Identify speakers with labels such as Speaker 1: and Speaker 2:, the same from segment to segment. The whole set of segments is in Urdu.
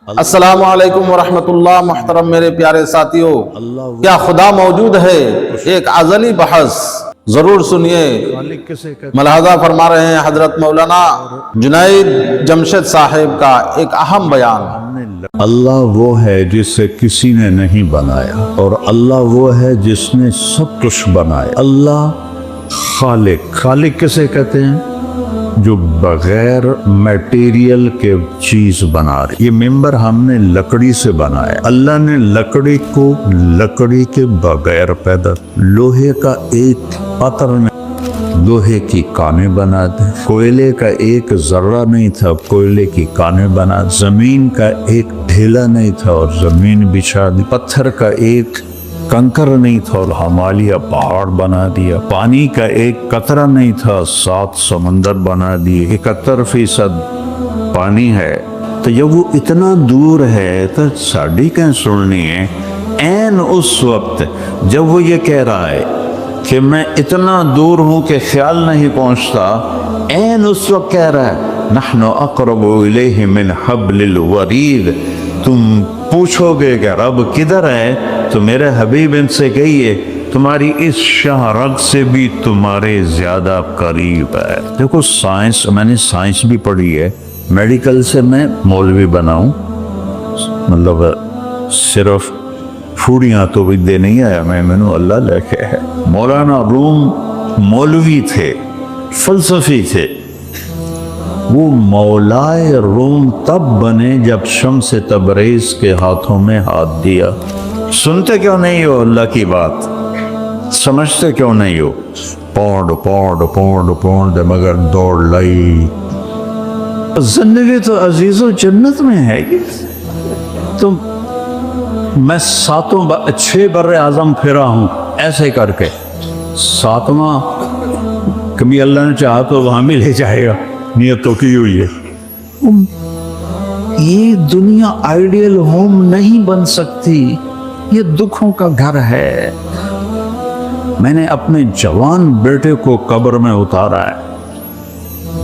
Speaker 1: السلام علیکم ورحمۃ اللہ۔ محترم میرے پیارے ساتھیوں، کیا خدا موجود ہے؟ ایک ازلی بحث ضرور سنیے۔ ملاحظہ فرما رہے ہیں حضرت مولانا جنید جمشید صاحب کا ایک اہم بیان۔
Speaker 2: اللہ وہ ہے جسے کسی نے نہیں بنایا، اور اللہ وہ ہے جس نے سب کچھ بنایا۔ اللہ خالق کسے کہتے ہیں؟ جو بغیر میٹیریل کے چیز بنا رہی۔ یہ ممبر ہم نے لکڑی سے بنایا، اللہ نے لکڑی کو لکڑی کے بغیر پیدا، لوہے کا ایک پتھر میں لوہے کی کانیں بنا دے، کوئلے کا ایک ذرہ نہیں تھا، کوئلے کی کانیں بنا، زمین کا ایک ڈھیلا نہیں تھا اور زمین بچھا دی، پتھر کا ایک کنکر نہیں تھا اور ہمالیہ پہاڑ بنا دیا، پانی کا ایک قطرہ نہیں تھا 7 سمندر بنا دیے، 71% پانی ہے۔ تو جب وہ اتنا دور ہے تو ساڑی کہیں سننی ہے؟ این اس وقت جب وہ یہ کہہ رہا ہے کہ میں اتنا دور ہوں کہ خیال نہیں پہنچتا، این اس وقت کہہ رہا ہے نحن اقرب الیہ من حبل الورید۔ تم پوچھو گے کہ رب کدھر ہے تو میرے حبیب ان سے کہیے تمہاری اس شاہ رگ سے بھی تمہارے زیادہ قریب ہے۔ دیکھو سائنس، میں نے سائنس بھی پڑھی ہے، میڈیکل سے میں مولوی بناؤں، مطلب صرف پھوڑیاں تو بھی دے نہیں آیا میں نے، اللہ لے کے ہے۔ مولانا روم مولوی تھے، فلسفی تھے۔ وہ مولائے روم تب بنے جب شمس تبریز کے ہاتھوں میں ہاتھ دیا۔ سنتے کیوں نہیں ہو اللہ کی بات؟ سمجھتے کیوں نہیں ہو؟ پوڑ دے مگر دوڑ لائی۔ زندگی تو عزیز و جنت میں ہے۔ تم میں 6 بر اعظم پھرا ہوں ایسے کر کے، 7واں کبھی اللہ نے چاہا تو وہاں بھی لے جائے گا، نیت تو کی ہوئی ہے۔ یہ دنیا آئیڈیل ہوم نہیں بن سکتی، یہ دکھوں کا گھر ہے۔ میں نے اپنے جوان بیٹے کو قبر میں اتارا ہے،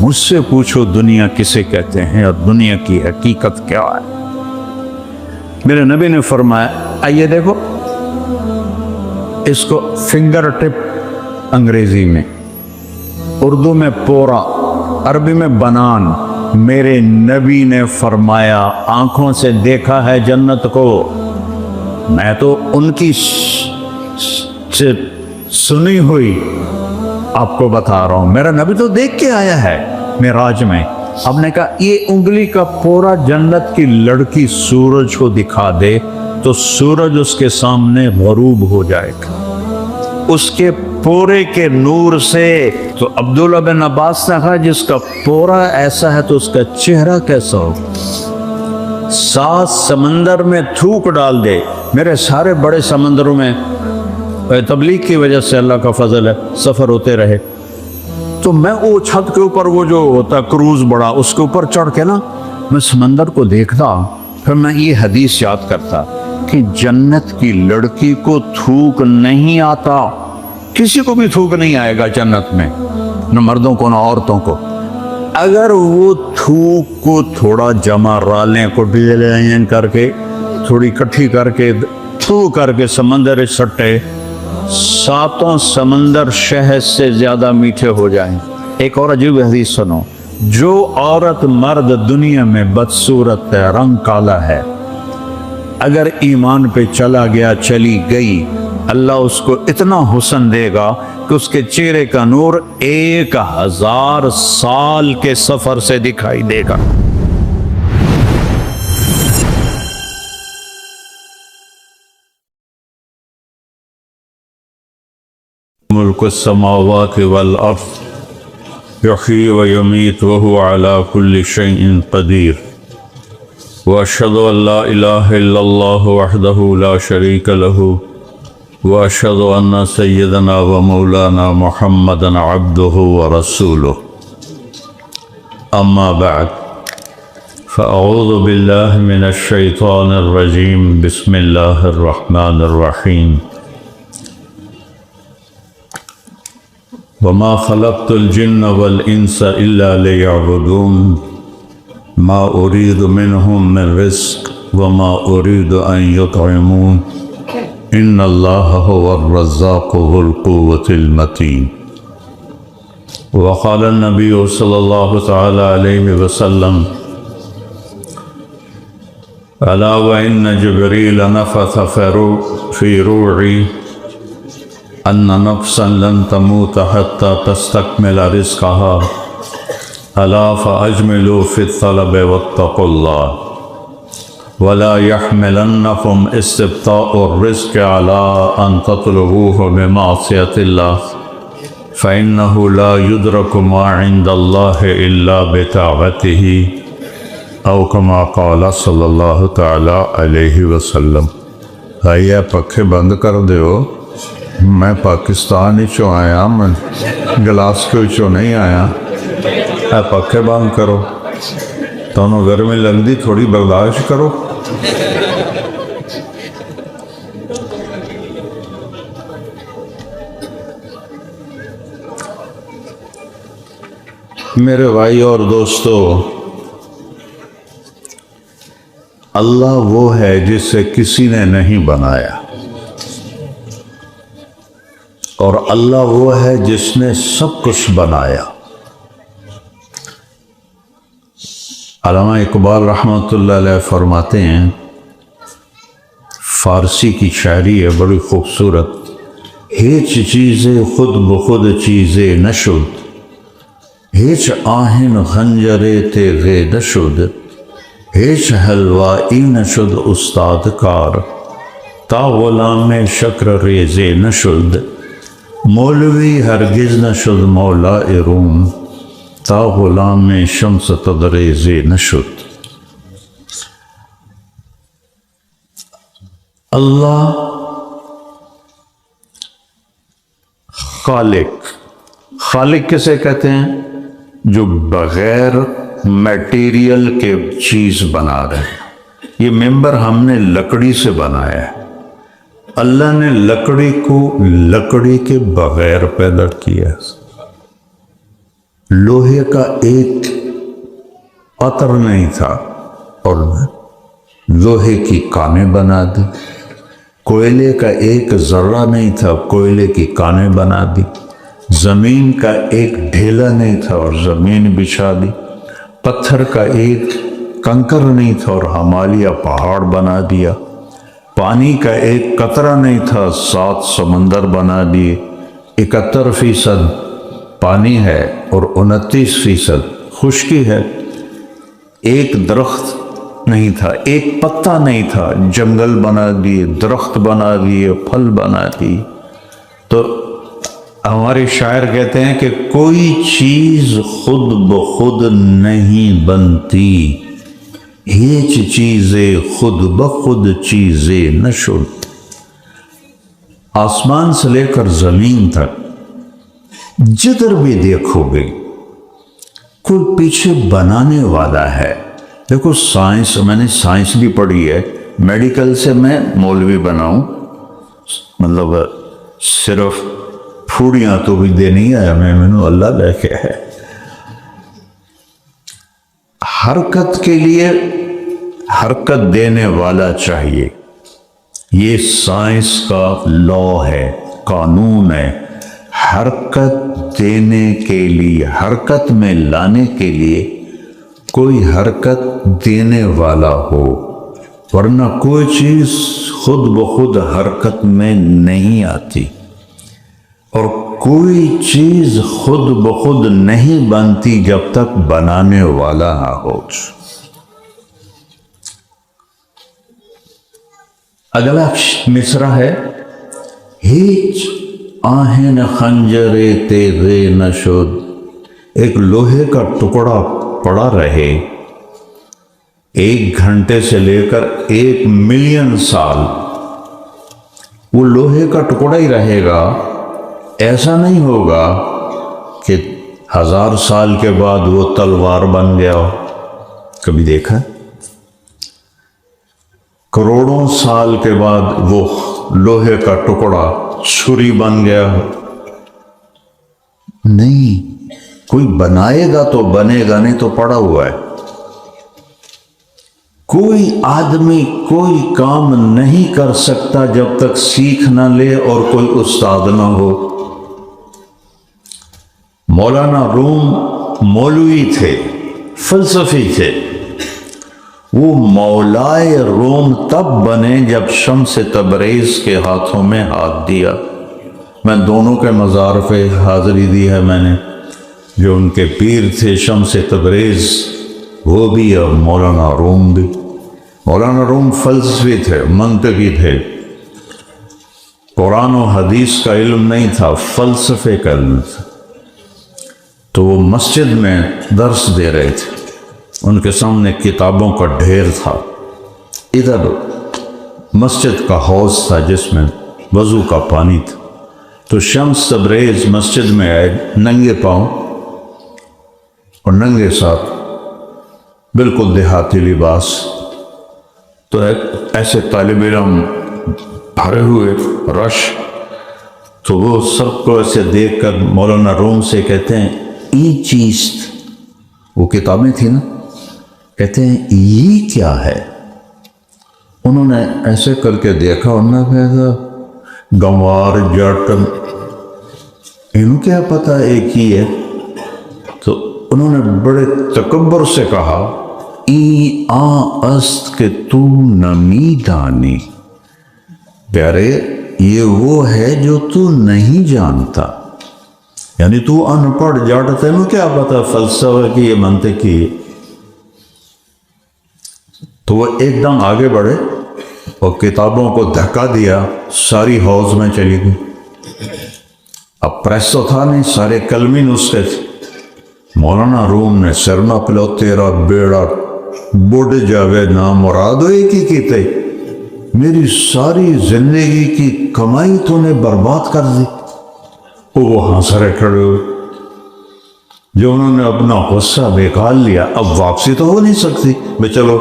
Speaker 2: مجھ سے پوچھو دنیا کسے کہتے ہیں اور دنیا کی حقیقت کیا ہے؟ میرے نبی نے فرمایا، آئیے دیکھو اس کو فنگر ٹپ انگریزی میں، اردو میں پورا، عربی میں بنان۔ میرے نبی نے فرمایا آنکھوں سے دیکھا ہے جنت کو، میں تو ان کی سنی ہوئی آپ کو بتا رہا ہوں۔ میرا نبی تو دیکھ کے آیا ہے معراج میں۔ اب نے کہا یہ انگلی کا پورا جنت کی لڑکی سورج کو دکھا دے تو سورج اس کے سامنے غروب ہو جائے گا اس کے پورے کے نور سے۔ تو عبداللہ بن عباس نے کہا جس کا پورا ایسا ہے تو اس کا چہرہ کیسا ہو؟ 7 سمندر میں تھوک ڈال دے۔ میرے سارے بڑے سمندروں میں تبلیغ کی وجہ سے اللہ کا فضل ہے سفر ہوتے رہے، تو میں وہ چھت کے اوپر وہ جو ہوتا کروز بڑا، اس کے اوپر چڑھ کے نا میں سمندر کو دیکھتا، پھر میں یہ حدیث یاد کرتا کہ جنت کی لڑکی کو تھوک نہیں آتا، کسی کو بھی تھوک نہیں آئے گا جنت میں، نہ مردوں کو نہ عورتوں کو۔ اگر وہ تھوک کو تھوڑا جمع رالیں کو ڈیلین کر کے تھوڑی کٹھی کر کے تھو کر کے سمندر سٹے، 7 سمندر شہد سے زیادہ میٹھے ہو جائیں۔ ایک اور عجیب حدیث سنو، جو عورت مرد دنیا میں بدصورت ہے، رنگ کالا ہے، اگر ایمان پہ چلا گیا چلی گئی، اللہ اس کو اتنا حسن دے گا کہ اس کے چہرے کا نور 1000 سال کے سفر سے دکھائی دے گا۔ ملک السماوات والارض یحیی و یمیت وهو علی کل شیء قدیر واشهد ان لا الہ الا اللہ وحدہ لا شریک له واشهد ان سیدنا و مولانا محمدا عبدہ ورسولہ، اما بعد فاعوذ باللہ من الشیطان الرجیم، بسم اللہ الرحمن الرحیم۔ وما خلقت الجن والانس الا ليعبدون ما أريد منهم من رزق وما أريد أن يطعمون إن الله هو الرزاق ذو القوة المتين. وقال النبي صلى الله تعالى عليه وسلم ألا وإن جبريل نفث في روعي أن نفسا لن تموت حتى تستكمل رزقها ألا فأجملوا في الطلب واتقوا الله ولا يحملنكم استبطاء الرزق على أن تطلبوه بمعصية الله فإنه لا يدرك ما عند الله إلا بطاعته او كما قال صلی اللہ تعالی علیہ وسلم. آئیے پکھے بند کر دیو. میں پاکستان چوں آیا, میں گلاسکو چوں نہیں آیا. اے پکھے بند کرو. تانوں گرمی لگدی, تھوڑی برداشت کرو. میرے بھائی اور دوستو, اللہ وہ ہے جسے کسی نے نہیں بنایا, اور اللہ وہ ہے جس نے سب کچھ بنایا. علامہ اقبال رحمۃ اللہ علیہ فرماتے ہیں, فارسی کی شاعری ہے بڑی خوبصورت, ہیچ چیزیں خود بخود چیزیں نشد, ہیچ آہن خنجرے تیغے نشد, ہیچ حلوائی نشد استاد کار, تا غلام شکر ریزے نشد, مولوی ہرگز نشد مولا روم, تا غلام شمس تبریزے نشد. اللہ خالق. خالق کسے کہتے ہیں؟ جو بغیر میٹیریل کے چیز بنا رہے ہیں. یہ ممبر ہم نے لکڑی سے بنایا ہے. اللہ نے لکڑی کو لکڑی کے بغیر پیدا کیا. لوہے کا ایک قطر نہیں تھا اور لوہے کی کانیں بنا دی. کوئلے کا ایک ذرہ نہیں تھا, کوئلے کی کانیں بنا دی. زمین کا ایک ڈھیلا نہیں تھا اور زمین بچھا دی. پتھر کا ایک کنکر نہیں تھا اور ہمالیہ پہاڑ بنا دیا. پانی کا ایک قطرہ نہیں تھا, 7 سمندر بنا دیے. 71% پانی ہے اور 29% خشکی ہے. ایک درخت نہیں تھا, ایک پتا نہیں تھا, جنگل بنا دیے, درخت بنا دیے, پھل بنا دیے. تو ہمارے شاعر کہتے ہیں کہ کوئی چیز خود بخود نہیں بنتی, ہیچ چیزیں خود بخود چیزیں نشد. آسمان سے لے کر زمین تک جدھر بھی دیکھو گے کوئی پیچھے بنانے والا ہے. دیکھو سائنس, میں نے سائنس بھی پڑھی ہے. میڈیکل سے میں مولوی بناؤں, مطلب صرف پھوڑیاں تو بھی دے نہیں آیا میں, مینو اللہ لے کے ہے. حرکت کے لیے حرکت دینے والا چاہیے. یہ سائنس کا لا ہے, قانون ہے. حرکت دینے کے لیے, حرکت میں لانے کے لیے کوئی حرکت دینے والا ہو, ورنہ کوئی چیز خود بخود حرکت میں نہیں آتی. اور کوئی چیز خود بخود نہیں بنتی جب تک بنانے والا نہ ہو. اگلا مصرع ہے, ہیچ آہن خنجرے تیغے نشد. ایک لوہے کا ٹکڑا پڑا رہے 1 گھنٹے سے لے کر 1 ملین سال, وہ لوہے کا ٹکڑا ہی رہے گا. ایسا نہیں ہوگا کہ 1000 سال کے بعد وہ تلوار بن گیا ہو. کبھی دیکھا؟ کروڑوں سال کے بعد وہ لوہے کا ٹکڑا چھری بن گیا ہو. نہیں, کوئی بنائے گا تو بنے گا, نہیں تو پڑا ہوا ہے. کوئی آدمی کوئی کام نہیں کر سکتا جب تک سیکھ نہ لے اور کوئی استاد نہ ہو۔ مولانا روم مولوی تھے، فلسفی تھے۔ وہ مولائے روم تب بنے جب شمس تبریز کے ہاتھوں میں ہاتھ دیا۔ میں دونوں کے مزار پہ حاضری دی ہے میں نے، جو ان کے پیر تھے شمس تبریز وہ بھی اور مولانا روم بھی۔ مولانا روم فلسفی تھے، منطقی تھے، قرآن و حدیث کا علم نہیں تھا، فلسفے کا علم تھا۔ تو وہ مسجد میں درس دے رہے تھے، ان کے سامنے کتابوں کا ڈھیر تھا۔ ادھر مسجد کا حوض تھا جس میں وضو کا پانی تھا۔ تو شمس تبریز مسجد میں آئے ننگے پاؤں اور ننگے ساتھ، بالکل دیہاتی لباس۔ تو ایسے طالب علم بھرے ہوئے رش، تو وہ سب کو ایسے دیکھ کر مولانا روم سے کہتے ہیں ای چیست، وہ کتابیں تھیں نا، کہتے ہیں یہ کیا ہے؟ انہوں نے ایسے کر کے دیکھا، انہوں نے کہا گنوار جٹ، انہوں کیا پتا ایک ہی ہے؟ تو انہوں نے بڑے تکبر سے کہا ای آ است کہ تو نمی دانی، پیارے یہ وہ ہے جو تو نہیں جانتا، یعنی تو ان پڑھ جٹ، تینوں کیا پتا فلسفہ کی یہ منطق کی۔ تو وہ ایک دم آگے بڑھے اور کتابوں کو دھکا دیا، ساری حوض میں چلی گئی۔ اب پریس تو تھا نہیں، سارے کلمی نسخے تھے۔ مولانا روم نے سر نہ پلو تیرا بیڑا بڑھ جاوے نا مراد ہوئے کی کیتے، میری ساری زندگی کی کمائی تو نے برباد کر دی۔ وہ ہنس رہے کھڑے ہوئے، جو انہوں نے اپنا غصہ نکال لیا، اب واپسی تو ہو نہیں سکتی، بے چلو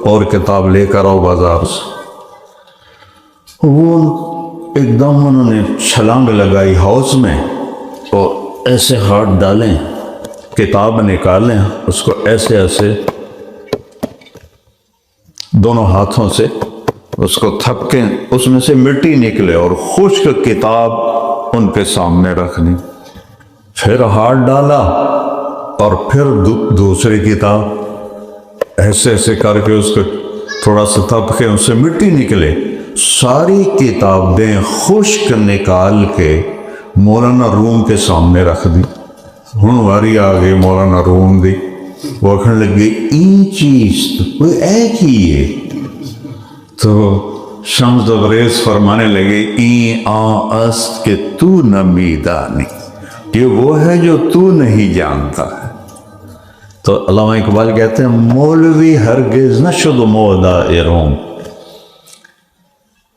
Speaker 2: اور کتاب لے کر آؤ بازار سے۔ وہ ایک دم انہوں نے چھلانگ لگائی حوض میں اور ایسے ہاتھ ڈالیں، کتاب نکالیں، اس کو ایسے ایسے دونوں ہاتھوں سے اس کو تھپکیں، اس میں سے مٹی نکلے اور خشک کتاب ان کے سامنے رکھ دی۔ پھر ہاتھ ڈالا اور پھر دوسری کتاب ایسے ایسے کر کے اس کو تھوڑا سا تھپکے، اس سے مٹی نکلے، ساری کتابیں خشک نکال کے مولانا روم کے سامنے رکھ دی۔ ہن واری آ گئی مولانا روم دی، وہ کہنے لگی این چیز کوئی ایک ہی ہے۔ تو شمس تبریز فرمانے لگے این آ است کہ تو نمی دانی، یہ وہ ہے جو تو نہیں جانتا ہے۔ تو علامہ اقبال کہتے ہیں مولوی ہرگز نشد مودا روم،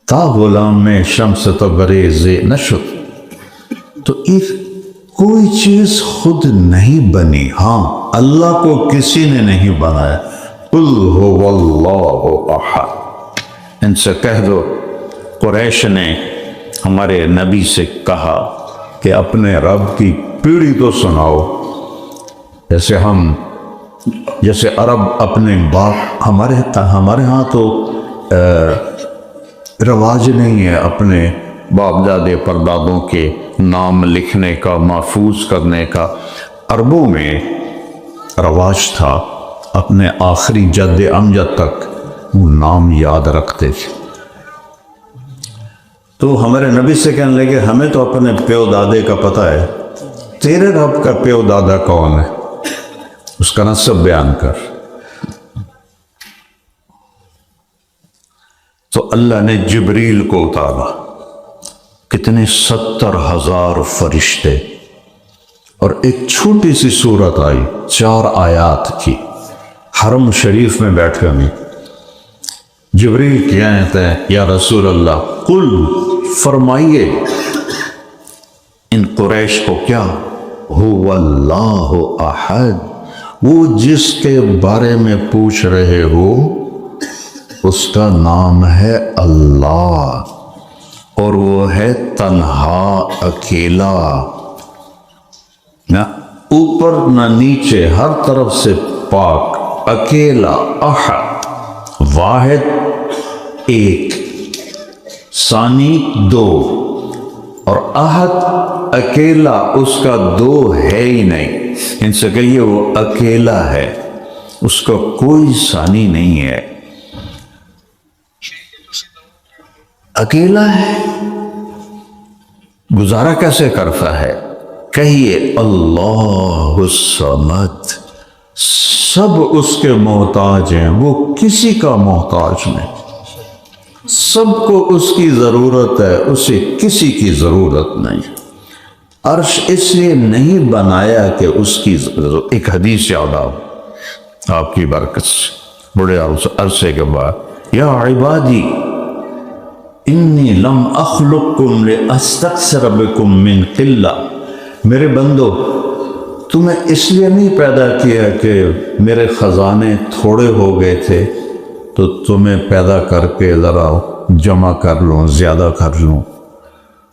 Speaker 2: تا غلام شمس تبریز نشد۔ تو ایک کوئی چیز خود نہیں بنی، ہاں اللہ کو کسی نے نہیں بنایا۔ قل هو اللہ احد، ان سے کہہ دو قریش نے ہمارے نبی سے کہا کہ اپنے رب کی پیڑھی تو سناؤ، جیسے عرب اپنے باپ، ہمارے ہاں تو رواج نہیں ہے اپنے باپ دادے پردادوں کے نام لکھنے کا، محفوظ کرنے کا۔ عربوں میں رواج تھا، اپنے آخری جد امجد تک وہ نام یاد رکھتے تھے۔ تو ہمارے نبی سے کہنے لگے ہمیں تو اپنے پیو دادے کا پتہ ہے، تیرے رب کا پیو دادا کون ہے، اس کا نسب بیان کر۔ تو اللہ نے جبریل کو اتارا، کتنے 70,000 فرشتے، اور ایک چھوٹی سی سورت آئی 4 آیات کی، حرم شریف میں بیٹھے ہوئے۔ جبریل کہتے ہیں یا رسول اللہ قل، فرمائیے ان قریش کو کیا، هو اللہ احد، وہ جس کے بارے میں پوچھ رہے ہو اس کا نام ہے اللہ، اور وہ ہے تنہا، اکیلا، نہ اوپر نہ نیچے، ہر طرف سے پاک، اکیلا، احد، واحد ایک، ثانی دو، اور احد اکیلا، اس کا دو ہے ہی نہیں۔ ان سے کہیے وہ اکیلا ہے، اس کا کوئی ثانی نہیں ہے، اکیلا ہے۔ گزارا کیسے کرتا ہے؟ کہیے اللہ الصمد، سب اس کے محتاج ہیں، وہ کسی کا محتاج نہیں، سب کو اس کی ضرورت ہے، اسے کسی کی ضرورت نہیں۔ عرش اس لیے نہیں بنایا کہ اس کی ضرورت۔ ایک حدیث یاد آؤ آپ کی برکت سے، بڑے عرصے کے بعد، یا عبادی انی لم اخلقکم لاستکثر بکم من قلہ، میرے بندو تمہیں اس لیے نہیں پیدا کیا کہ میرے خزانے تھوڑے ہو گئے تھے تو تمہیں پیدا کر کے ذرا جمع کر لوں، زیادہ کر لوں،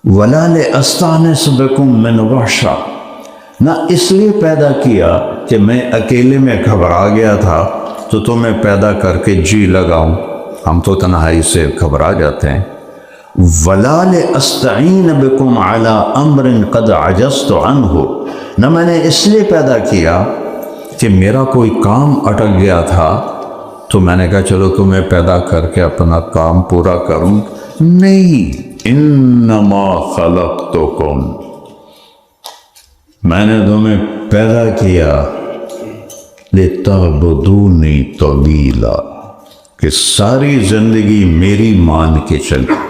Speaker 2: ولا لاستانس بکم من وحشہ، نہ اس لیے پیدا کیا کہ میں اکیلے میں گھبرا گیا تھا تو تمہیں پیدا کر کے جی لگاؤں، ہم تو تنہائی سے گھبرا جاتے ہیں، ولا لاستعین بکم علی امر قد عجزت عنہ، نہ میں نے اس لیے پیدا کیا کہ میرا کوئی کام اٹک گیا تھا تو میں نے کہا چلو تمہیں پیدا کر کے اپنا کام پورا کروں، نہیں، انما خلقتکم، میں نے تمہیں پیدا کیا لتعبدونی طویلا، کہ ساری زندگی میری مان کے چلے۔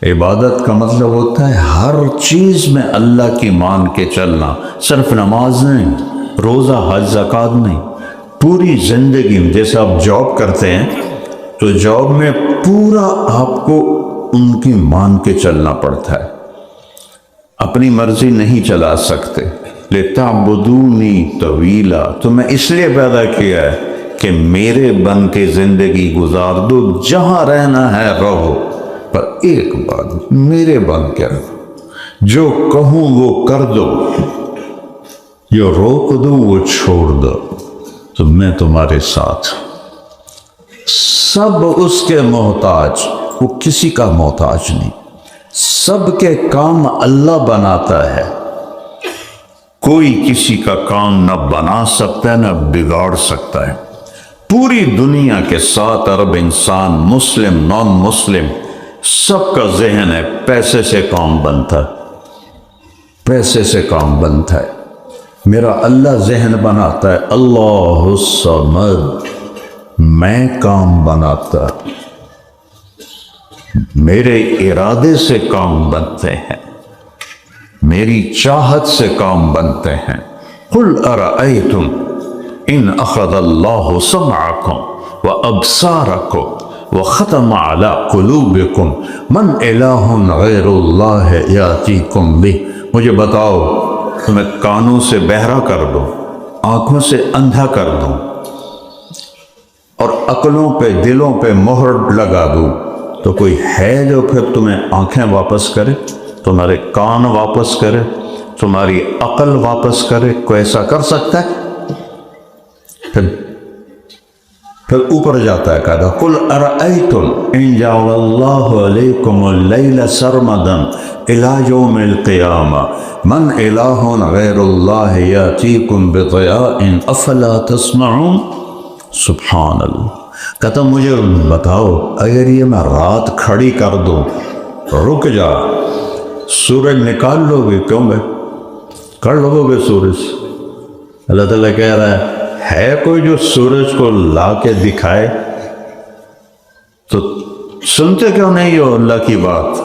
Speaker 2: عبادت کا مطلب ہوتا ہے ہر چیز میں اللہ کی مان کے چلنا، صرف نماز نہیں، روزہ، حج، زکوٰۃ نہیں، پوری زندگی میں۔ جیسے آپ جاب کرتے ہیں تو جاب میں پورا آپ کو ان کی مان کے چلنا پڑتا ہے، اپنی مرضی نہیں چلا سکتے۔ لتعبدونی طویلا، تو میں اس لیے پیدا کیا ہے کہ میرے بن کے زندگی گزار دو، جہاں رہنا ہے رہو، پر ایک بات، میرے بن کے رہو، جو کہوں وہ کر دو، جو روک دو وہ چھوڑ دو، تو میں تمہارے ساتھ۔ سب اس کے محتاج، وہ کسی کا محتاج نہیں، سب کے کام اللہ بناتا ہے، کوئی کسی کا کام نہ بنا سکتا ہے نہ بگاڑ سکتا ہے۔ پوری دنیا کے 7 ارب انسان، مسلم نان مسلم، سب کا ذہن ہے پیسے سے کام بنتا ہے، پیسے سے کام بنتا ہے۔ میرا اللہ ذہن بناتا ہے، اللہ الصمد، میں کام بناتا، میرے ارادے سے کام بنتے ہیں، میری چاہت سے کام بنتے ہیں۔ قل ارأیتم ان اخذ اللہ سمعکم وابصارکم وختم علی قلوبکم من الہ غیر اللہ یاتیکم بہ، مجھے بتاؤ تمہیں کانوں سے بہرا کر دوں، آنکھوں سے اندھا کر دوں، اور عقلوں پہ، دلوں پہ مہر لگا دوں، تو کوئی ہے جو پھر تمہیں آنکھیں واپس کرے، تمہارے کان واپس کرے، تمہاری عقل واپس کرے؟ کوئی ایسا کر سکتا ہے؟ پھر اوپر جاتا ہے کہتا قل ارأیتم ان جعل اللہ علیکم اللیل سرمدا الی یوم القیامہ من الہ غیر اللہ یاتیکم بضیاء افلا تسمعون۔ سبحان اللہ، کہتا مجھے بتاؤ اگر یہ میں رات کھڑی کر دوں، رک جا، سورج نکال لو گے؟ کیوں بھائی کر لو گے سورج؟ اللہ تعالیٰ کہہ رہا ہے کوئی جو سورج کو لا کے دکھائے؟ تو سنتے کیوں نہیں ہو اللہ کی بات؟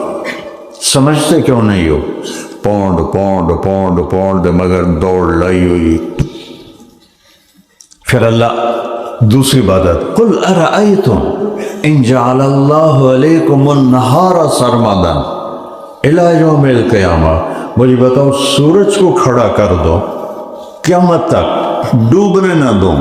Speaker 2: سمجھتے کیوں نہیں ہو؟ پونڈ پونڈ پونڈ پونڈ مگر دوڑ لائی ہوئی۔ پھر اللہ دوسری بات ہے قل ارأیتم ان جعل اللہ علیکم النہار سرمدا الی یوم القیامہ، مجھے بتاؤ سورج کو کھڑا کر دو، قیامت تک ڈوبنے نہ دو،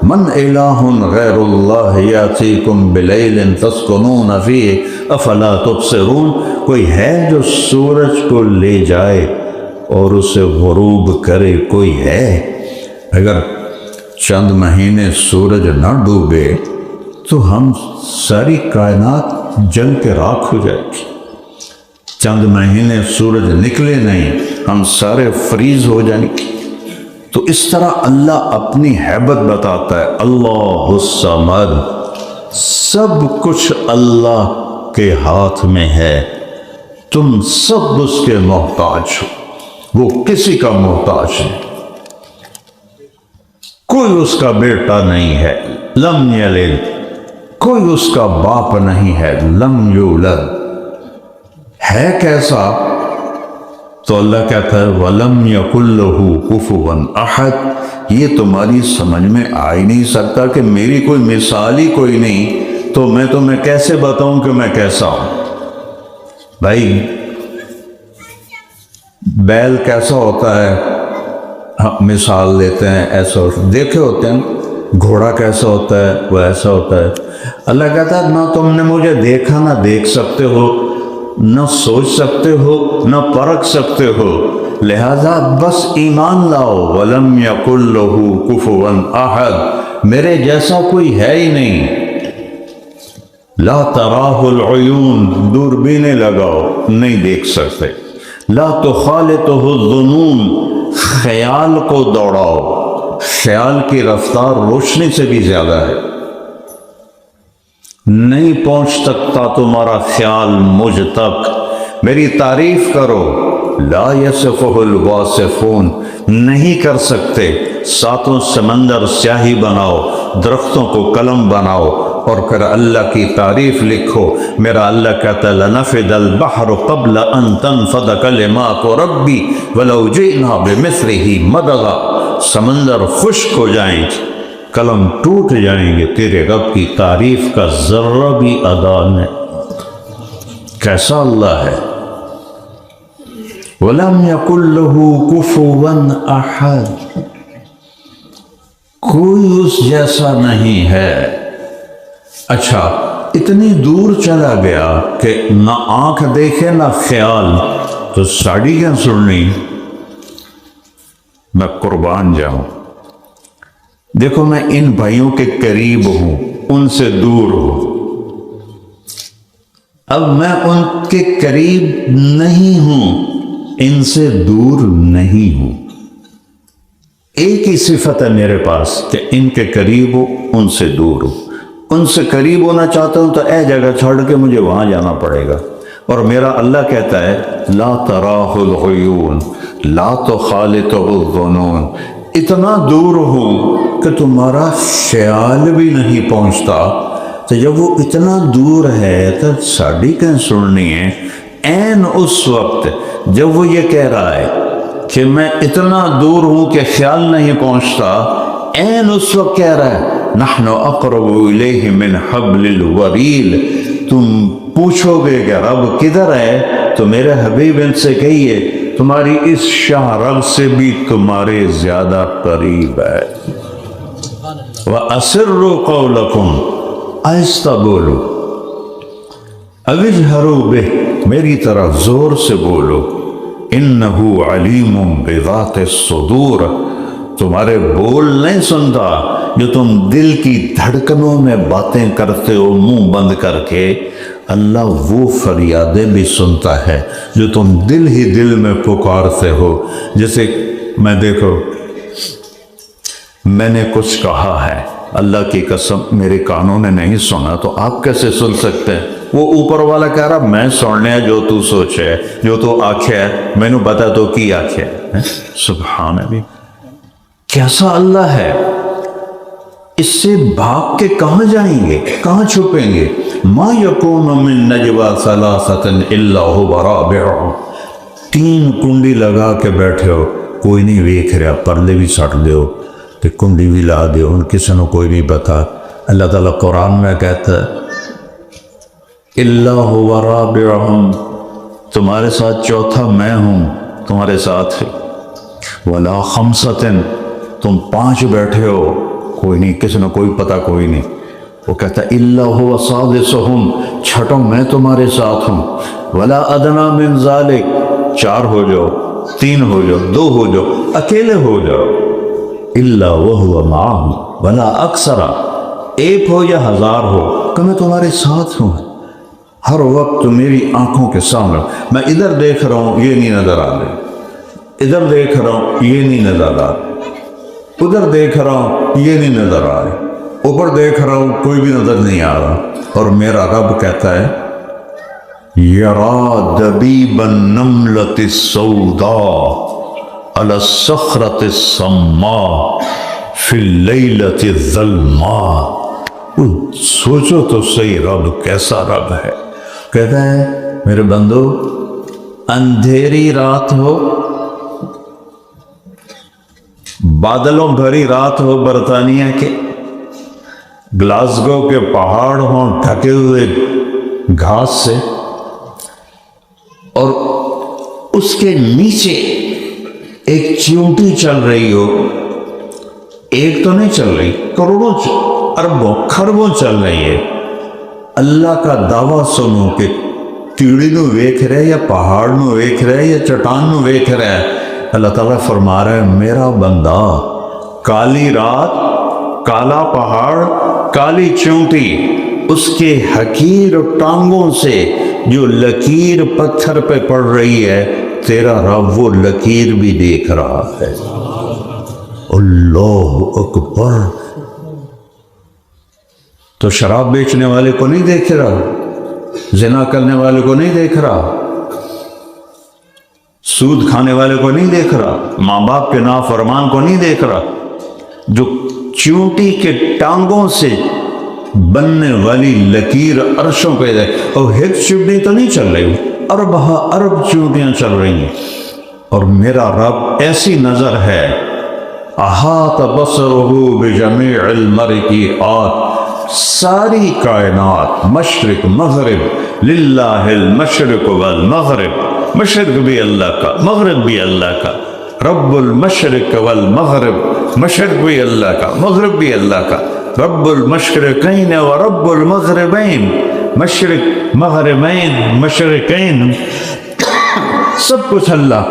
Speaker 2: من الہ غیر اللہ یاتیکم بلیل تسکنون فیہ افلا تبصرون، کوئی ہے جو سورج کو لے جائے اور اسے غروب کرے؟ کوئی ہے؟ اگر چند مہینے سورج نہ ڈوبے تو ہم ساری کائنات جل کے راکھ ہو جائے گی. چند مہینے سورج نکلے نہیں ہم سارے فریز ہو جائیں گے. تو اس طرح اللہ اپنی ہیبت بتاتا ہے. اللہ الصمد، سب کچھ اللہ کے ہاتھ میں ہے، تم سب اس کے محتاج ہو، وہ کسی کا محتاج نہیں. کوئی اس کا بیٹا نہیں ہے، لم یلد، کوئی اس کا باپ نہیں ہے، لم یولد. ہے کیسا؟ تو اللہ کہتا ہے وَلَمْ يَكُنْ لَهُ كُفُوًا أَحَدٌ. یہ تمہاری سمجھ میں آ ہی نہیں سکتا کہ میری کوئی مثال ہی کوئی نہیں، تو میں تمہیں کیسے بتاؤں کہ میں کیسا ہوں. بھائی بیل کیسا ہوتا ہے؟ ہم مثال لیتے ہیں ایسا دیکھے ہوتے ہیں. گھوڑا کیسا ہوتا ہے؟ وہ ایسا ہوتا ہے. اللہ کہتا ہے نہ تم نے مجھے دیکھا نہ دیکھ سکتے ہو، نہ سوچ سکتے ہو، نہ پرکھ سکتے ہو، لہذا بس ایمان لاؤ. وَلَمْ يَكُنْ لَهُ كُفُوًا أَحَدٌ، میرے جیسا کوئی ہے ہی نہیں. لا تراہ العیون، دوربینیں لگاؤ نہیں دیکھ سکتے. لا تخالطہ الظنون، خیال کو دوڑاؤ، خیال کی رفتار روشنی سے بھی زیادہ ہے. نہیں پہنچ سکتا تمہارا خیال مجھ تک. میری تعریف کرو. لا یصفہ الواصفون، نہیں کر سکتے. ساتوں سمندر سیاہی بناؤ، درختوں کو قلم بناؤ اور پھر اللہ کی تعریف لکھو. میرا اللہ کہتا ہے لنفد البحر قبل ان تنفد کلمات ربی ولو جئنا بمثلہ مددا. سمندر خشک ہو جائیں گے، قلم ٹوٹ جائیں گے، تیرے رب کی تعریف کا ذرہ بھی ادا نہیں. کیسا اللہ ہے. وَلَمْ يَكُنْ لَهُ كُفُوًا أَحَدٌ، کوئی اس جیسا نہیں ہے. اچھا اتنی دور چلا گیا کہ نہ آنکھ دیکھے نہ خیال، تو ساڑی کیا سننی. میں قربان جاؤں. دیکھو میں ان بھائیوں کے قریب ہوں، ان سے دور ہوں. اب میں ان کے قریب نہیں ہوں، ان سے دور نہیں ہوں. ایک ہی صفت ہے میرے پاس کہ ان کے قریب ہوں، ان سے دور ہوں. ان سے قریب ہونا چاہتا ہوں تو اے جگہ چھوڑ کے مجھے وہاں جانا پڑے گا. اور میرا اللہ کہتا ہے لا تراہ العیون لا تخالطہ الظنون، اتنا دور ہوں کہ تمہارا خیال بھی نہیں پہنچتا. تو جب وہ اتنا دور ہے تو ساڑی کہیں سننی ہے. این اس وقت جب وہ یہ کہہ رہا ہے کہ میں اتنا دور ہوں کہ خیال نہیں پہنچتا، این اس وقت کہہ رہا ہے نحن اقرب الیہ من حبل الورید. تم پوچھو گے کہ رب کدھر ہے تو میرے حبیب ان سے کہیے تمہاری اس شاہ رگ سے بھی تمہارے زیادہ قریب ہے. وَأَسِرُّوا قَوْلَكُمْ، آہستہ بولو. اَوِجْهَرُوا بِهِ، میری طرح زور سے بولو. إِنَّهُ عَلِيمٌ بِذَاتِ الصُّدُورِ، تمہارے بول نہیں سنتا جو تم دل کی دھڑکنوں میں باتیں کرتے ہو منہ بند کر کے. اللہ وہ فریادیں بھی سنتا ہے جو تم دل ہی دل میں پکارتے ہو. جیسے میں دیکھو میں نے کچھ کہا ہے، اللہ کی قسم میرے کانوں نے نہیں سنا، تو آپ کیسے سن سکتے ہیں؟ وہ اوپر والا کہہ رہا میں سننے ہے جو تو سوچے، جو تو آنکھیں ہے میں نے بتا تو کی آنکھیں. سبحان اللہ، کیسا اللہ ہے. اس سے بھاگ کے کہاں جائیں گے، کہاں چھپیں گے. ما یکون من نجوا ثلاثۃ الا هو رابعهم، 3 کنڈی لگا کے بیٹھے ہو، کوئی نہیں ویکھ رہا، پردے بھی سٹ دیو تے کنڈی بھی لا دیو، ان کسی نے کوئی نہیں پتا. اللہ تعالیٰ قرآن میں کہتا ہے الا هو رابعهم، تمہارے ساتھ چوتھا میں ہوں تمہارے ساتھ. ولا خمسۃ، تم 5 بیٹھے ہو، کوئی نہیں، کسی نے کوئی پتہ کوئی نہیں. وہ کہتا ہے الا هو سادسهم، چھٹوں میں تمہارے ساتھ ہوں. ولا ادنی من ذلک، 4 ہو جاؤ، 3 ہو جاؤ، 2 ہو جاؤ، اکیلے ہو جاؤ. الا وهو معهم ولا اکثر، ایک ہو یا ہزار ہو کہ میں تمہارے ساتھ ہوں، ہر وقت میری آنکھوں کے سامنے، میں ادھر دیکھ رہا ہوں یہ نہیں نظر آ رہی، ادھر دیکھ رہا ہوں یہ نہیں نظر آ رہی، ادھر دیکھ رہا ہوں یہ نہیں نظر آ رہی، اوپر دیکھ رہا ہوں کوئی بھی نظر نہیں آ رہا، اور میرا رب کہتا ہے یرا دبیب النملۃ السوداء علی الصخرۃ الصماء فی اللیلۃ الظلماء۔ سوچو تو صحیح رب کیسا رب ہے، کہتا ہے میرے بندو اندھیری رات ہو، بادلوں بھری رات ہو، برطانیہ کے گلاسگو کے پہاڑ ہوں ڈھکے ہوئے گھاس سے، اور اس کے نیچے ایک چیونٹی چل رہی ہو، ایک تو نہیں چل رہی، کروڑوں اربوں خربوں چل رہی ہے، اللہ کا دعویٰ سنو کہ کیڑی نو ویکھ رہے یا پہاڑ نو ویکھ رہے یا چٹان نو ویکھ رہے، اللہ تعالیٰ فرما رہا ہے میرا بندہ کالی رات، کالا پہاڑ، کالی چونٹی، اس کے حقیر ٹانگوں سے جو لکیر پتھر پہ پڑ رہی ہے، تیرا رب وہ لکیر بھی دیکھ رہا ہے۔ اللہ اکبر۔ تو شراب بیچنے والے کو نہیں دیکھ رہا، زنا کرنے والے کو نہیں دیکھ رہا، سود کھانے والے کو نہیں دیکھ رہا، ماں باپ کے نافرمان کو نہیں دیکھ رہا، جو چونٹی کے ٹانگوں سے بننے والی لکیر عرشوں پہ ہے، اور ایک چونٹی تو نہیں چل رہی، ارب ارب چونٹیاں چل رہی ہیں، اور میرا رب ایسی نظر ہے، احاط بصرہ بجمیع المرئیات، ساری کائنات مشرق مغرب، للہ المشرق والمغرب، مشرق بھی اللہ کا، مغرب بھی اللہ کا، رب المشرق والمغرب، مشرق بھی اللہ کا، مغرب بھی اللہ کا، رب المشرقین و رب المغربین، مشرق مغربین مشرقین، سب کچھ اللہ۔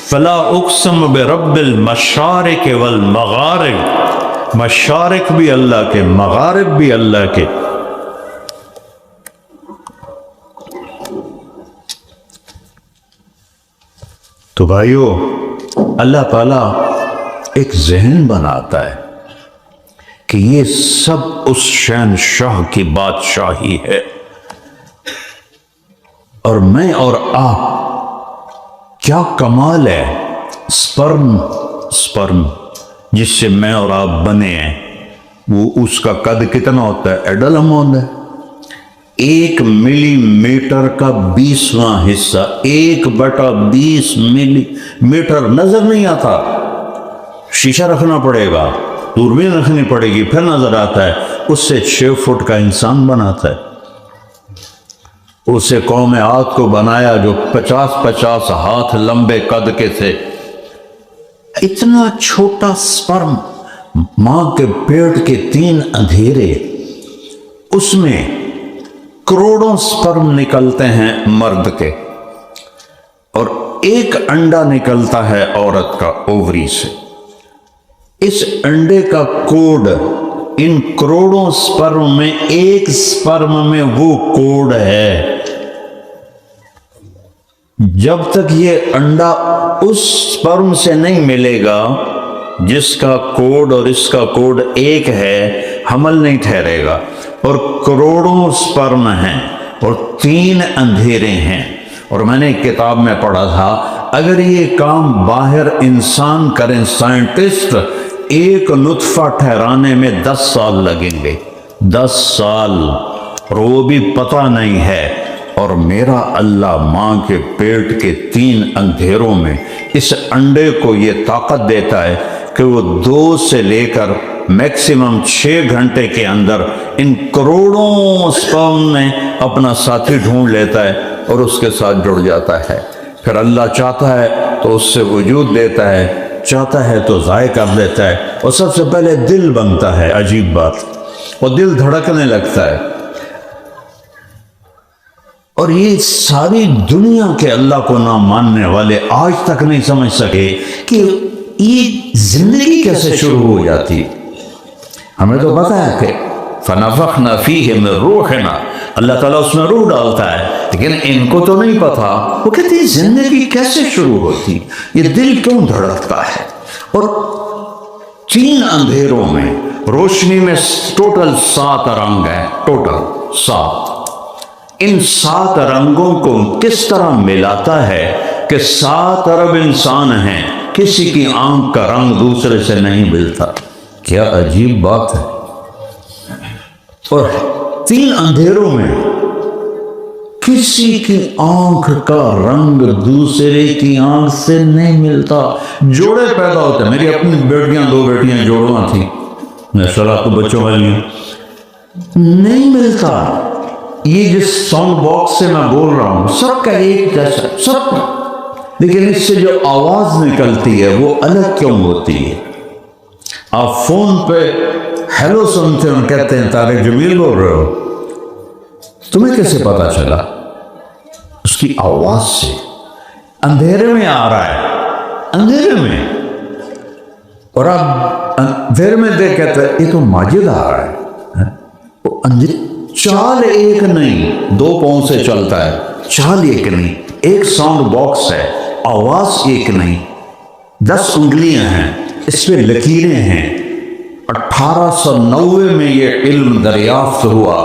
Speaker 2: فلا اقسم برب المشارق والمغارب، مشارق بھی اللہ کے، مغارب بھی اللہ کے۔ تو بھائیو، اللہ تعالیٰ ایک ذہن بناتا ہے کہ یہ سب اس شہنشاہ کی بادشاہی ہے، اور میں اور آپ کیا کمال ہے، سپرم جس سے میں اور آپ بنے ہیں، وہ اس کا قد کتنا ہوتا ہے، ایڈل اماؤنٹ ہے، 1 ملی میٹر کا 20واں حصہ، 1/20 ملی میٹر نظر نہیں آتا، شیشہ رکھنا پڑے گا، دوربین رکھنی پڑے گی، پھر نظر آتا ہے، اس سے 6 فٹ کا انسان بناتا ہے۔ اسے قوم عاد کو بنایا جو 50 ہاتھ لمبے قد کے تھے، اتنا چھوٹا سپرم، ماں کے پیٹ کے 3 اندھیرے، اس میں کروڑوں سپرم نکلتے ہیں مرد کے، اور 1 انڈا نکلتا ہے عورت کا اووری سے۔ اس انڈے کا کوڈ ان کروڑوں سپرم میں، 1 سپرم میں وہ کوڈ ہے۔ جب تک یہ انڈا اس سپرم سے نہیں ملے گا جس کا کوڈ اور اس کا کوڈ 1 ہے، حمل نہیں ٹھہرے گا، اور کروڑوں سپرم ہیں اور 3 اندھیرے ہیں۔ اور میں نے ایک کتاب میں پڑھا تھا، اگر یہ کام باہر انسان کریں، سائنٹسٹ، 1 نطفہ ٹھہرانے میں 10 سال لگیں گے، 10 سال، اور وہ بھی پتہ نہیں ہے۔ اور میرا اللہ ماں کے پیٹ کے 3 اندھیروں میں اس انڈے کو یہ طاقت دیتا ہے کہ وہ 2 سے لے کر میکسیمم 6 گھنٹے کے اندر ان کروڑوں سپرم میں اپنا ساتھی ڈھونڈ لیتا ہے اور اس کے ساتھ جڑ جاتا ہے۔ پھر اللہ چاہتا ہے تو اس سے وجود دیتا ہے، چاہتا ہے تو ضائع کر دیتا ہے، اور سب سے پہلے دل بنتا ہے، عجیب بات، اور دل دھڑکنے لگتا ہے۔ اور یہ ساری دنیا کے اللہ کو نہ ماننے والے آج تک نہیں سمجھ سکے کہ یہ زندگی کیسے شروع ہو جاتی۔ ہمیں تو پتہ ہے کہ فَنَفَخْنَا فِيهِ مِن رُوحِنَا، اللہ تعالیٰ اس میں روح ڈالتا ہے، لیکن ان کو تو نہیں پتا۔ وہ کہتی ہیں زندگی کیسے شروع ہوتی، یہ دل کیوں دھڑکتا ہے؟ اور 3 اندھیروں میں روشنی میں ٹوٹل 7 رنگ ہیں، ٹوٹل 7۔ ان 7 رنگوں کو کس طرح ملاتا ہے کہ 7 ارب انسان ہیں، کسی کی آنکھ کا رنگ دوسرے سے نہیں ملتا۔ کیا عجیب بات ہے۔ اور 3 اندھیروں میں کسی کی آنکھ کا رنگ دوسرے کی آنکھ سے نہیں ملتا۔ جوڑے پیدا ہوتے ہیں، میری اپنی بیٹیاں 2 بیٹیاں جوڑواں تھیں، میں صلاح تو بچوں والی ہوں، نہیں ملتا۔ یہ جس ساؤنڈ باکس سے میں بول رہا ہوں سب کا ایک جیسا، سب، لیکن اس سے جو آواز نکلتی ہے وہ الگ کیوں ہوتی ہے؟ آپ فون پہ ہیلو سنتے ہیں، کہتے ہیں طارق جمیل بول رہے ہو، تمہیں کیسے پتا چلا؟ اس کی آواز سے۔ اندھیرے میں آ رہا ہے، اندھیرے میں، اور آپ اندھیرے میں دیکھ کہتے ہیں یہ تو ماجد آ رہا ہے۔ وہ چال ایک نہیں، 2 پاؤں سے چلتا ہے، چال ایک نہیں، ایک ساؤنڈ باکس ہے، آواز ایک نہیں، 10 انگلیاں ہیں، اس پہ لکیریں ہیں۔ 1890 میں یہ علم دریافت ہوا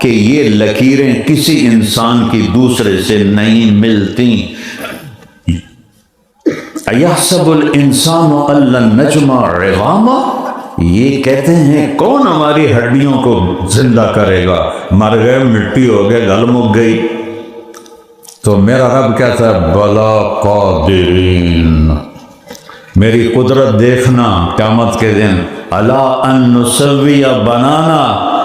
Speaker 2: کہ یہ لکیریں کسی انسان کی دوسرے سے نہیں ملتی۔ اَيَحْسَبُ الْإِنسَانُ أَن لَّن نَّجْمَعَ عِظَامَهُ، یہ کہتے ہیں کون ہماری ہڈیوں کو زندہ کرے گا؟ مر گئے، مٹی ہو گئے، گل مک گئی۔ تو میرا رب کہتا ہے بلا قادرین، میری قدرت دیکھنا قیامت کے دن۔ الا ان نسوی بنانا،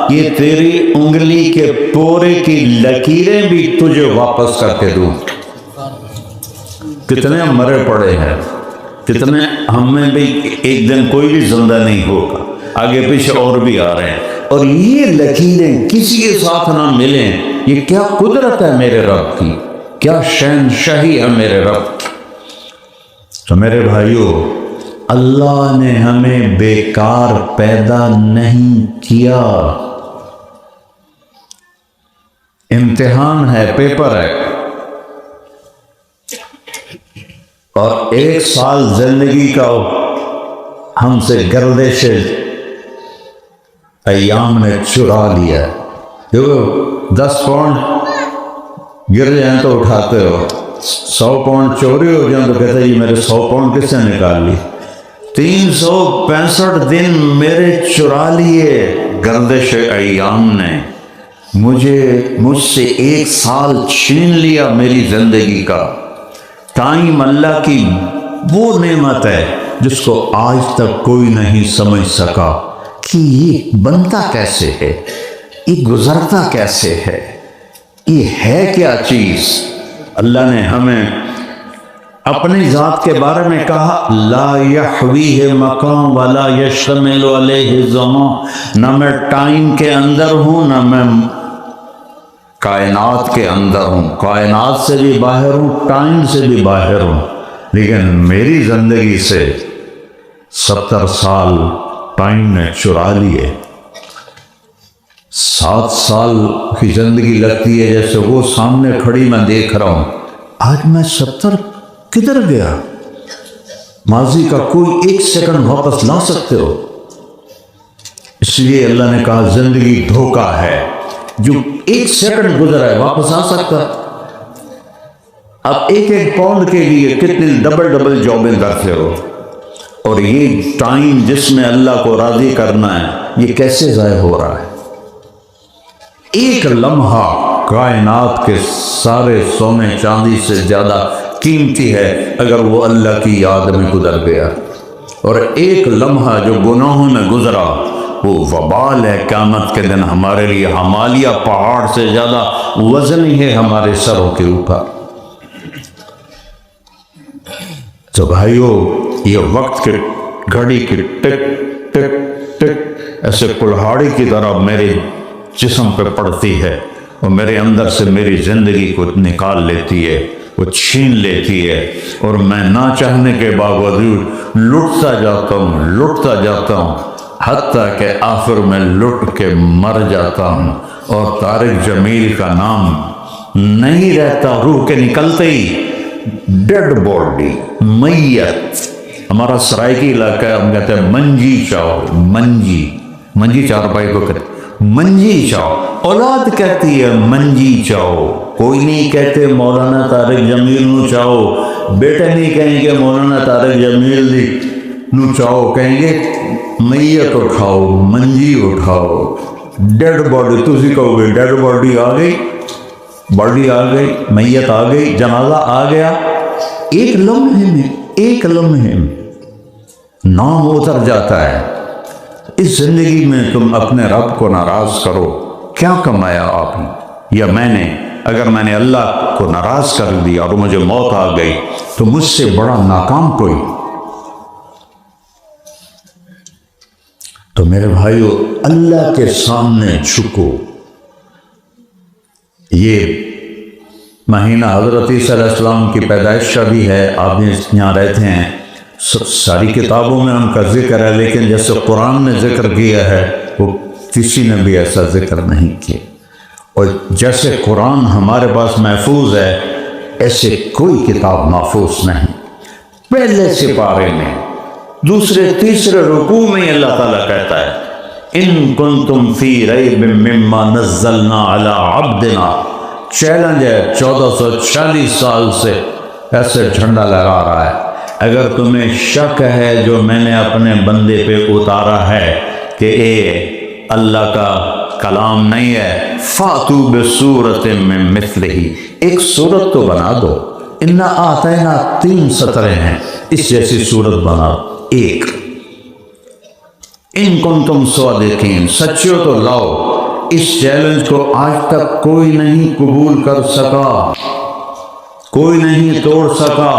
Speaker 2: یہ تیری انگلی کے پورے کی لکیریں بھی تجھے واپس کر کے دوں۔ کتنے مرے پڑے ہیں، کتنے ہم میں بھی ایک دن کوئی بھی زندہ نہیں ہوگا، آگے پیچھے اور بھی آ رہے ہیں، اور یہ لکیریں کسی کے ساتھ نہ ملیں۔ یہ کیا قدرت ہے میرے رب کی، کیا شہنشاہی ہے میرے رب کی۔ تو میرے بھائیو، اللہ نے ہمیں بیکار پیدا نہیں کیا۔ امتحان ہے، پیپر ہے، اور 1 سال زندگی کا ہم سے گردش ایام نے چرا لیا۔ دیکھو 10 پاؤنڈ گر جائیں تو اٹھاتے ہو، 100 پاؤنڈ چوری ہو جائیں تو کہتے ہیں یہ میرے 100 پاؤنڈ کس نے نکال لی؟ 365 دن میرے چرا لیے گردش ایام نے، مجھ سے 1 سال چھین لیا میری زندگی کا۔ ٹائم اللہ کی وہ نعمت ہے جس کو آج تک کوئی نہیں سمجھ سکا کہ یہ بنتا کیسے ہے، یہ گزرتا کیسے ہے، یہ ہے کیا چیز۔ اللہ نے ہمیں اپنی ذات کے بارے میں کہا لا یحویہ مقام ولا یشتمل علیہ زمان، نہ میں ٹائم کے اندر ہوں نہ میں کائنات کے اندر ہوں، کائنات سے بھی باہر ہوں، ٹائم سے بھی باہر ہوں، لیکن میری زندگی سے 70 سال ٹائم نے چرا لیے۔ 7 سال کی زندگی لگتی ہے جیسے وہ سامنے کھڑی میں دیکھ رہا ہوں، آج میں 70 کدھر گیا؟ ماضی کا کوئی 1 سیکنڈ واپس لا سکتے ہو؟ اس لیے اللہ نے کہا زندگی دھوکہ ہے، جو 1 سیکنڈ گزرا ہے واپس آ سکتا۔ اب 1 پاؤنڈ کے لیے کتنی ڈبل جابیں کرتے ہو، اور یہ ٹائم جس میں اللہ کو راضی کرنا ہے یہ کیسے ضائع ہو رہا ہے؟ 1 لمحہ کائنات کے سارے سونے چاندی سے زیادہ قیمتی ہے اگر وہ اللہ کی یاد میں گزر گیا، اور 1 لمحہ جو گناہوں میں گزرا وہ وبال ہے قیامت کے دن ہمارے لیے، ہمالیہ پہاڑ سے زیادہ وزن ہے ہمارے سروں کے اوپر۔ تو بھائیو، یہ وقت کے گھڑی کی ٹک ٹک ٹک ایسے کلہاڑی کی طرح میرے جسم پہ پڑتی ہے، اور میرے اندر سے میری زندگی کو نکال لیتی ہے، وہ چھین لیتی ہے، اور میں نہ چاہنے کے باوجود لٹتا جاتا ہوں۔ حتیٰ کہ آخر میں لٹ کے مر جاتا ہوں اور طارق جمیل کا نام نہیں رہتا روح کے نکلتے ہی، ڈیڈ باڈی، میت۔ ہمارا سرائیکی علاقہ ہے، ہم کہتے ہیں منجی چاؤ، منجی چارپائی کو کہتے ہیں منجی چاؤ، اولاد کہتی ہے منجی چاؤ۔ کوئی نہیں کہتے مولانا طارق جمیل نو چاہو، بیٹے نہیں کہیں گے مولانا طارق جمیل نو چاہو، کہیں گے میت اٹھاؤ، منجی اٹھاؤ، ڈیڈ باڈی۔ تسی کہو گے ڈیڈ باڈی آ گئی، باڈی آ گئی، میت آ گئی، جنازہ آ گیا، ایک لمحے میں نام اتر جاتا ہے۔ اس زندگی میں تم اپنے رب کو ناراض کرو، کیا کمایا آپ نے یا میں نے؟ اگر میں نے اللہ کو ناراض کر دیا اور مجھے موت آ گئی تو مجھ سے بڑا ناکام کوئی۔ تو میرے بھائیو، اللہ کے سامنے جھکو۔ یہ مہینہ حضرت عیسیٰ علیہ السلام کی پیدائش کا بھی ہے، آپ یہاں رہتے ہیں، ساری کتابوں میں ان کا ذکر ہے، لیکن جیسے قرآن نے ذکر کیا ہے وہ کسی نے بھی ایسا ذکر نہیں کیا، اور جیسے قرآن ہمارے پاس محفوظ ہے ایسے کوئی کتاب محفوظ نہیں۔ پہلے سپارے میں دوسرے تیسرے رکوع میں اللہ تعالیٰ کہتا ہے ان کنتم فی ریب مما نزلنا علی عبدنا۔ چیلنج ہے، 1440 سال سے ایسے جھنڈا لہرا رہا ہے، اگر تمہیں شک ہے جو میں نے اپنے بندے پہ اتارا ہے کہ اے اللہ کا کلام نہیں ہے، فاتو بصورت من مثلہ، ایک صورت تو بنا دو، انا آتینا 3 سطریں ہیں، اس جیسی صورت بنا دو، ایک۔ ان کنتم صادقین، سچے ہو تو لاؤ۔ اس چیلنج کو آج تک کوئی نہیں قبول کر سکا، کوئی نہیں توڑ سکا۔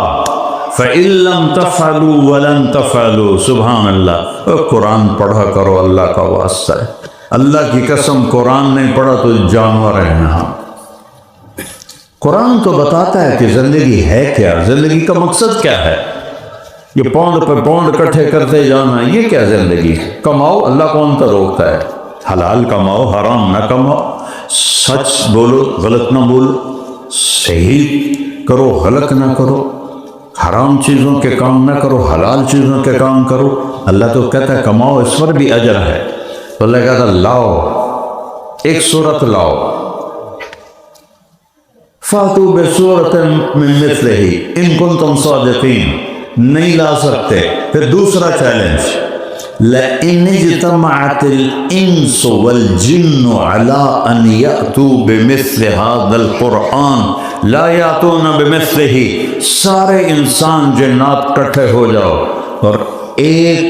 Speaker 2: فَإِن لَّمْ تَفْعَلُوا وَلَن تَفْعَلُوا، سبحان اللہ۔ قرآن پڑھا کرو، اللہ کا واسطہ ہے، اللہ کی قسم قرآن نہیں پڑھا تو جانور ہے نا۔ قرآن تو بتاتا ہے کہ زندگی ہے کیا، زندگی کا مقصد کیا ہے۔ یہ پاؤنڈ پہ پاؤنڈ اکٹھے کرتے جانا، یہ کیا زندگی؟ کماؤ، اللہ کون سا روکتا ہے؟ حلال کماؤ، حرام نہ کماؤ، سچ بولو، غلط نہ بولو، صحیح کرو، غلط نہ کرو، حرام چیزوں کے کام نہ کرو، حلال چیزوں کے کام کرو۔ اللہ تو کہتا ہے کماؤ، اس پر بھی اجر ہے۔ تو اللہ کہتا ہے لاؤ، ایک صورت لاؤ، فاتو بصورت من مثلہ ان کنتم صادقین، نہیں لا سکتے۔ پھر دوسرا چیلنج، لَإِنِ اجْتَمَعَتِ الْإِنسُ وَالْجِنُّ عَلَىٰ أَنْ يَأْتُوا بِمِثْلِ هَذَا الْقُرْآنِ لَا يَأْتُونَ بِمِثْلِهِ، سارے انسان جنات کٹھے ہو جاؤ اور ایک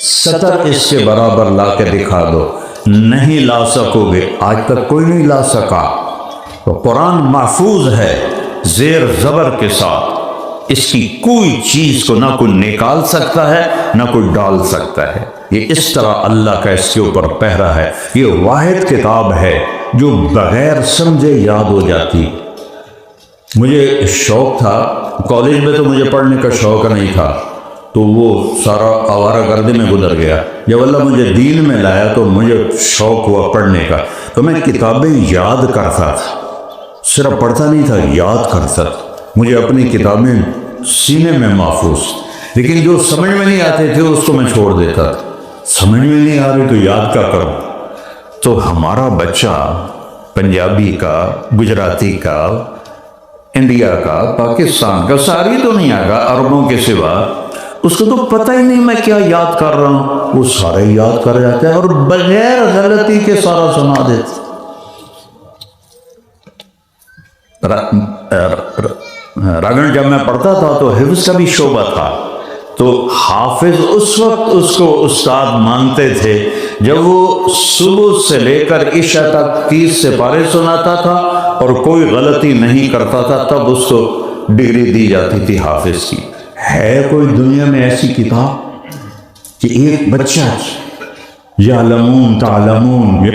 Speaker 2: سطر اس کے برابر لا کے دکھا دو، نہیں لا سکو گے، آج تک کوئی نہیں لا سکا۔ تو قرآن محفوظ ہے زیر زبر کے ساتھ، اس کی کوئی چیز کو نہ کوئی نکال سکتا ہے نہ کوئی ڈال سکتا ہے۔ یہ اس طرح اللہ کا اس کے اوپر پہرا ہے۔ یہ واحد کتاب ہے جو بغیر سمجھے یاد ہو جاتی۔ مجھے شوق تھا، کالج میں تو مجھے پڑھنے کا شوق نہیں تھا، تو وہ سارا آوارہ گردی میں گزر گیا۔ جب اللہ مجھے دین میں لایا تو مجھے شوق ہوا پڑھنے کا، تو میں کتابیں یاد کرتا تھا، صرف پڑھتا نہیں تھا، یاد کرتا تھا۔ مجھے اپنی کتابیں سینے میں محفوظ، لیکن جو سمجھ میں نہیں آتے تھے اس کو میں چھوڑ دیتا تھا۔ سمجھ میں نہیں آ رہی تو یاد کیا کروں؟ تو ہمارا بچہ پنجابی کا، گجراتی کا، انڈیا کا، پاکستان کا، ساری تو نہیں آگا عربوں کے سوا، اس کو تو پتہ ہی نہیں میں کیا یاد کر رہا ہوں، وہ سارے یاد کر جاتے ہیں اور بغیر غلطی کے سارا سنا دیتے۔ راگن جب میں پڑھتا تھا تو حفظ کا بھی شعبہ تھا، تو حافظ اس وقت اس کو استاد مانتے تھے جب وہ صبح سے لے کر عشاء تک 30 سپارے سناتا تھا اور کوئی غلطی نہیں کرتا تھا، تب اس کو ڈگری دی جاتی تھی حافظ کی۔ ہے کوئی دنیا میں ایسی کتاب کہ ایک بچہ یعلمون، تعلمون،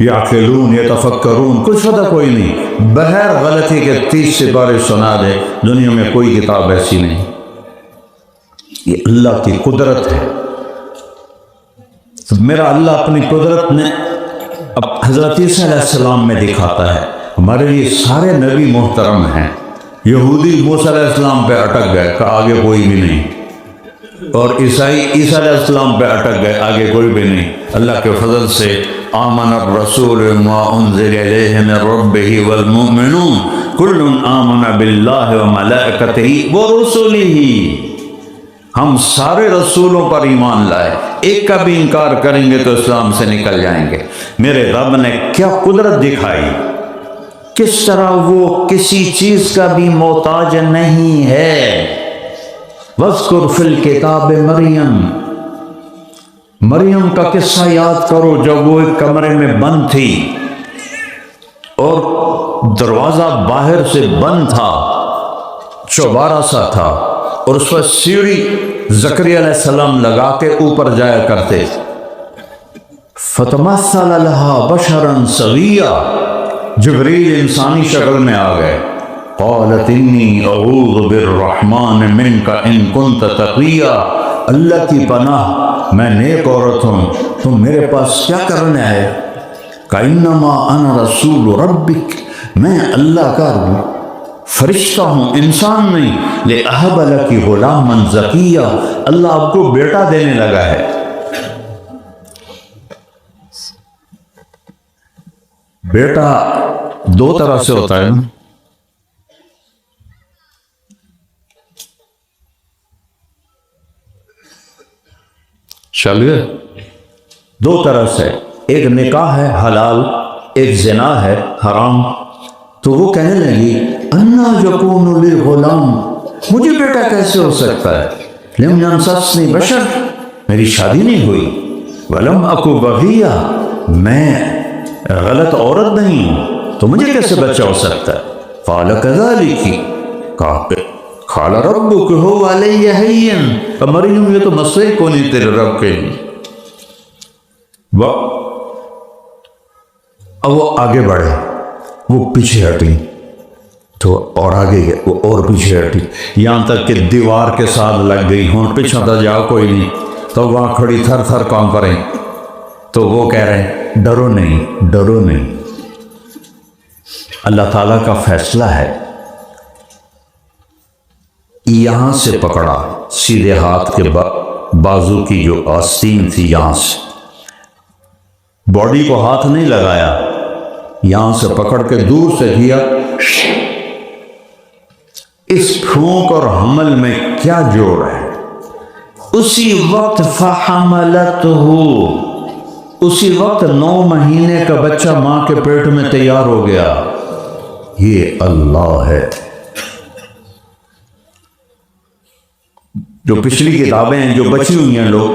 Speaker 2: یعقلون، یتفکرون، کچھ پتہ کوئی نہیں، بغیر غلطی کے 30 سپارے سنا دے؟ دنیا میں کوئی کتاب ایسی نہیں۔ یہ اللہ کی قدرت ہے، میرا اللہ اپنی قدرت نے حضرت عیسیٰ علیہ السلام میں دکھاتا ہے. ہمارے لیے سارے نبی محترم ہیں. یہودی موسیٰ علیہ السلام پہ اٹک گئے کہ آگے کوئی بھی نہیں, اور عیسائی عیسیٰ علیہ السلام پہ اٹک گئے, آگے کوئی بھی نہیں. اللہ کے فضل سے آمن الرسول ما انزل الیہ من ربہ والمؤمنون کل آمن باللہ وملائکتہ ورسلہ. ہم سارے رسولوں پر ایمان لائے, ایک کا بھی انکار کریں گے تو اسلام سے نکل جائیں گے. میرے رب نے کیا قدرت دکھائی, کس طرح وہ کسی چیز کا بھی محتاج نہیں ہے. وَاذْكُرْ فِي الْكِتَابِ مریم, مریم کا قصہ یاد کرو جب وہ ایک کمرے میں بند تھی اور دروازہ باہر سے بند تھا, چوبارہ سا تھا, اور اس پر سیڑھی زکریا علیہ السلام لگا کے اوپر جایا کرتے. فَتَمَثَّلَ لَهَا بَشَرًا سَوِيًّا, جبریل انسانی شکل میں آ گئے. قالت انی اعوذ بالرحمن منک ان کنت تقیا, اللہ کی پناہ میں نیک عورت ہوں, تم میرے پاس کیا کرنے آئے؟ کانما انا رسول ربک, میں اللہ کا فرشتہ ہوں, انسان نہیں. لأہب لک غلاما زکیا, اللہ آپ کو بیٹا دینے لگا ہے. بیٹا دو طرح سے ہوتا ہے, چل گئے, دو طرح سے. ایک نکاح ہے حلال, ایک زنا ہے حرام. تو وہ کہنے لگی انا یکون لی غلام, مجھے بیٹا کیسے ہو سکتا ہے؟ لم یمسسنی بشر, میری شادی نہیں ہوئی. ولم اکو بغیا, میں غلط عورت نہیں ہوں, تو مجھے کیسے بچہ ہو سکتا ہے؟ قال کذالک, قال ربک هو علی ہین, مریم یہ تو مسئلے کو نہیں تیرے رب کے. اب وہ آگے بڑھے, وہ پیچھے ہٹی, تو اور آگے گئے, وہ اور پیچھے ہٹی, یہاں تک کہ دیوار کے ساتھ لگ گئی. ہوں پیچھے تو جاؤ کوئی نہیں, تو وہاں کھڑی تھر تھر کام کریں. تو وہ کہہ رہے ہیں ڈرو نہیں, ڈرو نہیں, اللہ تعالیٰ کا فیصلہ ہے. یہاں سے پکڑا, سیدھے ہاتھ کے بازو کی جو آستین تھی یہاں سے, باڈی کو ہاتھ نہیں لگایا, یہاں سے پکڑ کے دور سے کیا. اس پھونک اور حمل میں کیا جوڑ ہے؟ اسی وقت فحملتہ, اسی وقت 9 مہینے کا بچہ ماں کے پیٹ میں تیار ہو گیا. یہ اللہ ہے. جو پچھلی کتابیں ہیں جو بچی ہوئی ہیں لوگ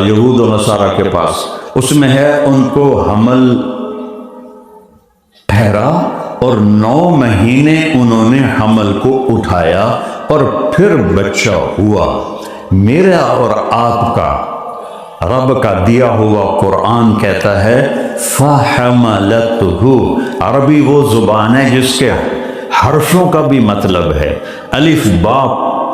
Speaker 2: یہود و نصارہ کے پاس, اس میں ہے ان کو حمل ٹھہرا اور 9 مہینے انہوں نے حمل کو اٹھایا اور پھر بچہ ہوا. میرا اور آپ کا رب کا دیا ہوا قرآن کہتا ہے فَحَمَلَتْهُ. عربی وہ زبان ہے جس کے حرفوں کا بھی مطلب ہے, الف با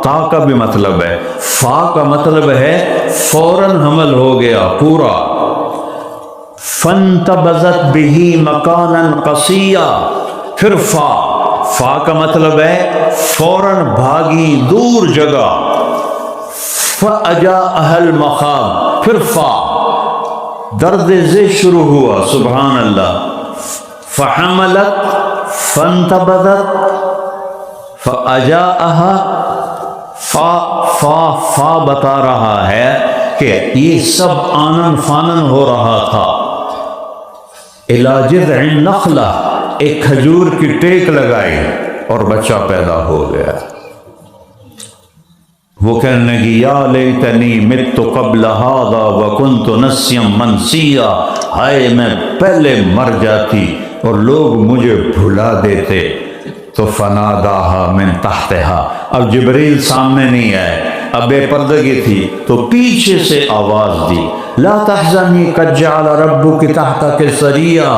Speaker 2: تا کا بھی مطلب ہے, فا کا مطلب ہے فوراً حمل ہو گیا پورا. فَانْتَبَذَتْ بِهِ مَكَانًا قَصِيًّا, پھر فا کا مطلب ہے فوراً بھاگی دور جگہ. فَأَجَاءَهَا الْمَخَاضُ, پھر درد ذہ شروع ہوا. سبحان اللہ. فَحَمَلَتْ فَانْتَبَذَتْ فَأَجَاءَهَا, فا بتا رہا ہے کہ یہ سب آنن فانن ہو رہا تھا. اِلَى جِذْعِ النَّخْلَةِ, ایک کھجور کی ٹیک لگائی اور بچہ پیدا ہو گیا. وہ کہنے لگی یا لیتنی مت قبل هذا وکنت نسیا منسیا, ہائے میں پہلے مر جاتی اور لوگ مجھے بھلا دیتے. تو فناداہا من تحتہا, اب جبریل سامنے نہیں آئے, اب بے پردگی تھی تو پیچھے سے آواز دی لا تحزنی قد جعل ربک تحتک سریا,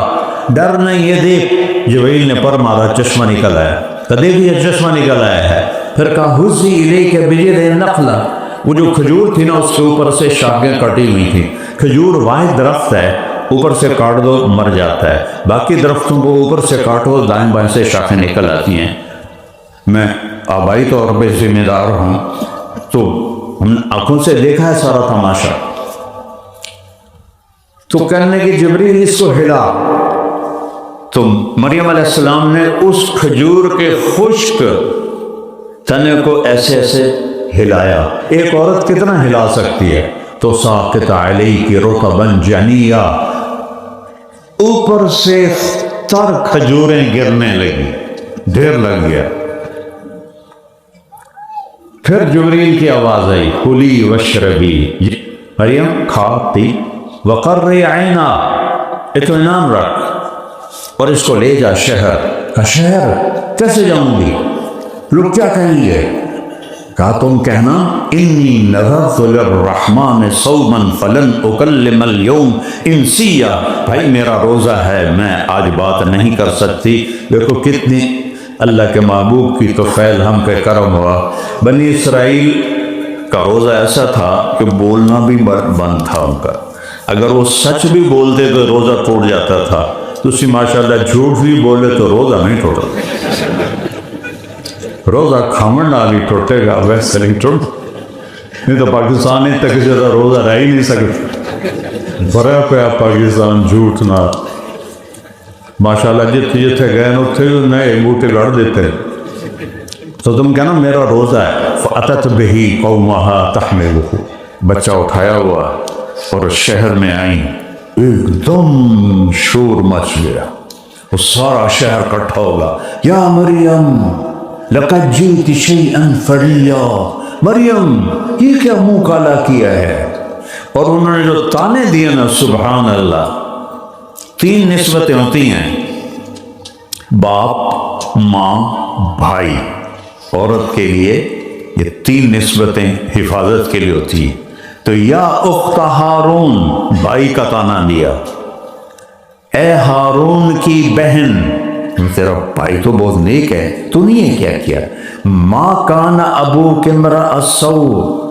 Speaker 2: ڈر نہیں, یہ دیکھ. جبریل نے پر مارا, چشمہ نکل آیا, دیکھ یہ چشمہ نکل آیا ہے. پھر کہا حزی الیک بجذع النخلہ, وہ جو کھجور تھی نا اس کے اوپر سے شاخیں کٹی ہوئی تھی. کھجور واحد درخت ہے، اوپر سے کاٹ دو مر جاتا ہے. باقی درختوں کو اوپر سے کاٹو دائیں بائیں سے شاخیں نکل آتی ہیں. میں آبائی طور پہ ذمہ دار ہوں تو ہم نے آنکھوں سے دیکھا ہے سارا تماشا. تو کہنے کہ جبریل اس کو ہلا. تو مریم علیہ السلام نے اس کھجور کے خشک تنے کو ایسے ایسے ہلایا. ایک عورت کتنا ہلا سکتی ہے؟ تو ساقط علیہ کی رطبا جنیا، اوپر سے تر کھجوریں گرنے لگی، ڈھیر لگ گیا. پھر جبریل کی آواز آئی کلی واشربی، مریم کھا پی، وقرری عینا، اطمینان رکھ اور اس کو لے جا شہر. شہر کیسے جاؤں گی؟ لوگ کیا کہیں گے؟ کہا تم کہنا انی نذرت للرحمن صوما فلن اکلم اليوم انسیا. بھائی میرا روزہ ہے، میں آج بات نہیں کر سکتی. دیکھو کتنی اللہ کے محبوب کی تو فیض ہم پہ کرم ہوا. بنی اسرائیل کا روزہ ایسا تھا کہ بولنا بھی بند تھا ان کا. اگر وہ سچ بھی بولتے تو روزہ ٹوٹ جاتا تھا. تو اسی ماشاءاللہ جھوٹ بھی بولے تو روزہ نہیں ٹوٹا. روزہ کھامن ڈالی ٹوٹے گا، ویسے نہیں ٹوٹ. نہیں تو پاکستان تک زیادہ روزہ رہ ہی نہیں سکتا. بڑا پیا پاکستان جھوٹ نہ ماشاءاللہ جتنے جتنے گئے اتنے نئے بوٹے گڑ دیتے. تو تم کہنا میرا روزہ ہے. فَأَتَتْ بِهِ قَوْمَهَا تَحْمِلُهُ، بچہ اٹھایا ہوا اور شہر میں آئیں. ایک دم شور مچ گیا، وہ سارا شہر کٹھا ہوگا. یا مریم لقد جئت شیئا فریا، مریم یہ کیا منہ کالا کیا ہے. اور انہوں نے جو تانے دیے نا سبحان اللہ. 3 نسبتیں ہوتی ہیں، باپ، ماں، بھائی. عورت کے لیے یہ 3 نسبتیں حفاظت کے لیے ہوتی ہیں. تو یا اخت ہارون، بھائی کا تانا دیا، اے ہارون کی بہن، تیرا بھائی تو بہت نیک ہے، تو نے یہ کیا کیا. ما کان ابوک امرأ سوء،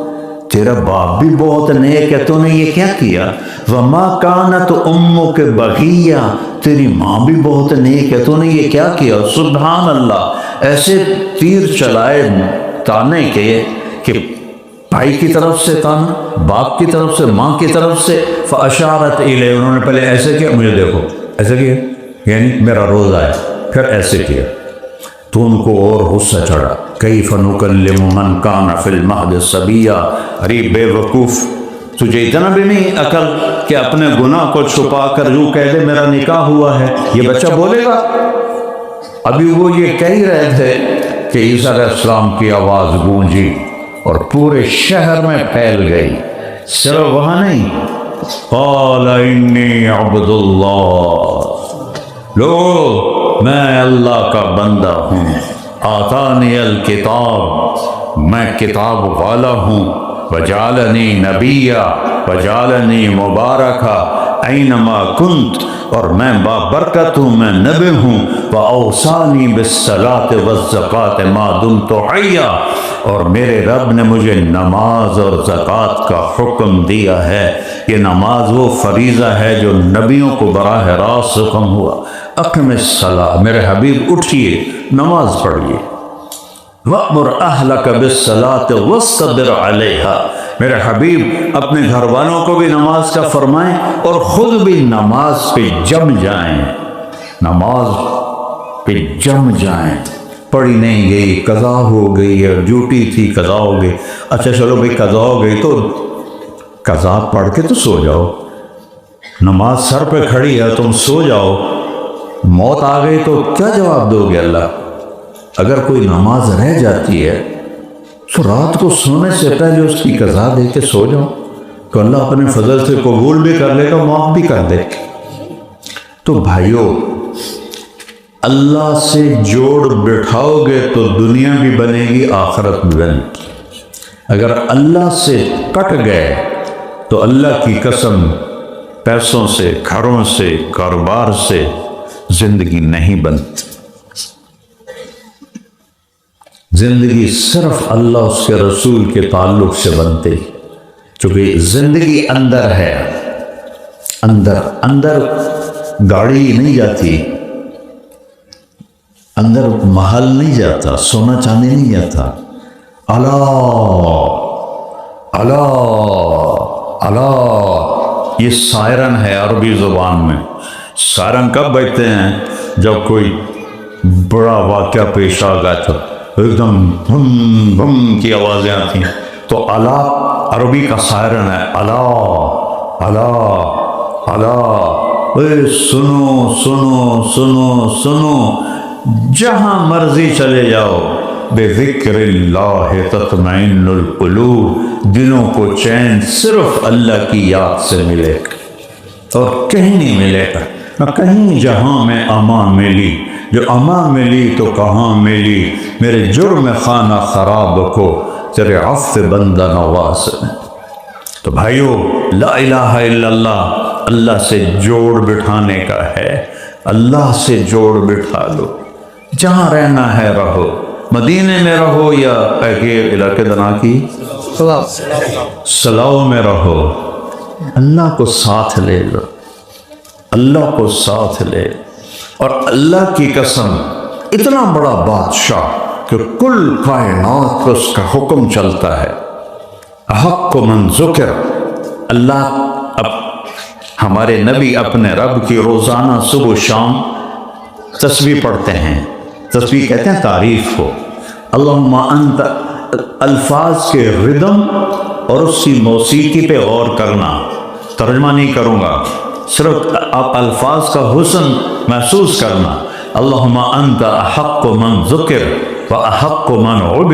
Speaker 2: تیرا باپ بھی بہت نیک ہے، تو نے یہ کیا کیا. وما کانت امک بغیہ، تیری ماں بھی بہت نیک ہے، تو نے یہ کیا کیا. سبحان اللہ. ایسے تیر چلائے تانے کے کہ بھائی کی طرف سے تانا، باپ کی طرف سے، ماں کی طرف سے. فاشارت الیہ، انہوں نے پہلے ایسے کیا، مجھے دیکھو ایسے کیا، یعنی میرا روزہ ہے. پھر ایسے کیا تو ان کو اور غصہ چڑھا. کیف نکلم من کان فی المہد صبیا. ارے بے وقوف، تجھے اتنا بھی نہیں عقل کہ اپنے گناہ کو چھپا کر یوں کہہ دے میرا نکاح ہوا ہے. یہ بچہ بولے گا؟ ابھی وہ یہ کہہ رہے تھے کہ عیسیٰ علیہ السلام کی آواز گونجی اور پورے شہر میں پھیل گئی. صرف وہاں نہیں، قال انی عبد اللہ، لو میں اللہ کا بندہ ہوں. آتانی الکتاب، میں کتاب والا ہوں. وجعلنی نبیا وجعلنی مبارکا اینما کنت، اور میں بابرکت ہوں، میں نبی ہوں. وأوصانی بالصلاۃ والزکاۃ ما دمت حیا، اور میرے رب نے مجھے نماز اور زکوٰۃ کا حکم دیا ہے. یہ نماز وہ فریضہ ہے جو نبیوں کو براہ راست حکم ہوا. اقم الصلاۃ، میرے حبیب اٹھیے نماز پڑھیے. وَأْمُرْ أَهْلَكَ بِالصَّلَاةِ وَاصْطَبِرْ عَلَيْهَا، میرے حبیب اپنے گھر والوں کو بھی نماز کا فرمائیں اور خود بھی نماز پہ جم جائیں. نماز پہ جم جائیں. پڑھی نہیں گئی، قضا ہو گئی ہے، ڈیوٹی تھی قضا ہو گئی. اچھا چلو بھائی قضا ہو گئی تو قضا پڑھ کے تو سو جاؤ. نماز سر پہ کھڑی ہے تم سو جاؤ. موت آ گئی تو کیا جواب دو گے اللہ؟ اگر کوئی نماز رہ جاتی ہے تو رات کو سونے سے پہلے اس کی قضا دے کے سو جاؤ، تو اللہ اپنے فضل سے قبول بھی کر لے گا، معاف بھی کر دے. تو بھائیو، اللہ سے جوڑ بٹھاؤ گے تو دنیا بھی بنے گی، آخرت بھی بنے گی. اگر اللہ سے کٹ گئے تو اللہ کی قسم پیسوں سے، گھروں سے، کاروبار سے زندگی نہیں بنتی. زندگی صرف اللہ اس کے رسول کے تعلق سے بنتی، چونکہ زندگی اندر ہے، اندر گاڑی نہیں جاتی، اندر محل نہیں جاتا، سونا چاندی نہیں جاتا۔ اللہ اللہ اللہ، یہ سائرن ہے عربی زبان میں۔ سائرن کب بجتے ہیں؟ جب کوئی بڑا واقعہ پیش آ گیا تو ایک دم بھم بھم کی آوازیں آتی ہیں، تو اللہ عربی کا سائرن ہے۔ اللہ اللہ اللہ، اے سنو سنو سنو سنو، جہاں مرضی چلے جاؤ، بے ذکر اللہ تطمئن القلوب، دلوں کو چین صرف اللہ کی یاد سے ملے گا اور کہیں نہیں ملے گا۔ نہ کہیں جہاں میں امان ملی، جو امان ملی تو کہاں ملی، میرے جرم خانہ خراب کو تیرے عفو بندہ نواز میں۔ تو بھائیو، لا الہ الا اللہ اللہ سے جوڑ بٹھانے کا ہے، اللہ سے جوڑ بٹھا لو۔ جہاں رہنا ہے رہو، مدینے میں رہو یا علاقے دنا کی سلاؤ میں رہو، اللہ کو ساتھ لے لو، اللہ کو ساتھ لے۔ اور اللہ کی قسم، اتنا بڑا بادشاہ کہ کل کائنات پر اس کا حکم چلتا ہے۔ حق من ذکر، اللہ اب ہمارے نبی اپنے رب کی روزانہ صبح و شام تسبیح پڑھتے ہیں۔ تسبیح کہتے ہیں تعریف کو۔ اللہم انت، الفاظ کے ردم اور اس کی موسیقی پہ غور کرنا، ترجمہ نہیں کروں گا، صرف آپ الفاظ کا حسن محسوس کرنا۔ اللہم انت احق من ذکر وأحق من عبد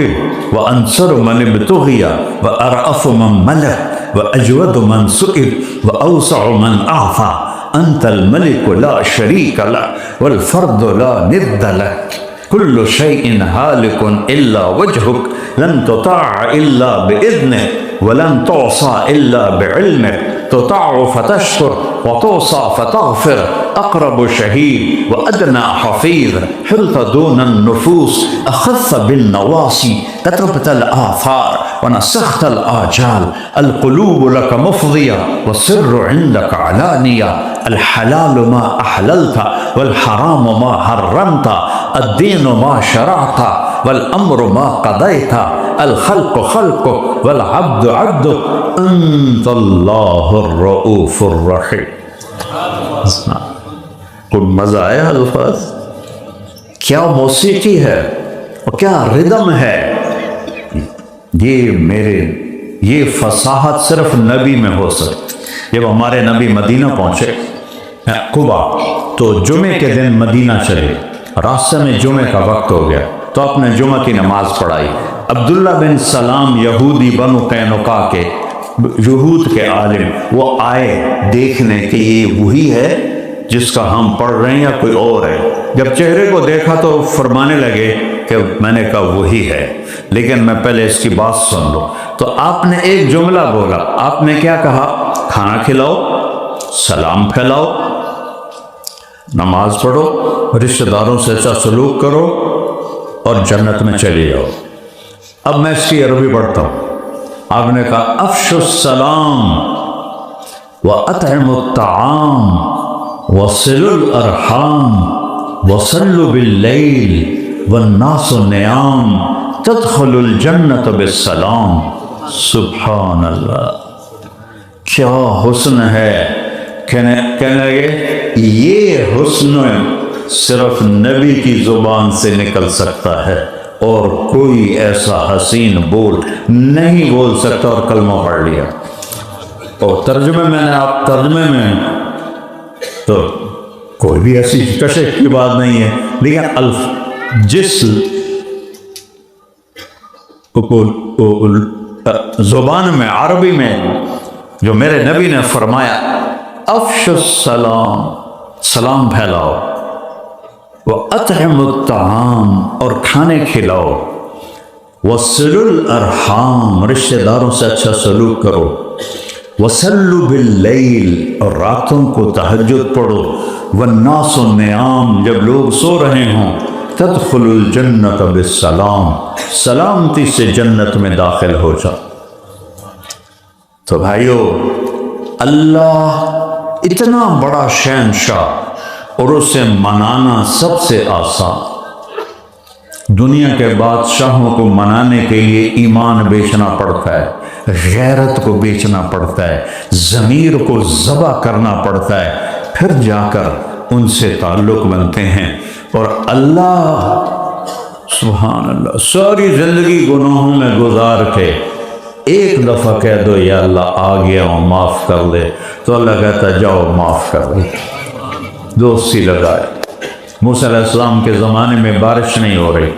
Speaker 2: وأنصر من ابتغي وأرأف من ملك وأجود من سئل وأوسع من أعطى، أنت الملك لا شريك لك والفرد لا ند لك، كل شيء هالك إلا وجهك، لن تطاع إلا بإذنك ولن تعصى إلا بعلمك، تطاع فتشكر وتعصى فتغفر، أقرب شهيد وأدنى حفيظ، حلت دون النفوس، أخذت بالنواصي، كتبت الآثار ونسخت الآجال، القلوب لك مفضية والسر عندك علانية، الحلال ما أحللت والحرام ما حرمت، الدين ما شرعت والأمر ما قضيت، الخلق خلقك والعبد عبدك، أنت الله الرؤوف الرحيم۔ کوئی مزہ آیا الفاظ؟ کیا موسیقی ہے اور کیا ردم ہے! یہ فصاحت صرف نبی میں ہو سکتی۔ جب ہمارے نبی مدینہ پہنچے قبا، تو جمعے کے دن مدینہ چلے، راستے میں جمعے کا وقت ہو گیا تو آپ نے جمعہ کی نماز پڑھائی۔ عبداللہ بن سلام یہودی بنو قینقاع کے، یہود کے عالم، وہ آئے دیکھنے کہ یہ وہی ہے جس کا ہم پڑھ رہے ہیں یا کوئی اور ہے۔ جب چہرے کو دیکھا تو فرمانے لگے کہ میں نے کہا وہی ہے، لیکن میں پہلے اس کی بات سن لوں۔ تو آپ نے ایک جملہ بولا، آپ نے کیا کہا؟ کھانا کھلاؤ، سلام پھیلاؤ، نماز پڑھو، رشتہ داروں سے اچھا سلوک کرو اور جنت میں چلے جاؤ۔ اب میں اس کی عربی پڑھتا ہوں۔ آپ نے کہا افشوا السلام وَأَطْعِمُوا الطَّعَامَ وَصِلُوا الْأَرْحَامَ وَصَلُّوا بِاللَّيْلِ وَالنَّاسُ نِيَامٌ تَدْخُلُوا الْجَنَّةَ بِالسَّلَامِ۔ سبحان اللہ، کیا حسن ہے! کہنے لگے یہ حسن صرف نبی کی زبان سے نکل سکتا ہے اور کوئی ایسا حسین بول نہیں بول سکتا، اور کلمہ پڑھ لیا۔ اور ترجمے میں نے آپ ترجمے میں تو کوئی بھی ایسی کشش کی بات نہیں ہے، لیکن جس زبان میں، عربی میں جو میرے نبی نے فرمایا افشوا السلام، سلام پھیلاؤ، وَأَطْعِمُوا الطَّعَامَ، اور کھانے کھلاؤ، وَصِلُوا الْأَرْحَامَ، رشتہ داروں سے اچھا سلوک کرو، وَصَلُّوا بِاللَّيْلِ، اور راتوں کو تہجد پڑھو، وَالنَّاسُ نِيَامٌ، جب لوگ سو رہے ہوں، تدخل الجنت بالسلام، سلامتی سے جنت میں داخل ہو جاؤ۔ تو بھائیو، اللہ اتنا بڑا شہنشاہ اور اسے منانا سب سے آسان۔ دنیا کے بادشاہوں کو منانے کے لیے ایمان بیچنا پڑتا ہے، غیرت کو بیچنا پڑتا ہے، ضمیر کو ذبح کرنا پڑتا ہے، پھر جا کر ان سے تعلق بنتے ہیں۔ اور اللہ سبحان اللہ ساری زندگی گناہوں میں گزار کے ایک دفعہ کہہ دو یا اللہ آ گیا ہوں معاف کر دے، تو اللہ کہتا ہے جاؤ معاف کر دے، دوستی لگائے۔ موسیٰ علیہ السلام کے زمانے میں بارش نہیں ہو رہی،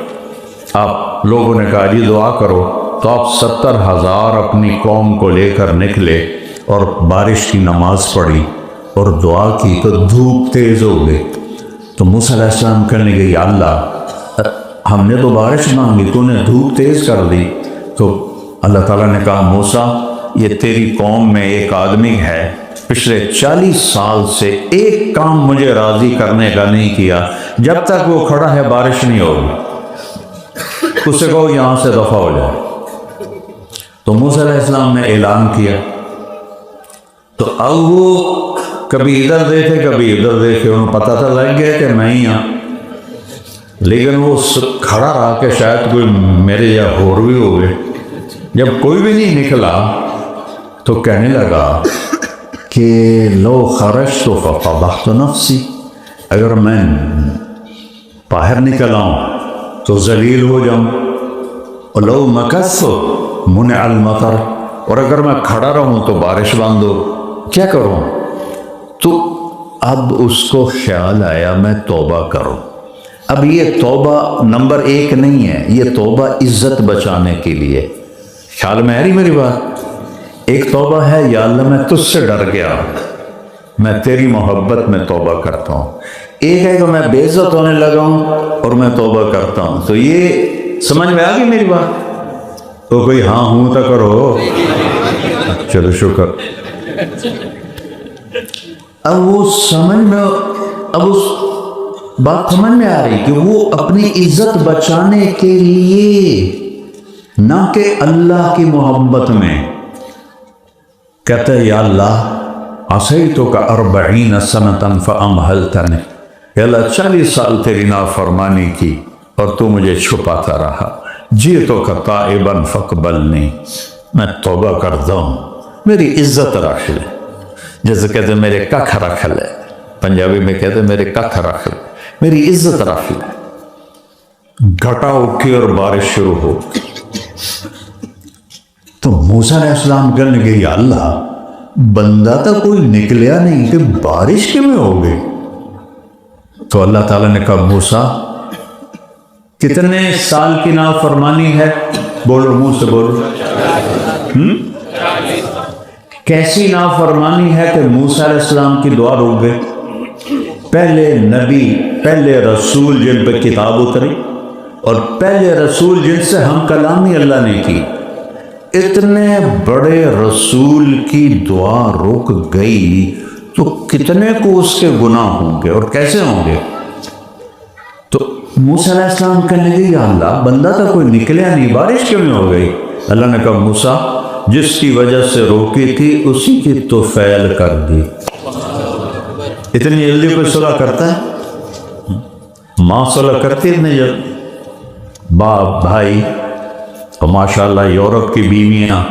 Speaker 2: آپ لوگوں نے کہا جی دعا کرو، تو آپ 70,000 اپنی قوم کو لے کر نکلے اور بارش کی نماز پڑھی اور دعا کی تو دھوپ تیز ہو گئی۔ تو موسیٰ علیہ السلام کہنے لگے یا اللہ ہم نے تو بارش مانگی، تو نے دھوپ تیز کر دی۔ تو اللہ تعالیٰ نے کہا موسیٰ یہ تیری قوم میں ایک آدمی ہے پچھلے 40 سال سے ایک کام مجھے راضی کرنے کا نہیں کیا، جب تک وہ کھڑا ہے بارش نہیں ہوگی، اسے کہو یہاں سے دفع ہو جائے۔ تو موسیٰ علیہ السلام نے اعلان کیا، تو اب وہ کبھی ادھر دیکھے کبھی ادھر دیکھے، انہوں پتہ تھا لگ گیا کہ میں ہی ہوں، لیکن وہ کھڑا رہا کہ شاید کوئی میرے یا اور بھی ہو گئے۔ جب کوئی بھی نہیں نکلا تو کہنے لگا کہ لو خرجت فقبحت نفسی، اگر میں باہر نکل آؤں تو ذلیل ہو جاؤں، اور لو مکثت منع المطر، اور اگر میں کھڑا رہوں تو بارش بند ہو، کیا کروں؟ تو اب اس کو خیال آیا میں توبہ کروں۔ اب یہ توبہ نمبر 1 نہیں ہے، یہ توبہ عزت بچانے کے لیے۔ خیال میں آ رہی میری بات؟ ایک توبہ ہے یا اللہ میں تجھ سے ڈر گیا، میں تیری محبت میں توبہ کرتا ہوں۔ ایک ہے کہ میں بے عزت ہونے لگا ہوں اور میں توبہ کرتا ہوں۔ تو یہ سمجھ میں آ گئی میری بات؟ تو کوئی ہاں ہوں تو کرو، چلو شکر۔ اب وہ سمجھ میں، اب اس بات سمجھ میں آ رہی کہ وہ اپنی عزت بچانے کے لیے، نہ کہ اللہ کی محبت میں، کہتا ہے یا اللہ عصیتک 40 سنة فامہلتنی، یا اللہ 40 سال تیری نافرمانی کی اور تو مجھے چھپاتا رہا، جئتک تائبا فاقبلنی، میں توبہ کرتا ہوں، میری عزت رکھ لے۔ جیسے کہتے ہیں میرے ککھ رکھ لے، پنجابی میں کہتے ہیں میرے ککھ رکھ لے، میری عزت رکھ لے۔ گھٹا اٹھی اور بارش شروع ہو۔ تو موسیٰ علیہ السلام کہنے لگے یا اللہ بندہ تو کوئی نکلیا نہیں کہ بارش کیوں میں ہو گئی؟ تو اللہ تعالیٰ نے کہا موسیٰ کتنے سال کی نافرمانی ہے؟ بولو منہ سے بولو۔ کیسی نافرمانی ہے کہ موسیٰ علیہ السلام کی دعا رک گئی؟ پہلے نبی، پہلے رسول جن پہ کتاب اتری، اور پہلے رسول جن سے ہم کلامی اللہ نے کی، اتنے بڑے رسول کی دعا رک گئی تو کتنے کو اس کے گناہ ہوں گے اور کیسے ہوں گے؟ تو موسیٰ علیہ السلام کہنے لگے یا اللہ بندہ تو کوئی نکلیا نہیں، بارش کیوں نہیں ہو گئی؟ اللہ نے کہا موسیٰ جس کی وجہ سے روکی تھی اسی کی تو فعل کر دی۔ اتنی جلدی کوئی صلح کرتا ہے؟ ماں صلح کرتی اتنی جلدی؟ باپ بھائی، اور ماشاءاللہ یورپ کی بیویاں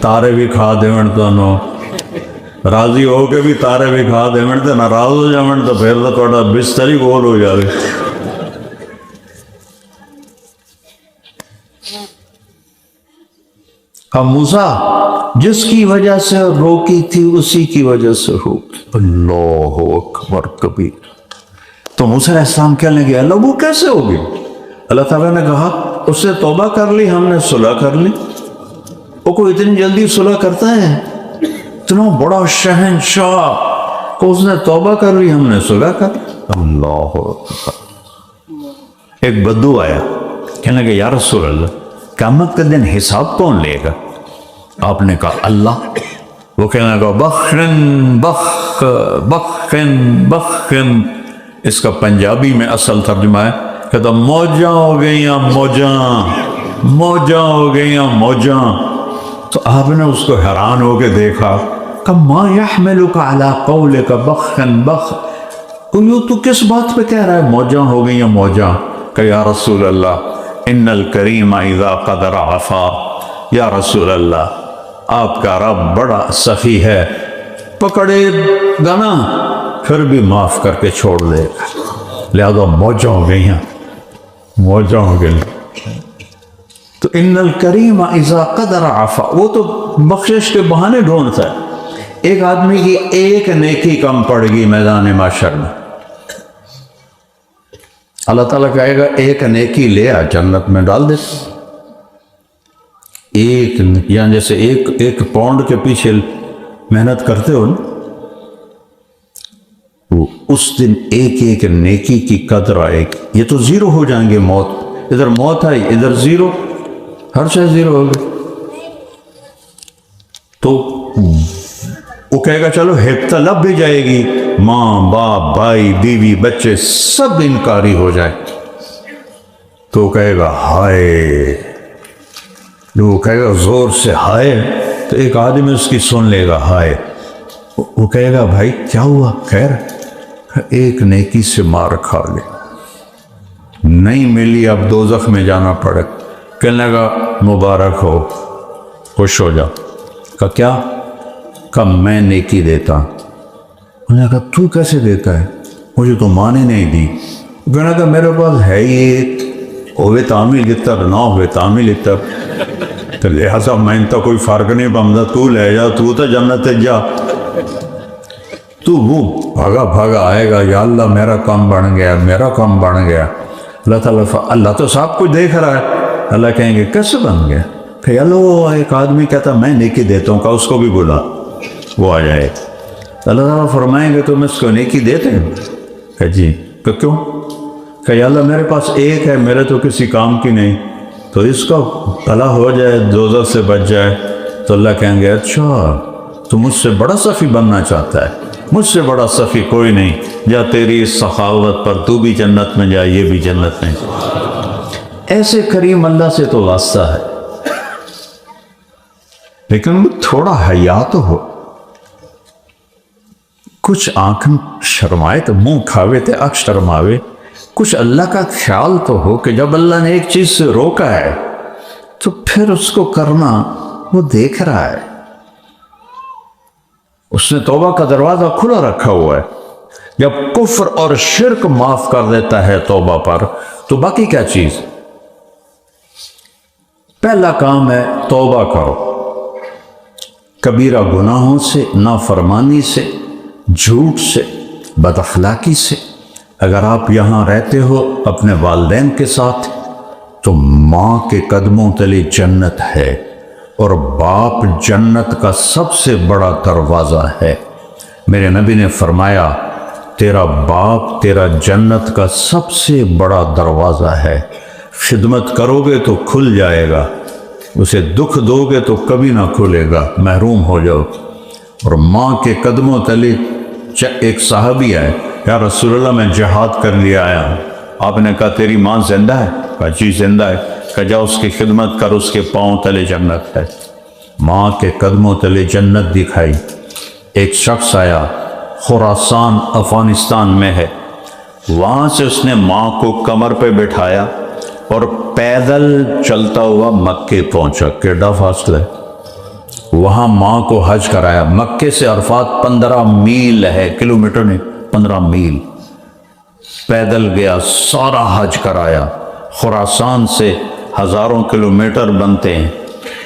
Speaker 2: تارے بھی کھا دیون تو نو راضی ہو کے بھی تارے بھی کھا دیون تو ناراض ہو جاون تو پھر تو تھوڑا بستر ہی گول ہو جائے۔ اب موسیٰ جس کی وجہ سے روکی تھی اسی کی وجہ سے روکی۔ اللہ اکبر کبیر۔ تو موسیٰ علیہ السلام کہنے لگے اللہ وہ کیسے ہوگی؟ اللہ تعالیٰ نے کہا اس سے توبہ کر لی، ہم نے صلح کر لی۔ وہ کوئی اتنی جلدی صلح کرتا ہے؟ اتنا بڑا شہنشاہ کو اس نے توبہ کر لی، ہم نے صلح کر لی۔ اللہ اکبر۔ ایک بدو آیا، کہنے لگے یا رسول اللہ قیامت کے دن حساب کون لے گا؟ آپ نے کہا اللہ۔ وہ کہنے لگا بخن بخ بخن بخن، اس کا پنجابی میں اصل ترجمہ ہے کہتا موجاں ہو گئیاں موجاں ہو گئیاں موجاں. تو آپ نے اس کو حیران ہو کے دیکھا کہ ما یحملک علی قولک بخن بخ، تو کس بات پہ کہہ رہا ہے موجاں ہو گئیاں موجاں؟ کہ یا رسول اللہ ان الکریم اذا قدر عفا، یا رسول اللہ آپ کا رب بڑا سخی ہے، پکڑے گا نا پھر بھی معاف کر کے چھوڑ دے گا، لہذا موجاں ہو گئی ہیں موجاں ہو گئی. تو ان الکریم اذا قدر عفا، وہ تو بخشش کے بہانے ڈھونڈتا ہے. ایک آدمی کی ایک نیکی کم پڑ گئی میدان محشر میں، اللہ تعالیٰ کہے گا ایک نیکی لے آ جنت میں ڈال دے. ایک یعنی جیسے ایک پاؤنڈ کے پیچھے محنت کرتے ہو نا، وہ اس دن ایک نیکی کی قدر آئے گی. یہ تو زیرو ہو جائیں گے، موت ادھر موت آئی ادھر زیرو، ہر شے زیرو ہو گئی. تو وہ کہے گا چلو ہیپتا لب بھی جائے گی، ماں باپ بھائی بیوی بچے سب انکاری ہو جائے. تو وہ کہے گا ہائے، وہ کہے گا زور سے ہائے، تو ایک آدمی اس کی سن لے گا ہائے. وہ کہے گا بھائی کیا ہوا؟ خیر، ایک نیکی سے مار کھا لے، نہیں ملی اب دوزخ میں جانا پڑے. کہنے لگا مبارک ہو، خوش ہو جا. کہ کیا؟ کہ میں نیکی دیتا. انہوں نے کہا تو کیسے دیتا ہے؟ مجھے تو ماں نے نہیں دی. کہنے لگا میرے پاس ہے یہ، ہوئے تعمیل اتر نہ ہوئے تعمیل اتر، تو لہذا میں تو کوئی فرق نہیں پڑتا، تو لے جا، تو جنت جا. تو وہ بھاگا آئے گا، یا اللہ میرا کام بن گیا، میرا کام بن گیا. اللہ تو سب کچھ دیکھ رہا ہے. اللہ کہیں گے کیسے بن گیا؟ کہ اللہ ایک آدمی کہتا میں نیکی دیتا ہوں، کہ اس کو بھی بلا، وہ آ جائے. اللہ تعالیٰ فرمائیں گے تم اس کو نیکی دیتے ہیں؟ کہ جی. کہ کیوں؟ کہ یا اللہ میرے پاس ایک ہے، میرے تو کسی کام کی نہیں، تو اس کا بھلا ہو جائے، دوزخ سے بچ جائے. تو اللہ کہیں گے اچھا تو مجھ سے بڑا سخی بننا چاہتا ہے؟ مجھ سے بڑا سخی کوئی نہیں، جا تیری اس سخاوت پر تو بھی جنت میں جا، یہ بھی جنت میں. ایسے کریم اللہ سے تو واسطہ ہے، لیکن وہ تھوڑا حیا تو ہو. کچھ آنکھ شرمائے تو منہ کھاوے تے آنکھ شرماوے. کچھ اللہ کا خیال تو ہو کہ جب اللہ نے ایک چیز سے روکا ہے تو پھر اس کو کرنا وہ دیکھ رہا ہے. اس نے توبہ کا دروازہ کھلا رکھا ہوا ہے. جب کفر اور شرک معاف کر دیتا ہے توبہ پر، تو باقی کیا چیز؟ پہلا کام ہے توبہ کرو، کبیرہ گناہوں سے، نافرمانی سے، جھوٹ سے، بد اخلاقی سے. اگر آپ یہاں رہتے ہو اپنے والدین کے ساتھ تو ماں کے قدموں تلے جنت ہے، اور باپ جنت کا سب سے بڑا دروازہ ہے. میرے نبی نے فرمایا تیرا باپ تیرا جنت کا سب سے بڑا دروازہ ہے. خدمت کرو گے تو کھل جائے گا، اسے دکھ دو گے تو کبھی نہ کھلے گا، محروم ہو جاؤ. اور ماں کے قدموں تلے ایک صحابی آئے، یا رسول اللہ میں جہاد کر لیا آیا ہوں. آپ نے کہا تیری ماں زندہ ہے؟ کہا جی زندہ ہے. کہ جا اس کی خدمت کر، اس کے پاؤں تلے جنت ہے. ماں کے قدموں تلے جنت دکھائی. ایک شخص آیا، خراسان افغانستان میں ہے، وہاں سے اس نے ماں کو کمر پہ بٹھایا اور پیدل چلتا ہوا مکے پہنچا. کیڈا فاصلہ ہے. وہاں ماں کو حج کرایا. مکے سے عرفات 15 میل ہے، کلومیٹر نہیں، 15 میل پیدل گیا، سارا حج کرایا. خراسان سے ہزاروں کلومیٹر بنتے ہیں.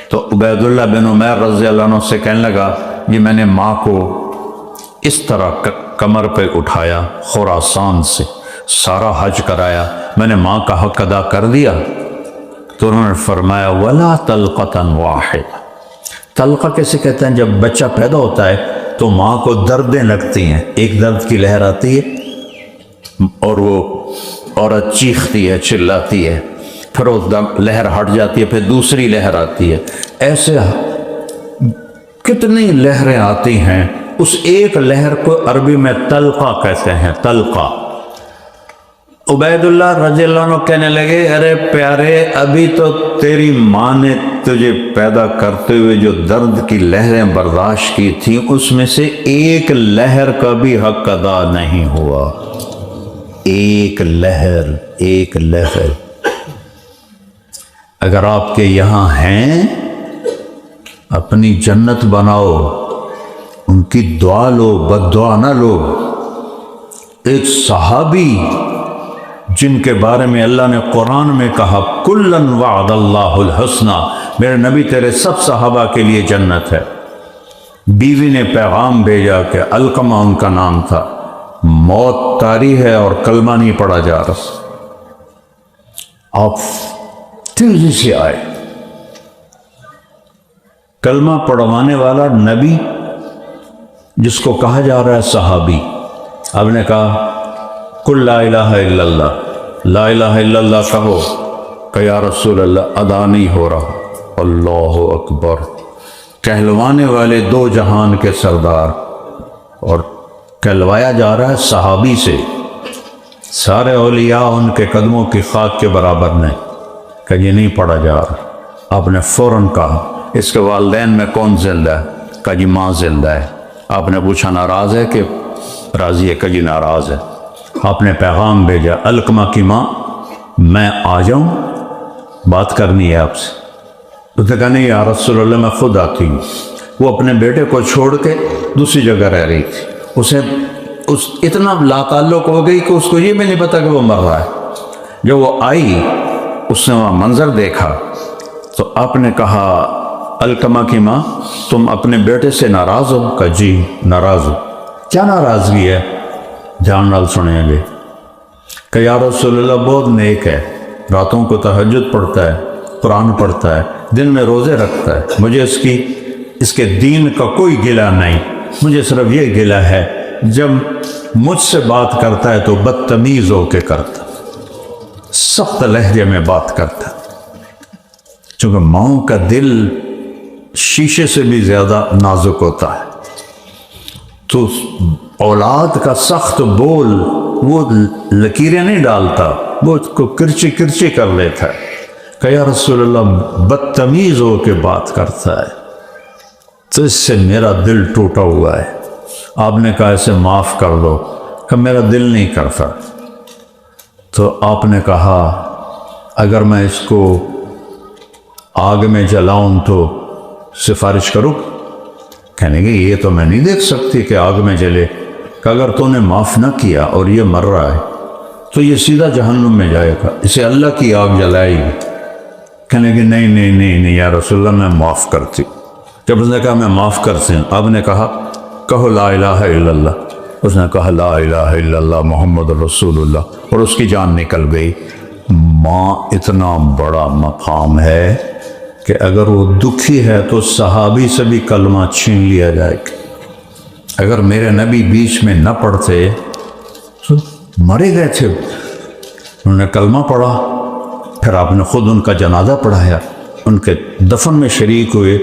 Speaker 2: تو عبید اللہ بن عمیر رضی اللہ عنہ سے کہنے لگا یہ میں نے ماں کو اس طرح کمر پہ اٹھایا، خراسان سے سارا حج کرایا، میں نے ماں کا حق ادا کر دیا. تو انہوں نے فرمایا وَلَا تَلْقَةً وَاحِدًا. تلقہ کیسے کہتے ہیں؟ جب بچہ پیدا ہوتا ہے تو ماں کو دردیں لگتی ہیں، ایک درد کی لہر آتی ہے اور وہ عورت چیختی ہے، چلاتی ہے، پھر وہ لہر ہٹ جاتی ہے، پھر دوسری لہر آتی ہے. ایسے کتنی لہریں آتی ہیں. اس ایک لہر کو عربی میں تلقہ کہتے ہیں. تلقہ عبیداللہ رضی اللہ عنہ کہنے لگے ارے پیارے ابھی تو تیری ماں نے تجھے پیدا کرتے ہوئے جو درد کی لہریں برداشت کی تھیں اس میں سے ایک لہر کا بھی حق ادا نہیں ہوا. ایک لہر. اگر آپ کے یہاں ہیں اپنی جنت بناؤ، ان کی دعا لو، بد دعا نہ لو. ایک صحابی جن کے بارے میں اللہ نے قرآن میں کہا کلن وعد اللہ الحسنہ، میرے نبی تیرے سب صحابہ کے لیے جنت ہے. بیوی نے پیغام بھیجا کہ علقمہ ان کا نام تھا، موت طاری ہے اور کلمہ نہیں پڑھا جا رہا. آپ تیزی سے آئے. کلمہ پڑھوانے والا نبی جس کو کہا جا رہا ہے صحابی، آپ نے کہا قل لا الہ الا اللہ، لا الہ الا اللہ کہو. کہ یا رسول اللہ ادا نہیں ہو رہا. اللہ اکبر. کہلوانے والے دو جہان کے سردار، اور کہلوایا جا رہا ہے صحابی سے. سارے اولیاء ان کے قدموں کی خاک کے برابر نے کہ یہ نہیں پڑھا جا رہا. آپ نے فوراً کہا اس کے والدین میں کون زندہ ہے؟ کہ جی ماں زندہ ہے. آپ نے پوچھا ناراض ہے کہ راضی ہے؟ کہ جی ناراض ہے. آپ نے پیغام بھیجا علقمہ کی ماں میں آ جاؤں، بات کرنی ہے آپ سے. اس نے کہا نہیں یا رسول اللہ میں خود آتی ہوں. وہ اپنے بیٹے کو چھوڑ کے دوسری جگہ رہ رہی تھی. اسے اتنا لا تعلق ہو گئی کہ اس کو یہ بھی نہیں پتا کہ وہ مر رہا ہے. جب وہ آئی اس نے وہاں منظر دیکھا تو آپ نے کہا علقمہ کی ماں تم اپنے بیٹے سے ناراض ہو؟ کہ جی ناراض ہو. کیا ناراضگی ہے؟ دھیان نال سنیں گے. کہ یا رسول اللہ بہت نیک ہے، راتوں کو تہجد پڑھتا ہے، قرآن پڑھتا ہے، دن میں روزے رکھتا ہے. مجھے اس کے دین کا کوئی گلہ نہیں. مجھے صرف یہ گلہ ہے جب مجھ سے بات کرتا ہے تو بدتمیز ہو کے کرتا، سخت لہجے میں بات کرتا. چونکہ ماؤں کا دل شیشے سے بھی زیادہ نازک ہوتا ہے، تو اولاد کا سخت بول وہ لکیریں نہیں ڈالتا، وہ اس کو کرچی کرچی کر لیتا ہے. کہ یا رسول اللہ بدتمیز ہو کے بات کرتا ہے تو اس سے میرا دل ٹوٹا ہوا ہے. آپ نے کہا اسے معاف کر دو. کہ میرا دل نہیں کرتا. تو آپ نے کہا اگر میں اس کو آگ میں جلاؤں تو سفارش کروں؟ کہنے گے یہ تو میں نہیں دیکھ سکتی کہ آگ میں جلے. کہ اگر تو نے معاف نہ کیا اور یہ مر رہا ہے تو یہ سیدھا جہنم میں جائے گا، اسے اللہ کی آگ جلائے گی. کہنے گے نہیں یا رسول اللہ میں معاف کرتی. جب اس نے کہا میں معاف کرتی ہوں، آپ نے کہا کہو لا الہ الا اللہ. اس نے کہا لا الہ الا اللہ محمد رسول اللہ، اور اس کی جان نکل گئی. ماں اتنا بڑا مقام ہے کہ اگر وہ دکھی ہے تو صحابی سے بھی کلمہ چھین لیا جائے گا. اگر میرے نبی بیچ میں نہ پڑھتے تو مرے گئے تھے. انہوں نے کلمہ پڑھا، پھر آپ نے خود ان کا جنازہ پڑھایا، ان کے دفن میں شریک ہوئے،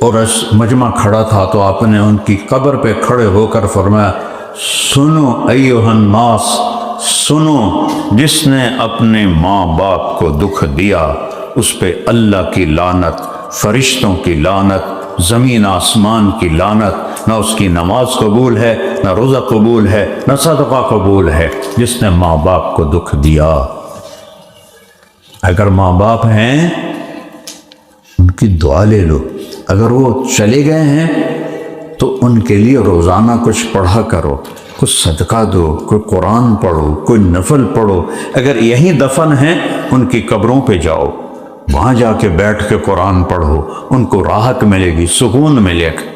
Speaker 2: اور مجمع کھڑا تھا تو آپ نے ان کی قبر پہ کھڑے ہو کر فرمایا سنو ایھا الناس، سنو جس نے اپنے ماں باپ کو دکھ دیا اس پہ اللہ کی لعنت، فرشتوں کی لعنت، زمین آسمان کی لعنت. نہ اس کی نماز قبول ہے، نہ روزہ قبول ہے، نہ صدقہ قبول ہے جس نے ماں باپ کو دکھ دیا. اگر ماں باپ ہیں ان کی دعا لے لو. اگر وہ چلے گئے ہیں تو ان کے لیے روزانہ کچھ پڑھا کرو، کچھ صدقہ دو، کوئی قرآن پڑھو، کوئی نفل پڑھو. اگر یہیں دفن ہیں ان کی قبروں پہ جاؤ، وہاں جا کے بیٹھ کے قرآن پڑھو، ان کو راحت ملے گی، سکون ملے گا.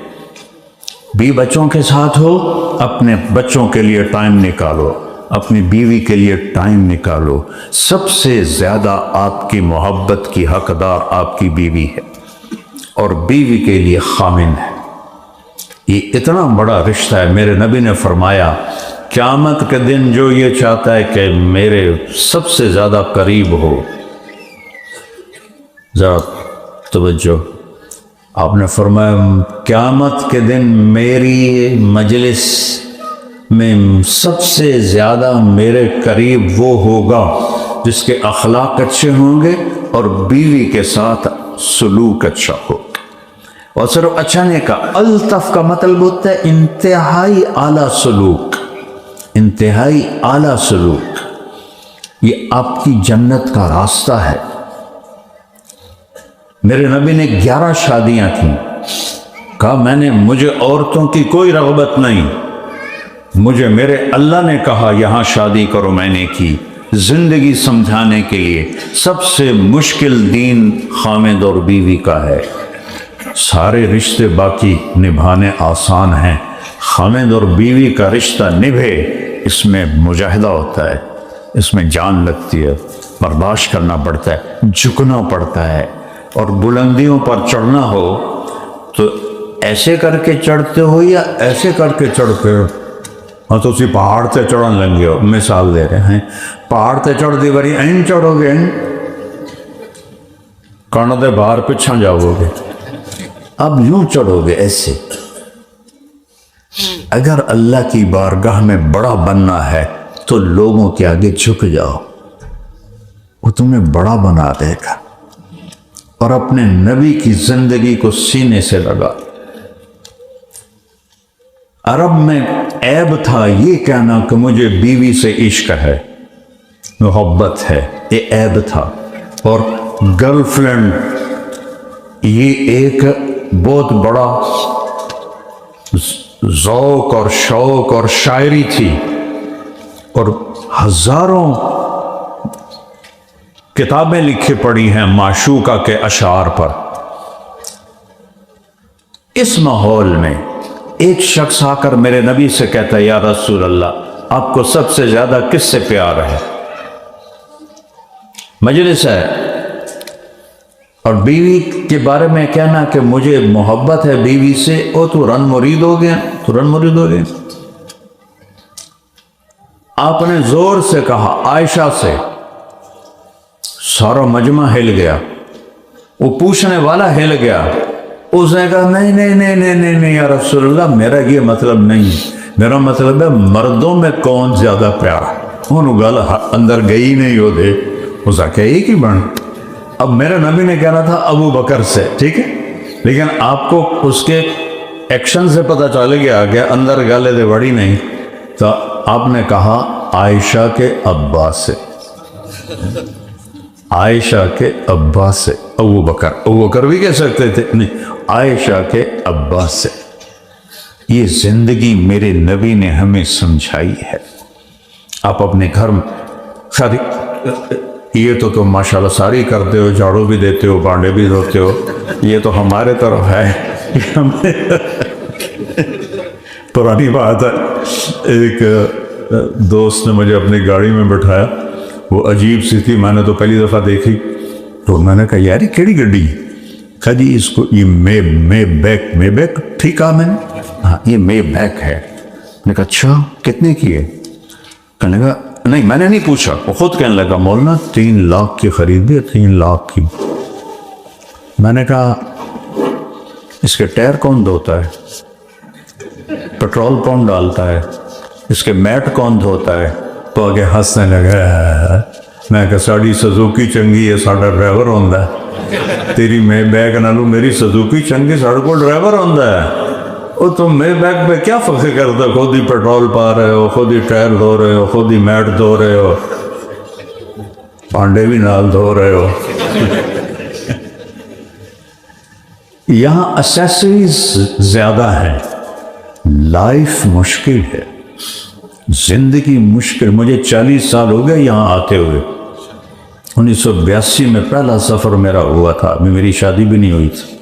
Speaker 2: بھی بچوں کے ساتھ ہو، اپنے بچوں کے لیے ٹائم نکالو، اپنی بیوی کے لیے ٹائم نکالو. سب سے زیادہ آپ کی محبت کی حقدار آپ کی بیوی ہے، اور بیوی کے لیے خامن ہے. یہ اتنا بڑا رشتہ ہے. میرے نبی نے فرمایا قیامت کے دن جو یہ چاہتا ہے کہ میرے سب سے زیادہ قریب ہو، ذرا توجہ، آپ نے فرمایا قیامت کے دن میری مجلس میں سب سے زیادہ میرے قریب وہ ہوگا جس کے اخلاق اچھے ہوں گے اور بیوی کے ساتھ سلوک اچھا ہوگا۔ اور صرف اچھا نہیں کہا، الطف کا مطلب ہوتا ہے انتہائی اعلیٰ سلوک، انتہائی اعلیٰ سلوک۔ یہ آپ کی جنت کا راستہ ہے۔ میرے نبی نے 11 شادیاں تھیں، کہا مجھے عورتوں کی کوئی رغبت نہیں، مجھے میرے اللہ نے کہا یہاں شادی کرو، میں نے کی، زندگی سمجھانے کے لیے۔ سب سے مشکل دین خامد اور بیوی کا ہے، سارے رشتے باقی نبھانے آسان ہیں، خامد اور بیوی کا رشتہ نبھے اس میں مجاہدہ ہوتا ہے، اس میں جان لگتی ہے، برداشت کرنا پڑتا ہے، جھکنا پڑتا ہے، اور بلندیوں پر چڑھنا ہو تو ایسے کر کے چڑھتے ہو یا ایسے کر کے چڑھتے ہو؟ ہاں تو اسی پہاڑ سے چڑھن لگے ہو، مثال دے رہے ہیں، پہاڑ سے چڑھ دی بری این چڑھو گے، کان دے باہر پچھا جاؤ گے، اب یوں چڑھو گے ایسے۔ اگر اللہ کی بارگاہ میں بڑا بننا ہے تو لوگوں کے آگے جھک جاؤ، وہ تمہیں بڑا بنا دے گا، اور اپنے نبی کی زندگی کو سینے سے لگا۔ عرب میں عیب تھا یہ کہنا کہ مجھے بیوی سے عشق ہے، محبت ہے، یہ عیب تھا، اور گرل فرینڈ یہ ایک بہت بڑا ذوق اور شوق اور شاعری تھی، اور ہزاروں کتابیں لکھی پڑی ہیں معشوقہ کے اشعار پر۔ اس ماحول میں ایک شخص آ کر میرے نبی سے کہتا ہے، یا رسول اللہ، آپ کو سب سے زیادہ کس سے پیار ہے؟ مجلس ہے، اور بیوی کے بارے میں کہنا کہ مجھے محبت ہے بیوی سے، او تو رن مرید ہو گیا، تو رن مرید ہو گیا۔ آپ نے زور سے کہا عائشہ سے، سارا مجمع ہل گیا، وہ پوچھنے والا ہل گیا، اس نے کہا نہیں نہیں نہیں نہیں نہیں نہیں یا رسول اللہ، میرا یہ مطلب نہیں، میرا مطلب ہے مردوں میں کون زیادہ پیارا۔ انہوں گل اندر گئی نہیں ہو دے، اس کا ایک ہی بن۔ اب میرے نبی نے کہنا تھا ابو بکر سے، ٹھیک ہے، لیکن آپ کو اس کے ایکشن سے پتہ چل گیا کہ اندر گالے دے بڑی نہیں، تو آپ نے کہا عائشہ کے ابا سے، عائشہ کے ابا سے، ابو بکر بھی کہہ سکتے تھے، نہیں، عائشہ کے ابا سے۔ یہ زندگی میرے نبی نے ہمیں سمجھائی ہے۔ آپ اپنے گھر میں یہ تو تم ماشاءاللہ ساری کرتے ہو، جھاڑو بھی دیتے ہو، بانڈے بھی دھوتے ہو، یہ تو ہمارے طرف ہے۔ پرانی بات ہے، ایک دوست نے مجھے اپنی گاڑی میں بٹھایا، وہ عجیب سی تھی، میں نے تو پہلی دفعہ دیکھی، تو میں نے کہا یار یہ کیڑی گڈی؟ کہا جی اس کو یہ مے بیک ٹھیک کہا میں نے، ہاں یہ مے بیک ہے۔ میں نے کہا اچھا کتنے کی ہے؟ کہنے لگا نہیں میں نے نہیں پوچھا، وہ خود کہنے لگا مولانا 3 لاکھ کی خریدی ہے، 3 لاکھ کی۔ میں نے کہا اس کے ٹائر کون دھوتا ہے، پیٹرول کون ڈالتا ہے، اس کے میٹ کون دھوتا ہے؟ تو آگے ہنسنے لگا۔ میں کہا ساڑی سزوکی چنگی ہے، ساڑا ڈرائیور ہوندا ہے، تیری میں بیگ نالو میری سزوکی چنگی، ساڑا کو ڈرائیور ہوندا ہے۔ وہ تم میں بیگ پہ کیا فخر کرتا، خود ہی پیٹرول پا رہے ہو، خود ہی ٹائر دھو رہے ہو، خود ہی میٹ دھو رہے ہو، پانڈے بھی نال دھو رہے ہو۔ یہاں اسیسریز زیادہ ہیں، لائف مشکل ہے، زندگی مشکل۔ مجھے 40 سال ہو گئے یہاں آتے ہوئے، 1982 میں پہلا سفر میرا ہوا تھا، ابھی میری شادی بھی نہیں ہوئی تھی،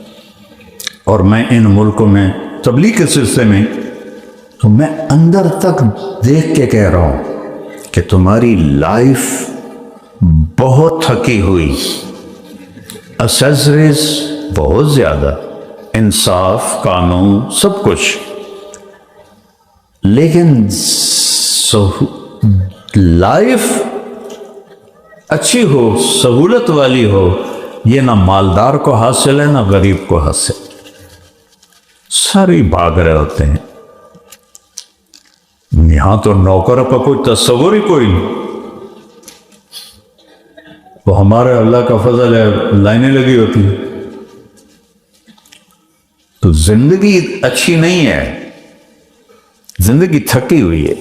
Speaker 2: اور میں ان ملکوں میں تبلیغ کے سلسلے میں، تو میں اندر تک دیکھ کے کہہ رہا ہوں کہ تمہاری لائف بہت تھکی ہوئی، اسیسریز بہت زیادہ، انصاف، قانون، سب کچھ، لیکن لائف اچھی ہو، سہولت والی ہو، یہ نہ مالدار کو حاصل ہے نہ غریب کو حاصل، ساری بھاگ رہے ہوتے ہیں۔ یہاں تو نوکر کا کوئی تصور ہی کوئی نہیں. وہ ہمارے اللہ کا فضل ہے، لائنیں لگی ہوتی ہیں. تو زندگی اچھی نہیں ہے، زندگی تھکی ہوئی ہے.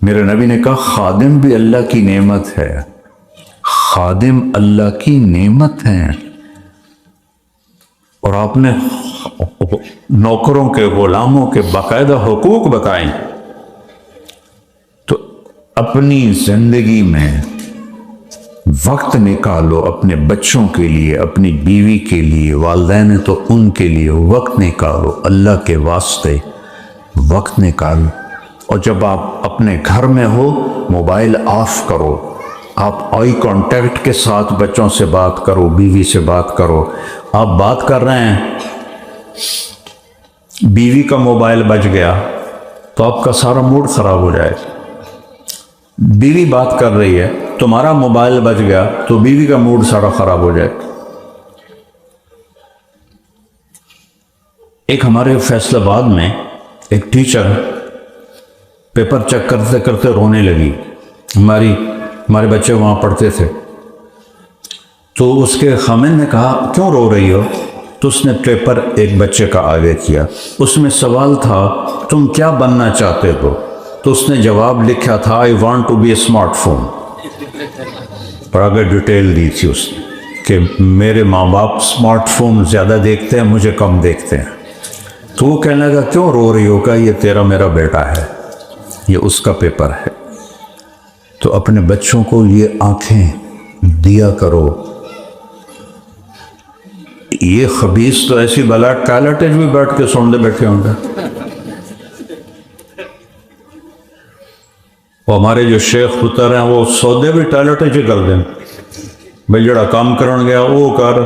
Speaker 2: میرے نبی نے کہا خادم بھی اللہ کی نعمت ہے، خادم اللہ کی نعمت ہے. اور آپ نے نوکروں کے، غلاموں کے باقاعدہ حقوق بتائیں. تو اپنی زندگی میں وقت نکالو اپنے بچوں کے لیے، اپنی بیوی کے لیے، والدین تو ان کے لیے وقت نکالو، اللہ کے واسطے وقت نکالو. اور جب آپ اپنے گھر میں ہو موبائل آف کرو، آپ آئی کانٹیکٹ کے ساتھ بچوں سے بات کرو، بیوی سے بات کرو. آپ بات کر رہے ہیں، بیوی کا موبائل بج گیا تو آپ کا سارا موڈ خراب ہو جائے. بیوی بات کر رہی ہے، تمہارا موبائل بج گیا تو بیوی کا موڈ سارا خراب ہو جائے. ایک ہمارے فیصل آباد میں ایک ٹیچر پیپر چیک کرتے کرتے رونے لگی. ہمارے بچے وہاں پڑھتے تھے. تو اس کے خامن نے کہا کیوں رو رہی ہو؟ تو اس نے پیپر ایک بچے کا آگے کیا. اس میں سوال تھا تم کیا بننا چاہتے ہو؟ تو اس نے جواب لکھا تھا I want to be a smartphone. اور آگے ڈیٹیل دی تھی اس نے کہ میرے ماں باپ اسمارٹ فون زیادہ دیکھتے ہیں، مجھے کم دیکھتے ہیں. تو وہ کہنے لگا کیوں رو رہی ہو؟ کہ یہ تیرا میرا بیٹا ہے، یہ اس کا پیپر ہے. تو اپنے بچوں کو یہ آنکھیں دیا کرو. یہ خبیث تو ایسی بلا ٹائلٹ بھی بیٹھ کے سوندے بیٹھے ہوں گے. وہ ہمارے جو شیخ پتر ہیں وہ سودے بھی ٹائلٹ کر دیں. بھائی جڑا کام کرن گیا وہ کر،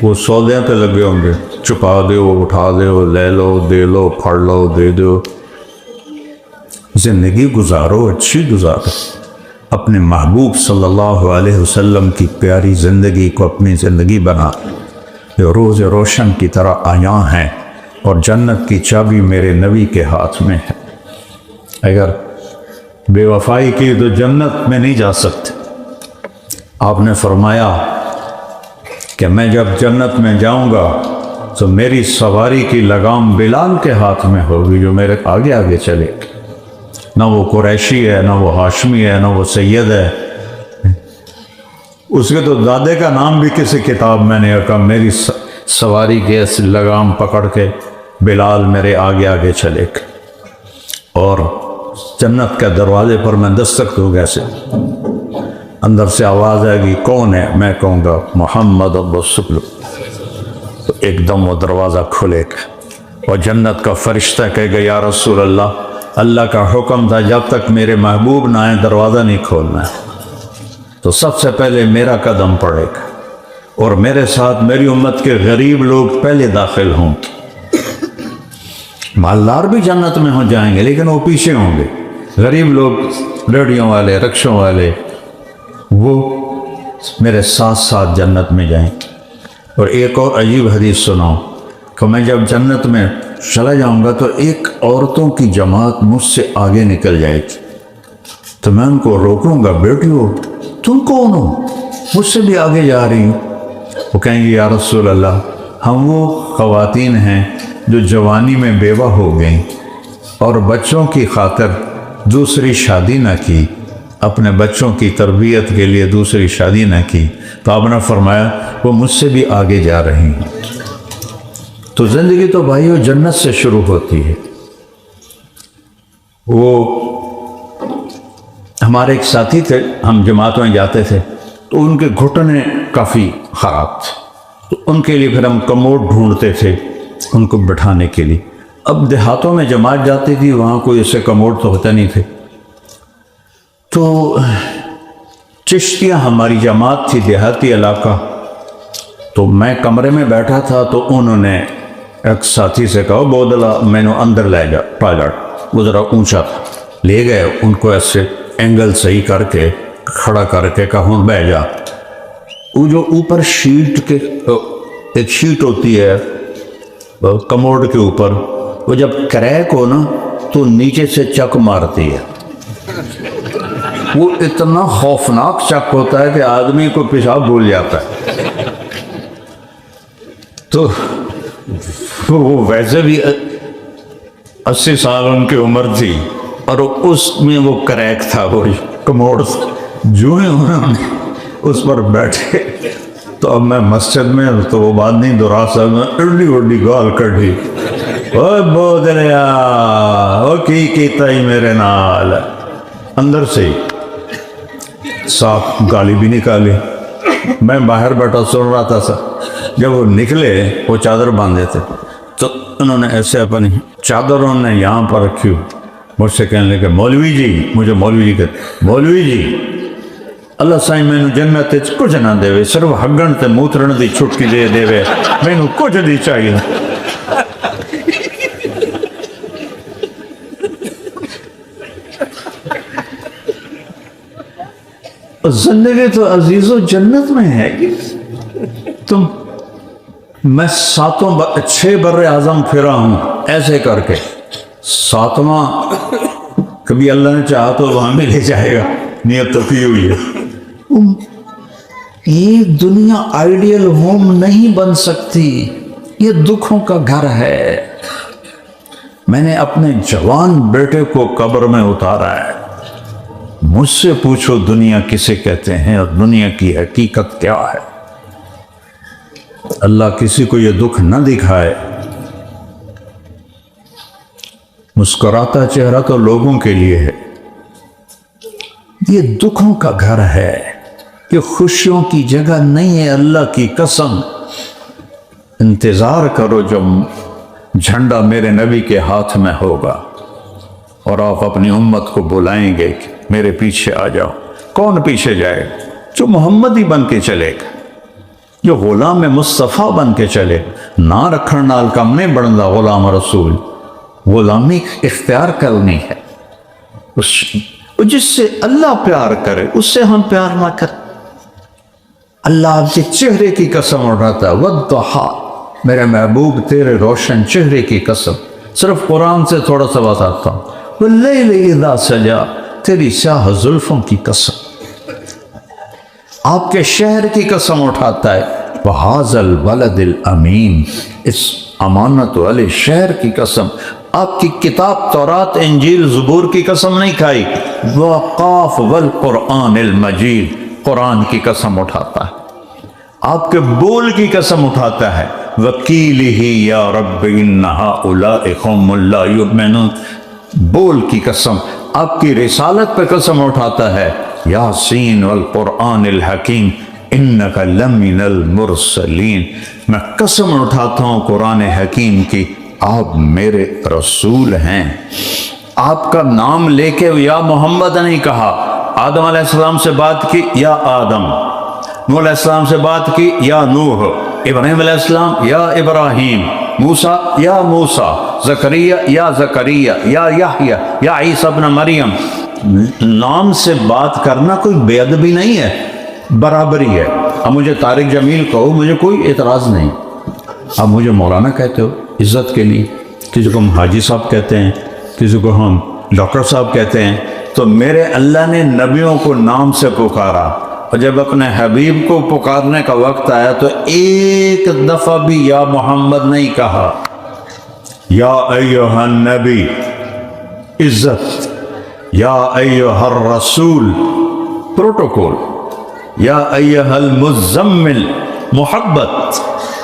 Speaker 2: وہ سودیاں تے لگے ہوں گے، چھپا دیو، اٹھا دیو، لے لو، دے لو، پھڑ لو، دے دو. زندگی گزارو، اچھی گزارو. اپنے محبوب صلی اللہ علیہ وسلم کی پیاری زندگی کو اپنی زندگی بنا. روز روشن کی طرح آیاں ہیں اور جنت کی چابی میرے نبی کے ہاتھ میں ہے. اگر بے وفائی کی تو جنت میں نہیں جا سکتے. آپ نے فرمایا کہ میں جب جنت میں جاؤں گا تو میری سواری کی لگام بلال کے ہاتھ میں ہوگی جو میرے آگے آگے چلے. نہ وہ قریشی ہے، نہ وہ ہاشمی ہے، نہ وہ سید ہے. اس کے تو دادے کا نام بھی کسی کتاب میں نے کہا میری سواری کے لگام پکڑ کے بلال میرے آگے آگے چلے. اور جنت کے دروازے پر میں دستک دوں گا، سے اندر سے آواز آئے گی کون ہے؟ میں کہوں گا محمد رسول. تو ایک دم وہ دروازہ کھلے گا اور جنت کا فرشتہ کہے گا یا رسول اللہ، اللہ کا حکم تھا جب تک میرے محبوب نہ آئے دروازہ نہیں کھولنا ہے. تو سب سے پہلے میرا قدم پڑے گا اور میرے ساتھ میری امت کے غریب لوگ پہلے داخل ہوں. مالدار بھی جنت میں ہو جائیں گے لیکن وہ پیچھے ہوں گے. غریب لوگ، ریڑھیوں والے، رکشوں والے، وہ میرے ساتھ ساتھ جنت میں جائیں. اور ایک اور عجیب حدیث سناؤں کہ میں جب جنت میں چلا جاؤں گا تو ایک عورتوں کی جماعت مجھ سے آگے نکل جائے گی. تو میں ان کو روکوں گا، بیٹیو تم کون ہو؟ مجھ سے بھی آگے جا رہی ہوں. وہ کہیں گے یا رسول اللہ، ہم وہ خواتین ہیں جو جوانی میں بیوہ ہو گئیں اور بچوں کی خاطر دوسری شادی نہ کی، اپنے بچوں کی تربیت کے لیے دوسری شادی نہ کی. تو آپ نے فرمایا وہ مجھ سے بھی آگے جا رہی ہیں. تو زندگی تو بھائیو جنت سے شروع ہوتی ہے. وہ ہمارے ایک ساتھی تھے، ہم جماعتوں میں جاتے تھے تو ان کے گھٹنے کافی خراب تھے. تو ان کے لیے پھر ہم کموڈ ڈھونڈتے تھے ان کو بٹھانے کے لیے. اب دیہاتوں میں جماعت جاتی تھی، وہاں کوئی ایسے کموڈ تو ہوتے نہیں تھے. تو چشتیاں ہماری جماعت تھی، دیہاتی علاقہ. تو میں کمرے میں بیٹھا تھا تو انہوں نے ایک ساتھی سے کہا بودلا میں نے اندر لے جا. ٹوائلٹ وہ ذرا اونچا تھا، لے گئے ان کو ایسے اینگل صحیح کر کے کھڑا کر کے کہا ہوں بہ جا. وہ جو اوپر شیٹ کے ایک شیٹ ہوتی ہے کموڈ کے اوپر، وہ جب کریک ہو نا تو نیچے سے چک مارتی ہے. وہ اتنا خوفناک چک ہوتا ہے کہ آدمی کو پیشاب بھول جاتا ہے. تو وہ ویسے بھی 80 سال ان کی عمر تھی اور اس میں وہ کریک تھا, وہ کموڈ. جو ہی انہوں نے اس پر بیٹھے تو اب میں مسجد میں تو وہ بات نہیں دہرا سکتا, میں اڈی اڈی گال کڑھی, اوے بودریا او کی کیتا ہی میرے نال, اندر سے ہی صاف گالی بھی نکالی. میں باہر بیٹھا سن رہا تھا سر. جب وہ نکلے وہ چادر باندھے تھے تو انہوں نے ایسے اپنی چادر انہوں نے یہاں پر رکھی, مجھ سے کہنے لگے مولوی جی, مجھے مولوی جی کہتے, مولوی جی اللہ سائیں میں جنت کچھ نہ دے, صرف ہگن تے موترن دی چھٹکی دے, میں کچھ نہیں چاہیے. زندگی تو عزیزو جنت میں ہے. تم میں 6 بر اعظم پھرا ہوں ایسے کر کے, 7واں کبھی اللہ نے چاہا تو وہاں بھی لے جائے گا, نیت تو کی ہوئی ہے. یہ دنیا آئیڈیل ہوم نہیں بن سکتی, یہ دکھوں کا گھر ہے. میں نے اپنے جوان بیٹے کو قبر میں اتارا ہے. مجھ سے پوچھو دنیا کسے کہتے ہیں اور دنیا کی حقیقت کیا ہے. اللہ کسی کو یہ دکھ نہ دکھائے. مسکراتا چہرہ تو لوگوں کے لیے ہے, یہ دکھوں کا گھر ہے, یہ خوشیوں کی جگہ نہیں ہے. اللہ کی قسم انتظار کرو جب جھنڈا میرے نبی کے ہاتھ میں ہوگا اور آپ اپنی امت کو بلائیں گے کہ میرے پیچھے آ جاؤ. کون پیچھے جائے گا؟ جو محمدی بن کے چلے گا, جو غلام مصطفیٰ بن کے چلے. نہ رکھن نال کم نہیں بنتا غلام رسول, غلامی اختیار کرنی ہے. جس سے اللہ پیار کرے اس سے ہم پیار نہ کریں. اللہ آپ کے چہرے کی قسم اٹھاتا ہے, والضحیٰ, میرے محبوب تیرے روشن چہرے کی قسم. صرف قرآن سے تھوڑا سا بتاتا ہوں. واللیل اذا سجا, تیری سیاہ زلفوں کی قسم. آپ کے شہر کی قسم اٹھاتا ہے. وہذا البلد الامین, اس امانت والے شہر کی قسم. آپ کی کتاب تورات انجیل زبور کی قسم نہیں کھائی. وقاف والقرآن المجید, قرآن کی قسم اٹھاتا ہے. آپ کے بول کی قسم اٹھاتا ہے. وکیلہ یا رب ان ہؤلاء قوم لا یؤمنون, بول کی قسم. آپ کی رسالت پہ قسم اٹھاتا ہے. یاسین والقرآن الحکیم انک لمن المرسلین, میں قسم اٹھاتا ہوں قرآن حکیم کی, آپ میرے رسول ہیں. آپ کا نام لے کے یا محمد نہیں کہا. آدم علیہ السلام سے بات کی یا آدم, نوح علیہ السلام سے بات کی یا نوح, ابراہیم علیہ السلام یا ابراہیم, موسیٰ یا موسیٰ, زکریا یا زکریا, یا یحییٰ یا عیسیٰ ابن مریم. نام سے بات کرنا کوئی بے ادبی نہیں ہے, برابری ہے. اب مجھے طارق جمیل کہو, مجھے کوئی اعتراض نہیں. اب مجھے مولانا کہتے ہو عزت کے لیے, کسی کو ہم حاجی صاحب کہتے ہیں, کسی کو ہم ڈاکٹر صاحب کہتے ہیں. تو میرے اللہ نے نبیوں کو نام سے پکارا, اور جب اپنے حبیب کو پکارنے کا وقت آیا تو ایک دفعہ بھی یا محمد نہیں کہا. یا ایہا النبی عزت, یا ایہا الرسول پروٹوکول, یا ایہا المزمل محبت,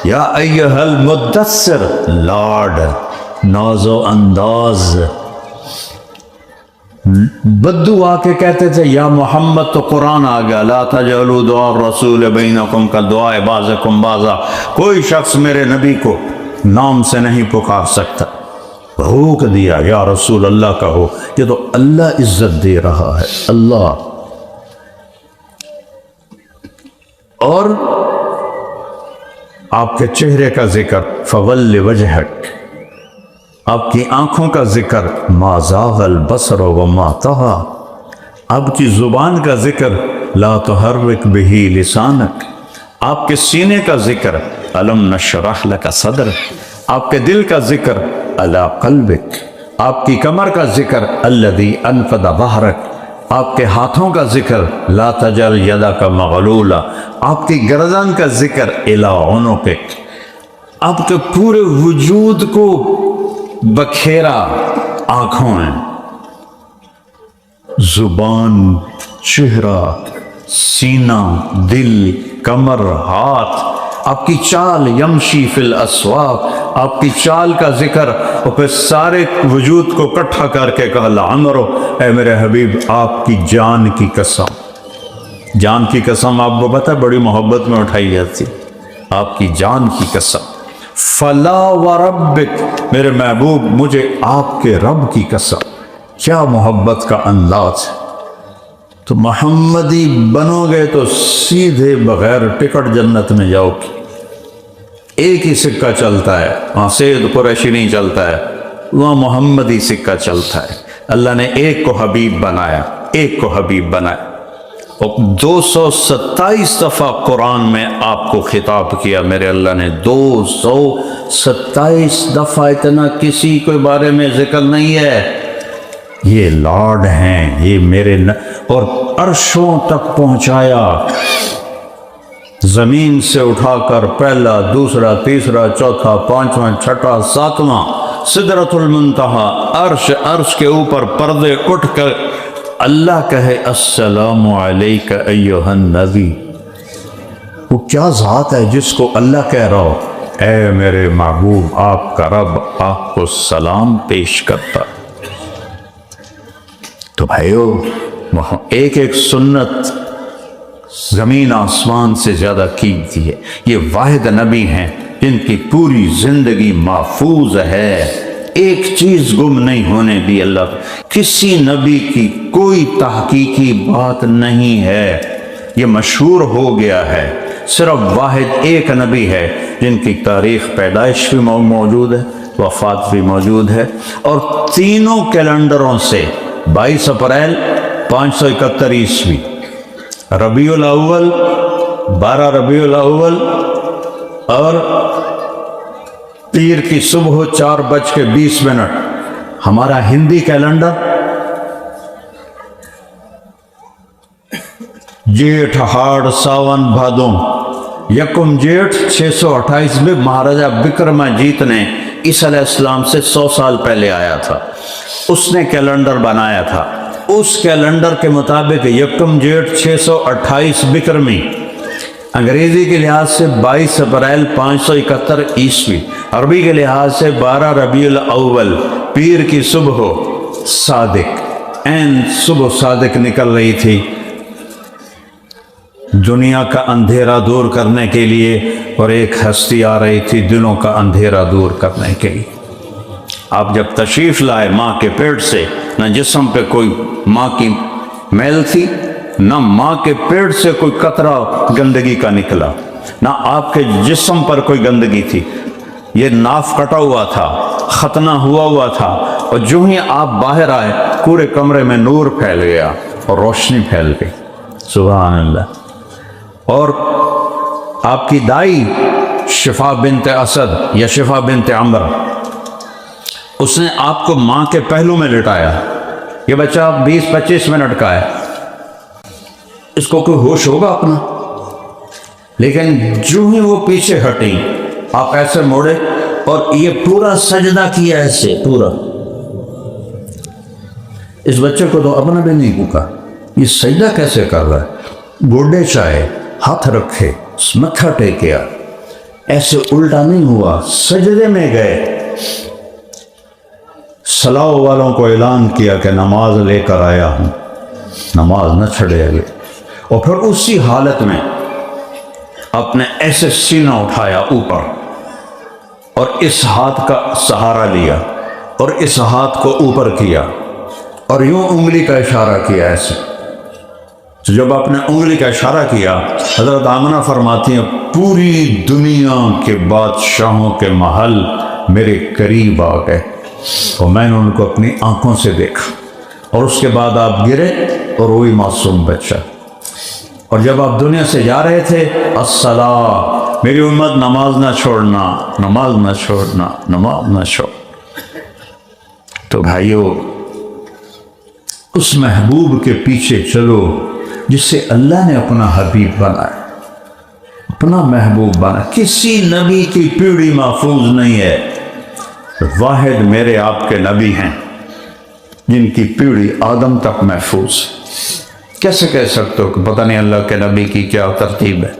Speaker 2: یا ایہا المدثر لاڈ ناز و انداز. بدو آ کے کہتے تھے یا محمد, تو قرآن آ گیا لا تجعلوا دعاء الرسول بینکم کدعاء بعضکم بعضا. کوئی شخص میرے نبی کو نام سے نہیں پکار سکتا. روک دیا یا رسول اللہ کہو, یہ تو اللہ عزت دے رہا ہے. اللہ. اور آپ کے چہرے کا ذکر فول وجہک, آپ کی آنکھوں کا ذکر ما زاغ البصر وما طغى, آپ کی زبان کا ذکر لا تحرک بہ لسانک, آپ کے سینے کا ذکر الم نشرح لک صدرک, آپ کے دل کا ذکر علی قلبک. آپ کی کمر کا ذکر الذی انفض ظہرک، آپ کے ہاتھوں کا ذکر لا تجعل یدک مغلولا، آپ کی گردن کا ذکر الی عنقک، آپ کے پورے وجود کو بکھیرا آنکھوں میں، زبان، چہرہ، سینہ، دل، کمر، ہاتھ، آپ کی چال، یمشی فی الاسواق، آپ کی چال کا ذکر، اور پھر سارے وجود کو اکٹھا کر کے کہا لعمرو، اے میرے حبیب آپ کی جان کی قسم، جان کی قسم آپ کو پتہ بڑی محبت میں اٹھائی جاتی، آپ کی جان کی قسم، فلا وربک، میرے محبوب مجھے آپ کے رب کی قسم، کیا محبت کا انداز ہے۔ تو محمدی بنو گے تو سیدھے بغیر ٹکٹ جنت میں جاؤ گے۔ ایک ہی سکہ چلتا ہے، وہاں سید قریشی نہیں چلتا ہے، وہاں محمدی سکہ چلتا ہے۔ اللہ نے ایک کو حبیب بنایا، ایک کو حبیب بنایا، اور 227 دفعہ قرآن میں آپ کو خطاب کیا میرے اللہ نے، 227 دفعہ، اتنا کسی کے بارے میں ذکر نہیں ہے۔ یہ لارڈ ہیں، یہ میرے اور عرشوں تک پہنچایا، زمین سے اٹھا کر پہلا، دوسرا، تیسرا، چوتھا، پانچواں، چھٹا، ساتواں، سدرۃ المنتہا، عرش کے اوپر پردے اٹھ کر اللہ کہے السلام علیک ایھا النبی۔ وہ کیا ذات ہے جس کو اللہ کہہ رہا ہو اے میرے محبوب آپ کا رب آپ کو سلام پیش کرتا۔ تو بھائیو، ایک ایک سنت زمین آسمان سے زیادہ قیمتی ہے۔ یہ واحد نبی ہیں جن کی پوری زندگی محفوظ ہے، ایک چیز گم نہیں ہونے دی اللہ۔ کسی نبی کی کوئی تحقیقی بات نہیں ہے، یہ مشہور ہو گیا ہے۔ صرف واحد ایک نبی ہے جن کی تاریخ پیدائش بھی موجود ہے، وفات بھی موجود ہے، اور تینوں کیلنڈروں سے 22 اپریل 571 عیسوی، ربیع الاول 12 ربیع الاول، اور پیر کی صبح 4:20 ہمارا ہندی کیلنڈر جیٹھ ہاڑ ساون بھادوں، یکم جیٹھ 628 میں مہاراجہ وکرماجیت نے عیسیٰ علیہ السلام سے 100 سال پہلے آیا تھا، اس نے کیلنڈر بنایا تھا۔ اس کیلنڈر کے مطابق یکم جیٹھ 628 وکرمی، انگریزی کے لحاظ سے 22 اپریل 571 عیسوی، عربی کے لحاظ سے 12 ربیع الاول، پیر کی صبح صادق، عین صبح صادق نکل رہی تھی دنیا کا اندھیرا دور کرنے کے لیے، اور ایک ہستی آ رہی تھی دلوں کا اندھیرا دور کرنے کے لیے۔ آپ جب تشریف لائے ماں کے پیٹ سے، نہ جسم پہ کوئی ماں کی میل تھی، نہ ماں کے پیٹ سے کوئی قطرہ گندگی کا نکلا، نہ آپ کے جسم پر کوئی گندگی تھی، یہ ناف کٹا ہوا تھا، ختنہ ہوا تھا، اور جو ہی آپ باہر آئے پورے کمرے میں نور پھیل گیا اور روشنی پھیل گئی۔ سبحان اللہ۔ اور آپ کی دائی شفا بنت اسد یا شفا بنت عمر، اس نے آپ کو ماں کے پہلو میں لٹایا، یہ بچہ 20-25 منٹ کا ہے، اس کو کوئی ہوش ہوگا اپنا؟ لیکن جو ہی وہ پیچھے ہٹی، آپ ایسے موڑے اور یہ پورا سجدہ کیا ایسے پورا۔ اس بچے کو تو اپنا بھی نہیں پوکا، یہ سجدہ کیسے کر رہا ہے؟ گوڈے چاہے، ہاتھ رکھے، متھا ٹیکیا، ایسے الٹا نہیں ہوا، سجدے میں گئے۔ صلاح والوں کو اعلان کیا کہ نماز لے کر آیا ہوں، نماز نہ چھڑے گئے، اور پھر اسی حالت میں اپنے ایسے سینہ اٹھایا اوپر، اور اس ہاتھ کا سہارا لیا، اور اس ہاتھ کو اوپر کیا، اور یوں انگلی کا اشارہ کیا ایسے۔ تو جب آپ نے انگلی کا اشارہ کیا، حضرت آمنہ فرماتی ہیں پوری دنیا کے بادشاہوں کے محل میرے قریب آ گئے، اور میں نے ان کو اپنی آنکھوں سے دیکھا، اور اس کے بعد آپ گرے اور وہی معصوم بچہ۔ اور جب آپ دنیا سے جا رہے تھے، الصلاۃ، میری امت نماز نہ چھوڑنا، نماز نہ چھوڑنا، نماز نہ چھوڑ۔ تو بھائیو اس محبوب کے پیچھے چلو جس سے اللہ نے اپنا حبیب بنایا، اپنا محبوب بنا. کسی نبی کی پیڑھی محفوظ نہیں ہے، واحد میرے آپ کے نبی ہیں جن کی پیڑھی آدم تک محفوظ. کیسے کہہ سکتے ہو کہ پتہ نہیں اللہ کے نبی کی کیا ترتیب ہے؟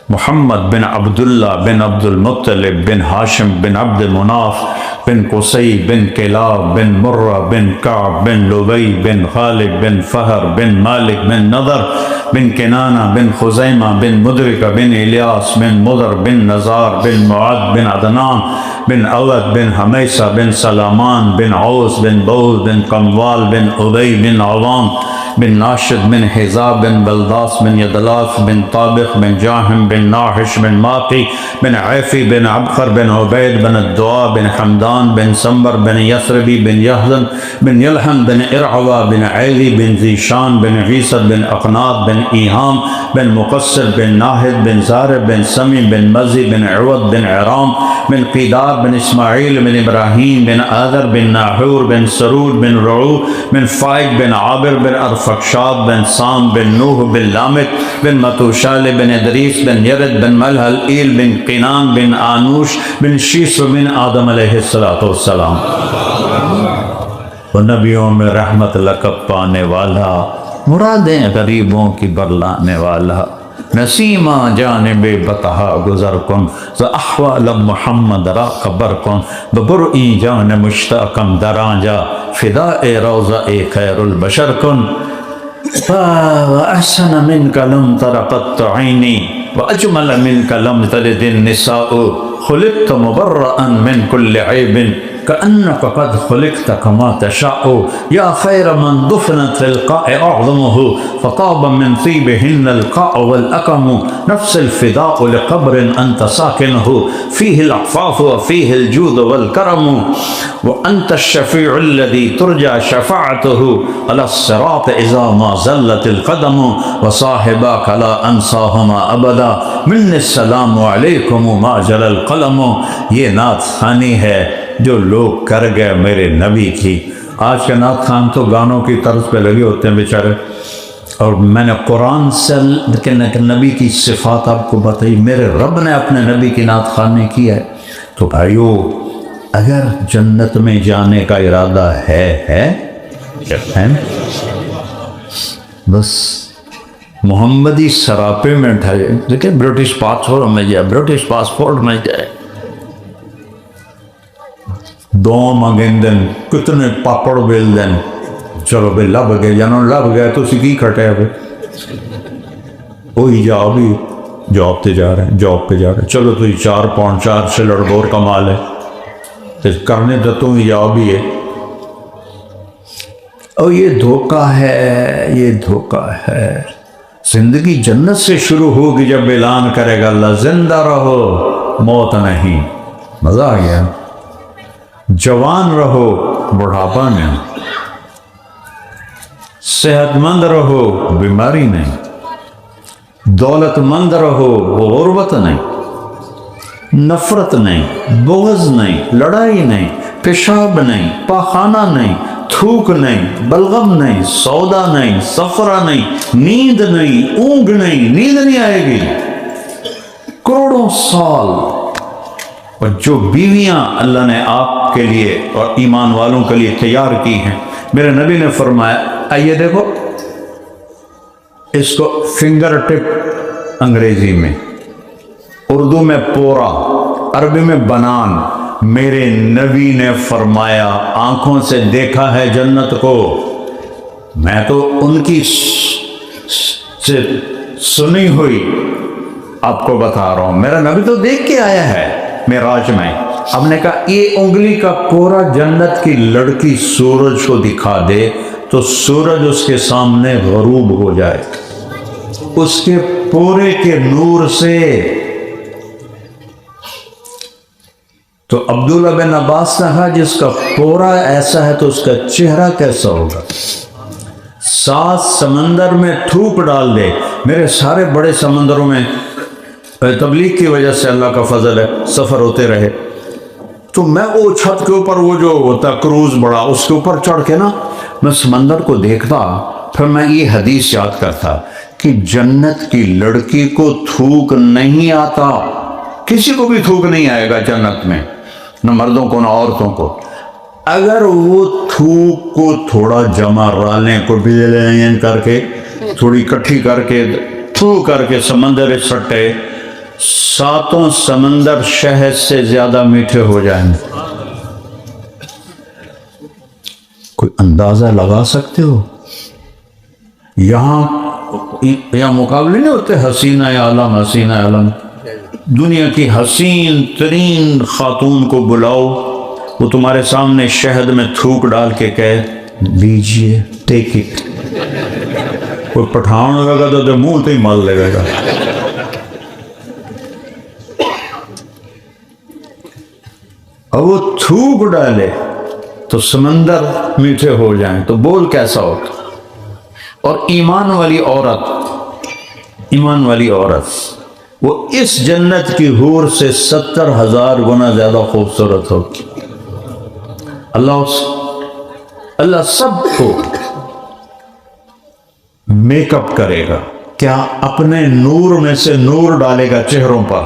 Speaker 2: محمد بن عبداللہ بن عبد المطلب بن ہاشم بن عبد مناف بن قصی بن کلاب بن مرہ بن کعب بن لبی بن خالد بن فہر بن مالک بن نضر بن کنانہ بن خزیمہ بن مدرکہ بن الیاس بن مضر بن نزار بن معد بن عدنان بن اود بن حمیسہ بن سلامان بن عوس بن بوز بن قموال بن ابی بن عوام بن ناشد بن حزاب بن بلداس بن یدلاف بن طابق بن جاہم بن ناحش بن ماقی بن عیفی بن عبقر بن عبید بن الدعا بن حمدان بن سمبر بن یثربی بن یحزن بن یلحم بن ارعوا بن عیلی بن ذیشان بن عیسد بن اقناط بن ایہام بن مقصر بن ناہد بن زارب بن سمی بن مزی بن عوض بن عرام بن قیدار بن اسماعیل بن ابراہیم بن آذر بن ناحور بن سرود بن رعو بن فائق بن عابر بن ارفقشاد بن سام بن نوح بن لامت بن متوشال بن ادریس بن یرد بن ملحل ایل بن قینان بن آنوش بن شیس بن آدم علیہ السلام. وہ نبیوں میں رحمت لقب پانے والا، مرادیں غریبوں کی برلانے والا، نسیمہ جانب بطحا گزر کن ز احوال محمد را خبر کن ببرئی جان مشتاقم درانجا فداء روضہ خیر البشر کن. وأحسن منك لم تر قط عيني وأجمل منك لم تلد النساء خلقت مبرأ من كل عيب كأنك قد خلقت كما تشاء يا خير من دفنت في القاع أعظمه فطاب من طيبهن القاع والأكم نفس الفداء لقبر أنت ساكنه فيه العفاف وفيه الجود والكرم وأنت الشفيع الذي ترجى شفاعته على الصراط إذا ما زلت القدم وصاحباك لا أنساهما أبدا من السلام عليكم ما جل القلم. یہ نعت خوانی ہے جو لوگ کر گئے میرے نبی کی. آج کے نعت خان تو گانوں کی طرز پہ لگے ہوتے ہیں بیچارے، اور میں نے قرآن سے نبی کی صفات آپ کو بتائی، میرے رب نے اپنے نبی کی نعت خوانی کی ہے. تو بھائیو اگر جنت میں جانے کا ارادہ ہے بس محمدی سراپے میں ڈھائے. دیکھیں برٹش پاسپورٹ میں جائے دوم اگندن کتنے پاپڑ بیل دن چلو بے لب گئے جانو لب گئے تو سکی کھٹے ہوئے وہی جاب پہ جا رہے ہیں چلو تو 4 پاؤنڈ 4 شلڑ بور کمال ہے تو کرنے تو ہی جاب ہی ہے. اور یہ دھوکہ ہے. زندگی جنت سے شروع ہوگی جب اعلان کرے گا اللہ زندہ رہو موت نہیں. مزہ آ گیا. جوان رہو بڑھاپا نہیں، صحت مند رہو بیماری نہیں، دولت مند رہو غربت نہیں، نفرت نہیں، بغض نہیں، لڑائی نہیں، پیشاب نہیں، پاخانہ نہیں، تھوک نہیں، بلغم نہیں، سودا نہیں، سفرہ نہیں، نیند نہیں، اونگ نہیں، نیند نہیں آئے گی کروڑوں سال. اور جو بیویاں اللہ نے آپ کے لیے اور ایمان والوں کے لیے تیار کی ہیں، میرے نبی نے فرمایا آئیے دیکھو اس کو فنگر ٹپ انگریزی میں، اردو میں پورا، عربی میں بنان. میرے نبی نے فرمایا آنکھوں سے دیکھا ہے جنت کو، میں تو ان کی سے سنی ہوئی آپ کو بتا رہا ہوں. میرا نبی تو دیکھ کے آیا ہے معراج میں. ہم نے کہا یہ انگلی کا پورا جنت کی لڑکی سورج کو دکھا دے تو سورج اس کے سامنے غروب ہو جائے اس کے پورے کے نور سے. تو عبداللہ بن عباس نے کہا جس کا پورا ایسا ہے تو اس کا چہرہ کیسا ہوگا؟ 7 سمندر میں تھوک ڈال دے. میرے سارے بڑے سمندروں میں تبلیغ کی وجہ سے اللہ کا فضل ہے سفر ہوتے رہے. تو میں وہ چھت کے اوپر وہ جو ہوتا کروز بڑا اس کے اوپر چڑھ کے نا میں سمندر کو دیکھتا، پھر میں یہ حدیث یاد کرتا کہ جنت کی لڑکی کو تھوک نہیں آتا، کسی کو بھی تھوک نہیں آئے گا جنت میں، نہ مردوں کو نہ عورتوں کو۔ اگر وہ تھوک کو تھوڑا جمع رالیں کو بجلین کر کے تھوڑی کٹھی کر کے تھو کر کے سمندر سٹے، 7 سمندر شہد سے زیادہ میٹھے ہو جائیں۔ کوئی اندازہ لگا سکتے ہو؟ یہاں مقابلے نہیں ہوتے حسینہ عالم، حسینہ عالم، دنیا کی حسین ترین خاتون کو بلاؤ، وہ تمہارے سامنے شہد میں تھوک ڈال کے کہے لیجئے ٹیک اٹ، کوئی پٹھان لگا تو منہ تو ہی مل لگے گا۔ اور وہ تھوک ڈالے تو سمندر میٹھے ہو جائیں، تو بول کیسا ہوگا؟ اور ایمان والی عورت وہ اس جنت کی حور سے 70,000 گنا زیادہ خوبصورت ہوگی۔ اللہ سب کو میک اپ کرے گا، کیا اپنے نور میں سے نور ڈالے گا چہروں پر،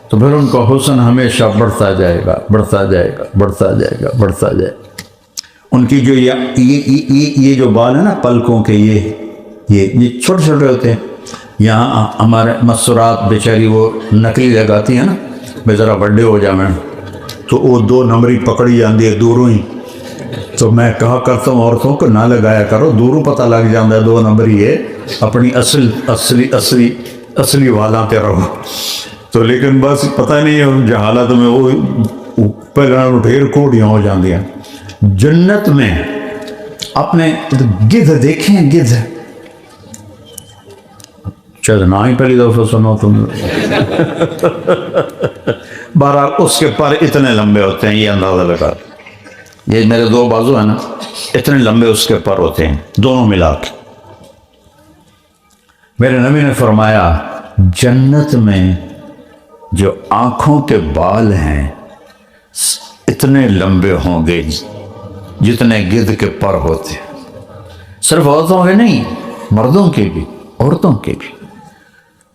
Speaker 2: تو پھر ان کا حسن ہمیشہ بڑھتا جائے گا، بڑھتا جائے گا، بڑھتا جائے گا، بڑھتا جائے گا۔ ان کی جو یہ جو بال ہیں نا پلکوں کے، یہ چھوٹے چھوٹے ہوتے ہیں، یہاں ہمارے مسورات بیچاری وہ نکلی لگاتی ہیں نا، میں ذرا بڑے ہو جائیں تو وہ 2 نمبری پکڑی جاندی ہے دوروں ہی، تو میں کہا کرتا ہوں عورتوں کو نہ لگایا کرو، دوروں پتہ لگ جاندہ ہے 2 نمبری ہے، اپنی اصلی والا تے رہو۔ تو لیکن بس پتہ نہیں ہے جہالت میں وہ پہلے ڈھیر کوڑیاں ہو جاندی ہیں۔ جنت میں اپنے گدھ دیکھیں، گدھ شاید نہ ہی پہلی دفعہ سنو تم، بہرحال اس کے پر اتنے لمبے ہوتے ہیں، یہ اندازہ لگا، یہ میرے 2 بازو ہیں نا، اتنے لمبے اس کے پر ہوتے ہیں دونوں ملا کے۔ میرے نبی نے فرمایا جنت میں جو آنکھوں کے بال ہیں اتنے لمبے ہوں گے جتنے گدھ کے پر ہوتے ہیں، صرف عورتوں کے نہیں، مردوں کے بھی، عورتوں کے بھی۔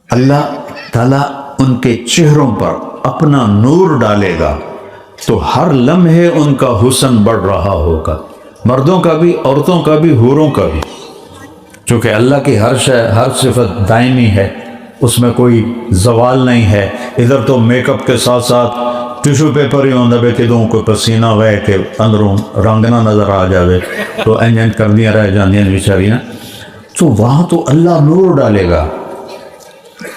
Speaker 2: اللہ تعالیٰ ان کے چہروں پر اپنا نور ڈالے گا تو ہر لمحے ان کا حسن بڑھ رہا ہوگا، مردوں کا بھی، عورتوں کا بھی، حوروں کا بھی، چونکہ اللہ کی ہر صفت دائمی ہے، اس میں کوئی زوال نہیں ہے۔ ادھر تو میک اپ کے ساتھ ساتھ ٹیشو پیپر ہی ہوندہ بے کدوں کوئی پسینہ ہوئے کہ اندروں رنگ نہ نظر آ جاوے تو انجن کر دیا رہ جاندیاں بیچاری نا، تو وہاں تو اللہ نور ڈالے گا۔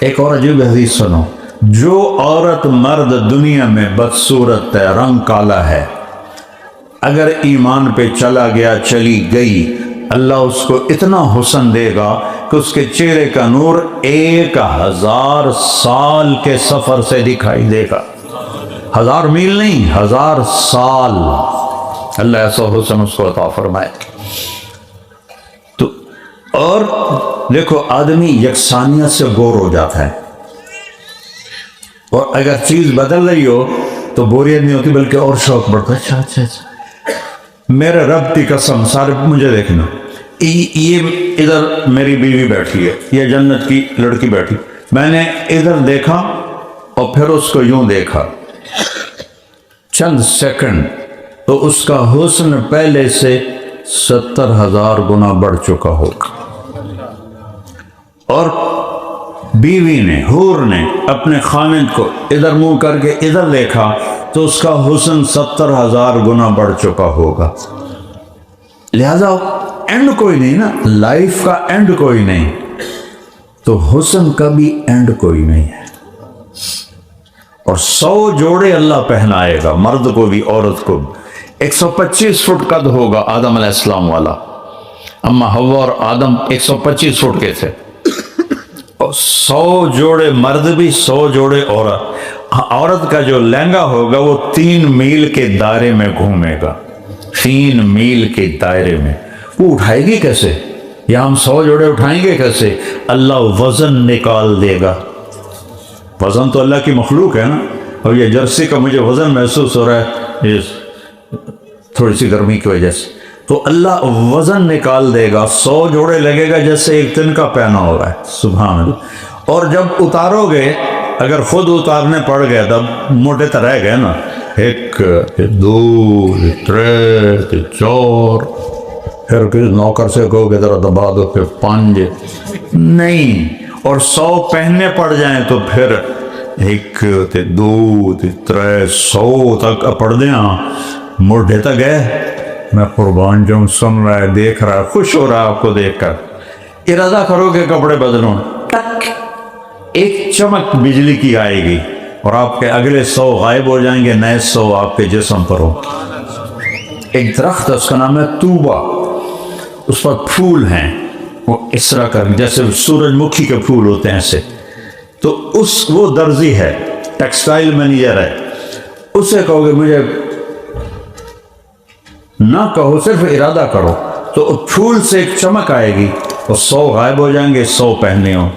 Speaker 2: ایک اور عجیب حدیث سنو، جو عورت مرد دنیا میں بدصورت ہے، رنگ کالا ہے، اگر ایمان پہ چلا گیا، چلی گئی، اللہ اس کو اتنا حسن دے گا کہ اس کے چہرے کا نور 1000 سال کے سفر سے دکھائی دے گا، 1000 میل نہیں، 1000 سال، اللہ ایسا حسن اس کو عطا فرمائے۔ تو اور دیکھو آدمی یکسانیت سے بور ہو جاتا ہے، اور اگر چیز بدل رہی ہو تو بوریت نہیں ہوتی بلکہ اور شوق بڑھتا ہے۔ اچھا میرے رب کی قسم، سارے مجھے دیکھنا، یہ ادھر میری بیوی بیٹھی ہے، یہ جنت کی لڑکی بیٹھی، میں نے ادھر دیکھا اور پھر اس کو یوں دیکھا چند سیکنڈ، تو اس کا حسن پہلے سے 70,000 گنا بڑھ چکا ہوگا۔ اور بیوی نے، حور نے اپنے خامند کو ادھر منہ کر کے ادھر دیکھا تو اس کا حسن 70,000 گنا بڑھ چکا ہوگا۔ لہذا اینڈ کوئی نہیں نا، لائف کا اینڈ کوئی نہیں، تو حسن کا بھی اینڈ کوئی نہیں ہے۔ اور 100 جوڑے اللہ پہنائے گا، مرد کو بھی عورت کو بھی۔ 125 فٹ قد ہوگا آدم علیہ السلام والا، اما حوا اور آدم 125 فٹ کے تھے، 100 جوڑے مرد بھی، 100 جوڑے عورت۔ عورت کا جو لہنگا ہوگا وہ 3 میل کے دائرے میں گھومے گا، 3 میل کے دائرے میں۔ وہ اٹھائے گی کیسے؟ یا ہم 100 جوڑے اٹھائیں گے کیسے؟ اللہ وزن نکال دے گا۔ وزن تو اللہ کی مخلوق ہے نا، اور یہ جرسی کا مجھے وزن محسوس ہو رہا ہے، اس تھوڑی سی گرمی کی وجہ سے، تو اللہ وزن نکال دے گا، 100 جوڑے لگے گا جیسے ایک دن کا پہنا ہو رہا ہے، سبحان اللہ۔ اور جب اتارو گے، اگر خود اتارنے پڑ گئے تب موٹے تو رہ گئے نا، 1 2 3 4، پھر کس نوکر سے کہو کہ ذرا دبا دو، پھر 5 نہیں، اور 100 پہننے پڑ جائیں تو پھر 1 2 3 100 تک پڑھ دیں، موٹے تک گئے۔ میں قربان جاؤں، سن رہا ہے، دیکھ رہا ہے، خوش ہو رہا ہے آپ کو دیکھ کر۔ ارادہ کرو کہ کپڑے بدلوں، ٹک ایک چمک بجلی کی آئے گی اور آپ کے اگلے 100 غائب ہو جائیں گے، نئے 100 آپ کے جسم پر ہو۔ ایک درخت ہے، اس کا نام ہے طوبہ، اس پر پھول ہیں، وہ اس طرح کر جیسے سورج مکھی کے پھول ہوتے ہیں ایسے، تو وہ درزی ہے، ٹیکسٹائل مینیجر ہے، اسے کہو گے مجھے نہ کہو، صرف ارادہ کرو، تو پھول سے ایک چمک آئے گی اور 100 غائب ہو جائیں گے، 100 پہنے ہو۔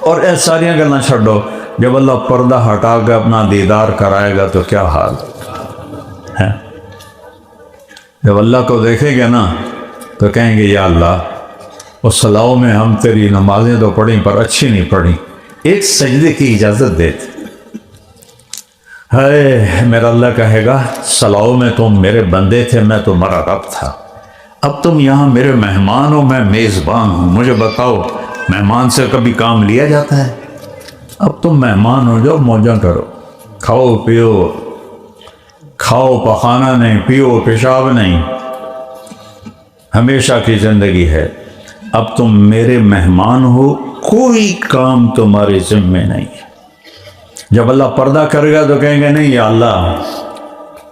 Speaker 2: اور ایسا ساریاں گلنا چھڑو، جب اللہ پردہ ہٹا کے اپنا دیدار کرائے گا تو کیا حال ہے؟ جب اللہ کو دیکھیں گے نا تو کہیں گے یا اللہ، اس صلاحوں میں ہم تیری نمازیں تو پڑھیں پر اچھی نہیں پڑھیں، ایک سجدے کی اجازت دیتے۔ ہے میرا اللہ کہے گا صلاحوں میں تم میرے بندے تھے، میں تمہارا رب تھا، اب تم یہاں میرے مہمان ہو، میں میزبان ہوں، مجھے بتاؤ مہمان سے کبھی کام لیا جاتا ہے؟ اب تم مہمان ہو جاؤ، موجاں کرو، کھاؤ پیو، کھاؤ پخانا نہیں، پیو پیشاب نہیں، ہمیشہ کی زندگی ہے، اب تم میرے مہمان ہو، کوئی کام تمہارے ذمے نہیں ہے۔ جب اللہ پردہ کرے گا تو کہیں گے نہیں یا اللہ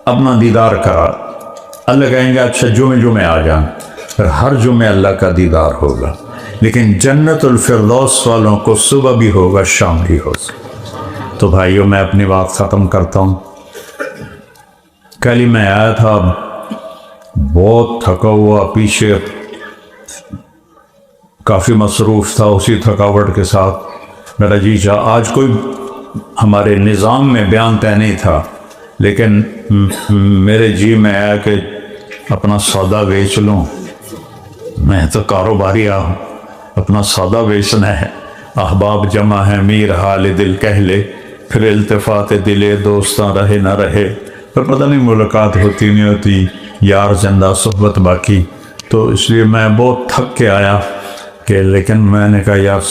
Speaker 2: اپنا دیدار کرا، اللہ کہیں گے اچھا جمعے آ جان، پھر ہر جمعے اللہ کا دیدار ہوگا، لیکن جنت الفردوس والوں کو صبح بھی ہوگا، شام بھی ہوگا۔ تو بھائیوں میں اپنی بات ختم کرتا ہوں۔ کل ہی میں آیا تھا، بہت تھکا ہوا، پیچھے کافی مصروف تھا، اسی تھکاوٹ کے ساتھ میرا جی چاہا، آج کوئی ہمارے نظام میں بیان طے نہیں تھا، لیکن میرے جی میں آیا کہ اپنا سودا بیچ لوں، میں تو کاروباری ہوں، اپنا سودا بیچنا ہے، احباب جمع ہے، میر حال دل کہہ لے، پھر التفات دلے دوستاں رہے نہ رہے، پھر پتہ نہیں ملاقات ہوتی نہیں ہوتی، یار زندہ صحبت باقی۔ تو اس لیے میں بہت تھک کے آیا کہ لیکن میں نے کہا یار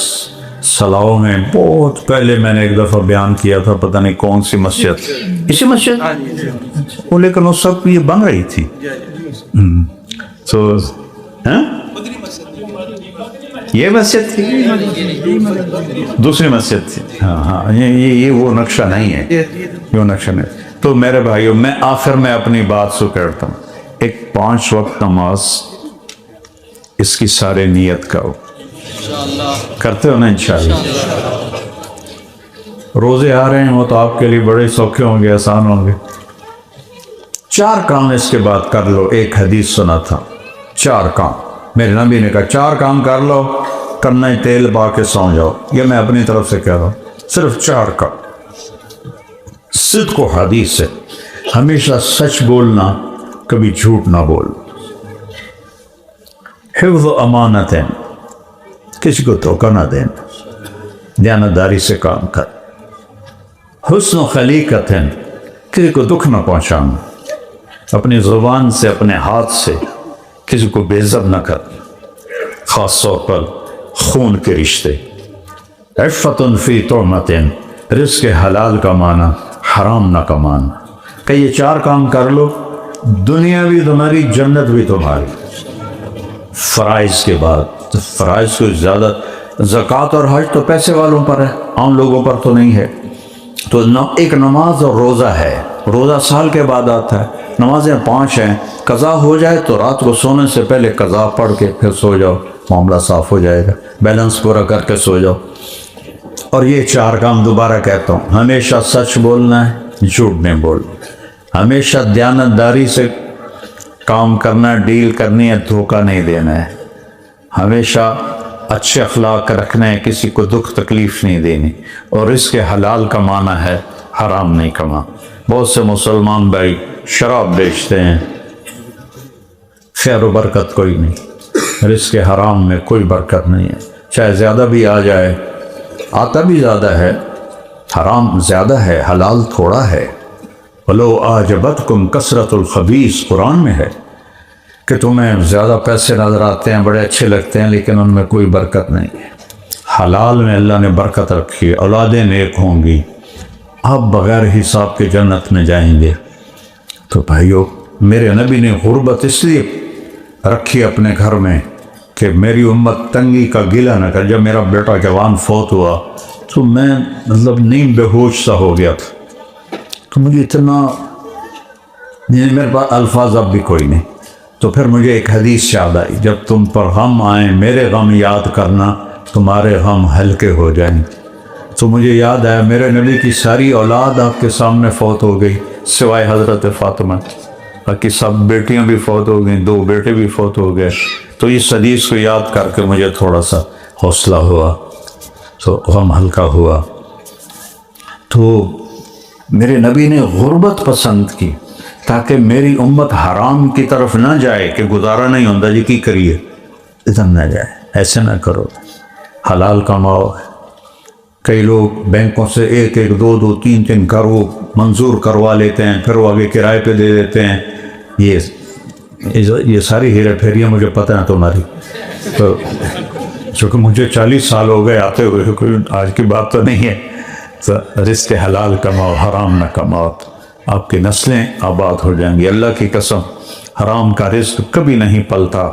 Speaker 2: صلاحوں میں بہت پہلے میں نے ایک دفعہ بیان کیا تھا، پتہ نہیں کون سی مسجد، اسی مسجد وہ، لیکن اس وقت یہ بن رہی تھی، تو یہ مسجد تھی، دوسری مسجد تھی، ہاں یہ وہ نقشہ نہیں ہے، یہ نقشہ نہیں۔ تو میرے بھائیوں، میں آخر میں اپنی بات سے کرتا ہوں، ایک 5 وقت نماز، اس کی سارے نیت کرو، کرتے ہو نا انشاءاللہ؟ روزے آ رہے ہیں وہ تو آپ کے لیے بڑے سوکھے ہوں گے، آسان ہوں گے۔ 4 کام اس کے بعد کر لو، ایک حدیث سنا تھا، 4 کام میرے نبی نے کہا 4 کام کر لو، کرنا ہی تیل پا کے سو جاؤ، یہ میں اپنی طرف سے کہہ رہا ہوں، صرف 4 کام۔ صدق و حدیث ہے، ہمیشہ سچ بولنا، کبھی جھوٹ نہ بول، حفظ و امانت ہے، کسی کو دھوکہ نہ دینا، دیانتداری سے کام کر، حسن و خلیقت ہے، کسی کو دکھ نہ پہنچانا، اپنی زبان سے اپنے ہاتھ سے کسی کو بے عزت نہ کر، خاص طور پر خون کے رشتے، عفت فی تہمت، رزق حلال کمانا، حرام نہ کمانا، کہ یہ 4 کام کر لو، دنیا بھی تمہاری، جنت بھی تمہاری۔ فرائض کے بعد، فرائض کو زیادہ، زکوٰۃ اور حج تو پیسے والوں پر ہے، عام لوگوں پر تو نہیں ہے، تو ایک نماز اور روزہ ہے، روزہ سال کے بعد آتا ہے، نمازیں 5 ہیں، قضا ہو جائے تو رات کو سونے سے پہلے قضا پڑھ کے پھر سو جاؤ، معاملہ صاف ہو جائے گا، بیلنس پورا کر کے سو جاؤ۔ اور یہ 4 کام دوبارہ کہتا ہوں، ہمیشہ سچ بولنا ہے، جھوٹ نہیں بولنا، ہمیشہ دیانتداری سے کام کرنا، ڈیل کرنی ہے، دھوکہ نہیں دینا ہے، ہمیشہ اچھے اخلاق رکھنا ہے، کسی کو دکھ تکلیف نہیں دینی، اور رزق حلال کمانا ہے، حرام نہیں کما۔ بہت سے مسلمان بھائی شراب بیچتے ہیں، خیر و برکت کوئی نہیں، رزق حرام میں کوئی برکت نہیں ہے، چاہے زیادہ بھی آ جائے، آتا بھی زیادہ ہے، حرام زیادہ ہے، حلال تھوڑا ہے۔ وَلَوْ أَعْجَبَتْكُمْ كَثْرَةُ الْخَبِيثِ قرآن میں ہے کہ تمہیں زیادہ پیسے نظر آتے ہیں، بڑے اچھے لگتے ہیں، لیکن ان میں کوئی برکت نہیں ہے۔ حلال میں اللہ نے برکت رکھی ہے، اولادیں نیک ہوں گی، آپ بغیر حساب کے جنت میں جائیں گے۔ تو بھائیو، میرے نبی نے غربت اس لیے رکھی اپنے گھر میں کہ میری امت تنگی کا گلہ نہ کر۔ جب میرا بیٹا جوان فوت ہوا تو میں نیم بے ہوش سا ہو گیا تھا، تو مجھے اتنا، میرے پاس الفاظ اب بھی کوئی نہیں۔ تو پھر مجھے ایک حدیث یاد آئی، جب تم پر غم آئیں میرے غم یاد کرنا، تمہارے غم ہلکے ہو جائیں۔ تو مجھے یاد آیا میرے نبی کی ساری اولاد آپ کے سامنے فوت ہو گئی سوائے حضرت فاطمہ، باقی سب بیٹیاں بھی فوت ہو گئیں، 2 بیٹے بھی فوت ہو گئے۔ تو اس حدیث کو یاد کر کے مجھے تھوڑا سا حوصلہ ہوا، تو غم ہلکا ہوا۔ تو میرے نبی نے غربت پسند کی تاکہ میری امت حرام کی طرف نہ جائے کہ گزارا نہیں ہوتا جی کی کریے، ادھر نہ جائے، ایسے نہ کرو، حلال کماؤ۔ کئی لوگ بینکوں سے 1-1, 2-2, 3-3 گھر وہ منظور کروا لیتے ہیں، پھر وہ آگے کرائے پہ دے دیتے ہیں۔ یہ ساری ہیرے پھیریاں مجھے پتہ ہیں تمہاری، تو چونکہ مجھے 40 سال ہو گئے آتے ہوئے، کوئی آج کی بات تو نہیں ہے۔ تو رزق حلال کماؤ، حرام نہ کماؤ، آپ کی نسلیں آباد ہو جائیں گی۔ اللہ کی قسم، حرام کا رزق کبھی نہیں پلتا،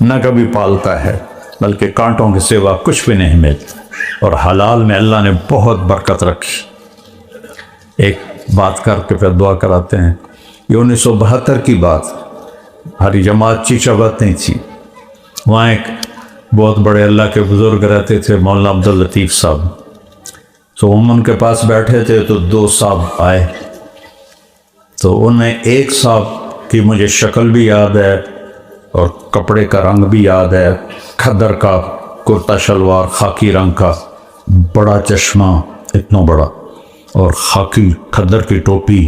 Speaker 2: نہ کبھی پالتا ہے، بلکہ کانٹوں کے سوا کچھ بھی نہیں ملتا۔ اور حلال میں اللہ نے بہت برکت رکھی۔ ایک بات کر کے پھر دعا کراتے ہیں۔ یہ 1972 کی بات، ہماری جماعت چیچا بات نہیں تھی، وہاں ایک بہت بڑے اللہ کے بزرگ رہتے تھے، مولانا عبداللطیف صاحب۔ تو ہم ان کے پاس بیٹھے تھے تو 2 صاحب آئے، تو ان میں ایک صاحب کی مجھے شکل بھی یاد ہے اور کپڑے کا رنگ بھی یاد ہے، کھدر کا کرتا شلوار خاکی رنگ کا، بڑا چشمہ اتنا بڑا اور خاکی کھدر کی ٹوپی۔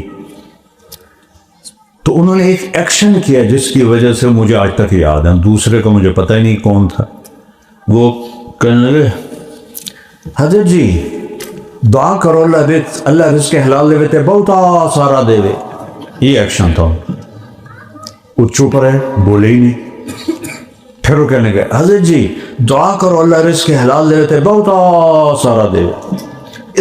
Speaker 2: تو انہوں نے ایک ایکشن کیا جس کی وجہ سے مجھے آج تک یاد ہے، دوسرے کو مجھے پتہ ہی نہیں کون تھا۔ وہ کہنے لگے، حضرت جی دعا کرو اللہ رزق حلال دے تے بہت سارا دے دے۔ یہ ایکشن تھا۔ وہ چپ رہے، بولے ہی نہیں۔ پھر وہ کہنے گئے، حضرت جی دعا کرو اللہ رزق حلال دے تے بہت سارا دے دے۔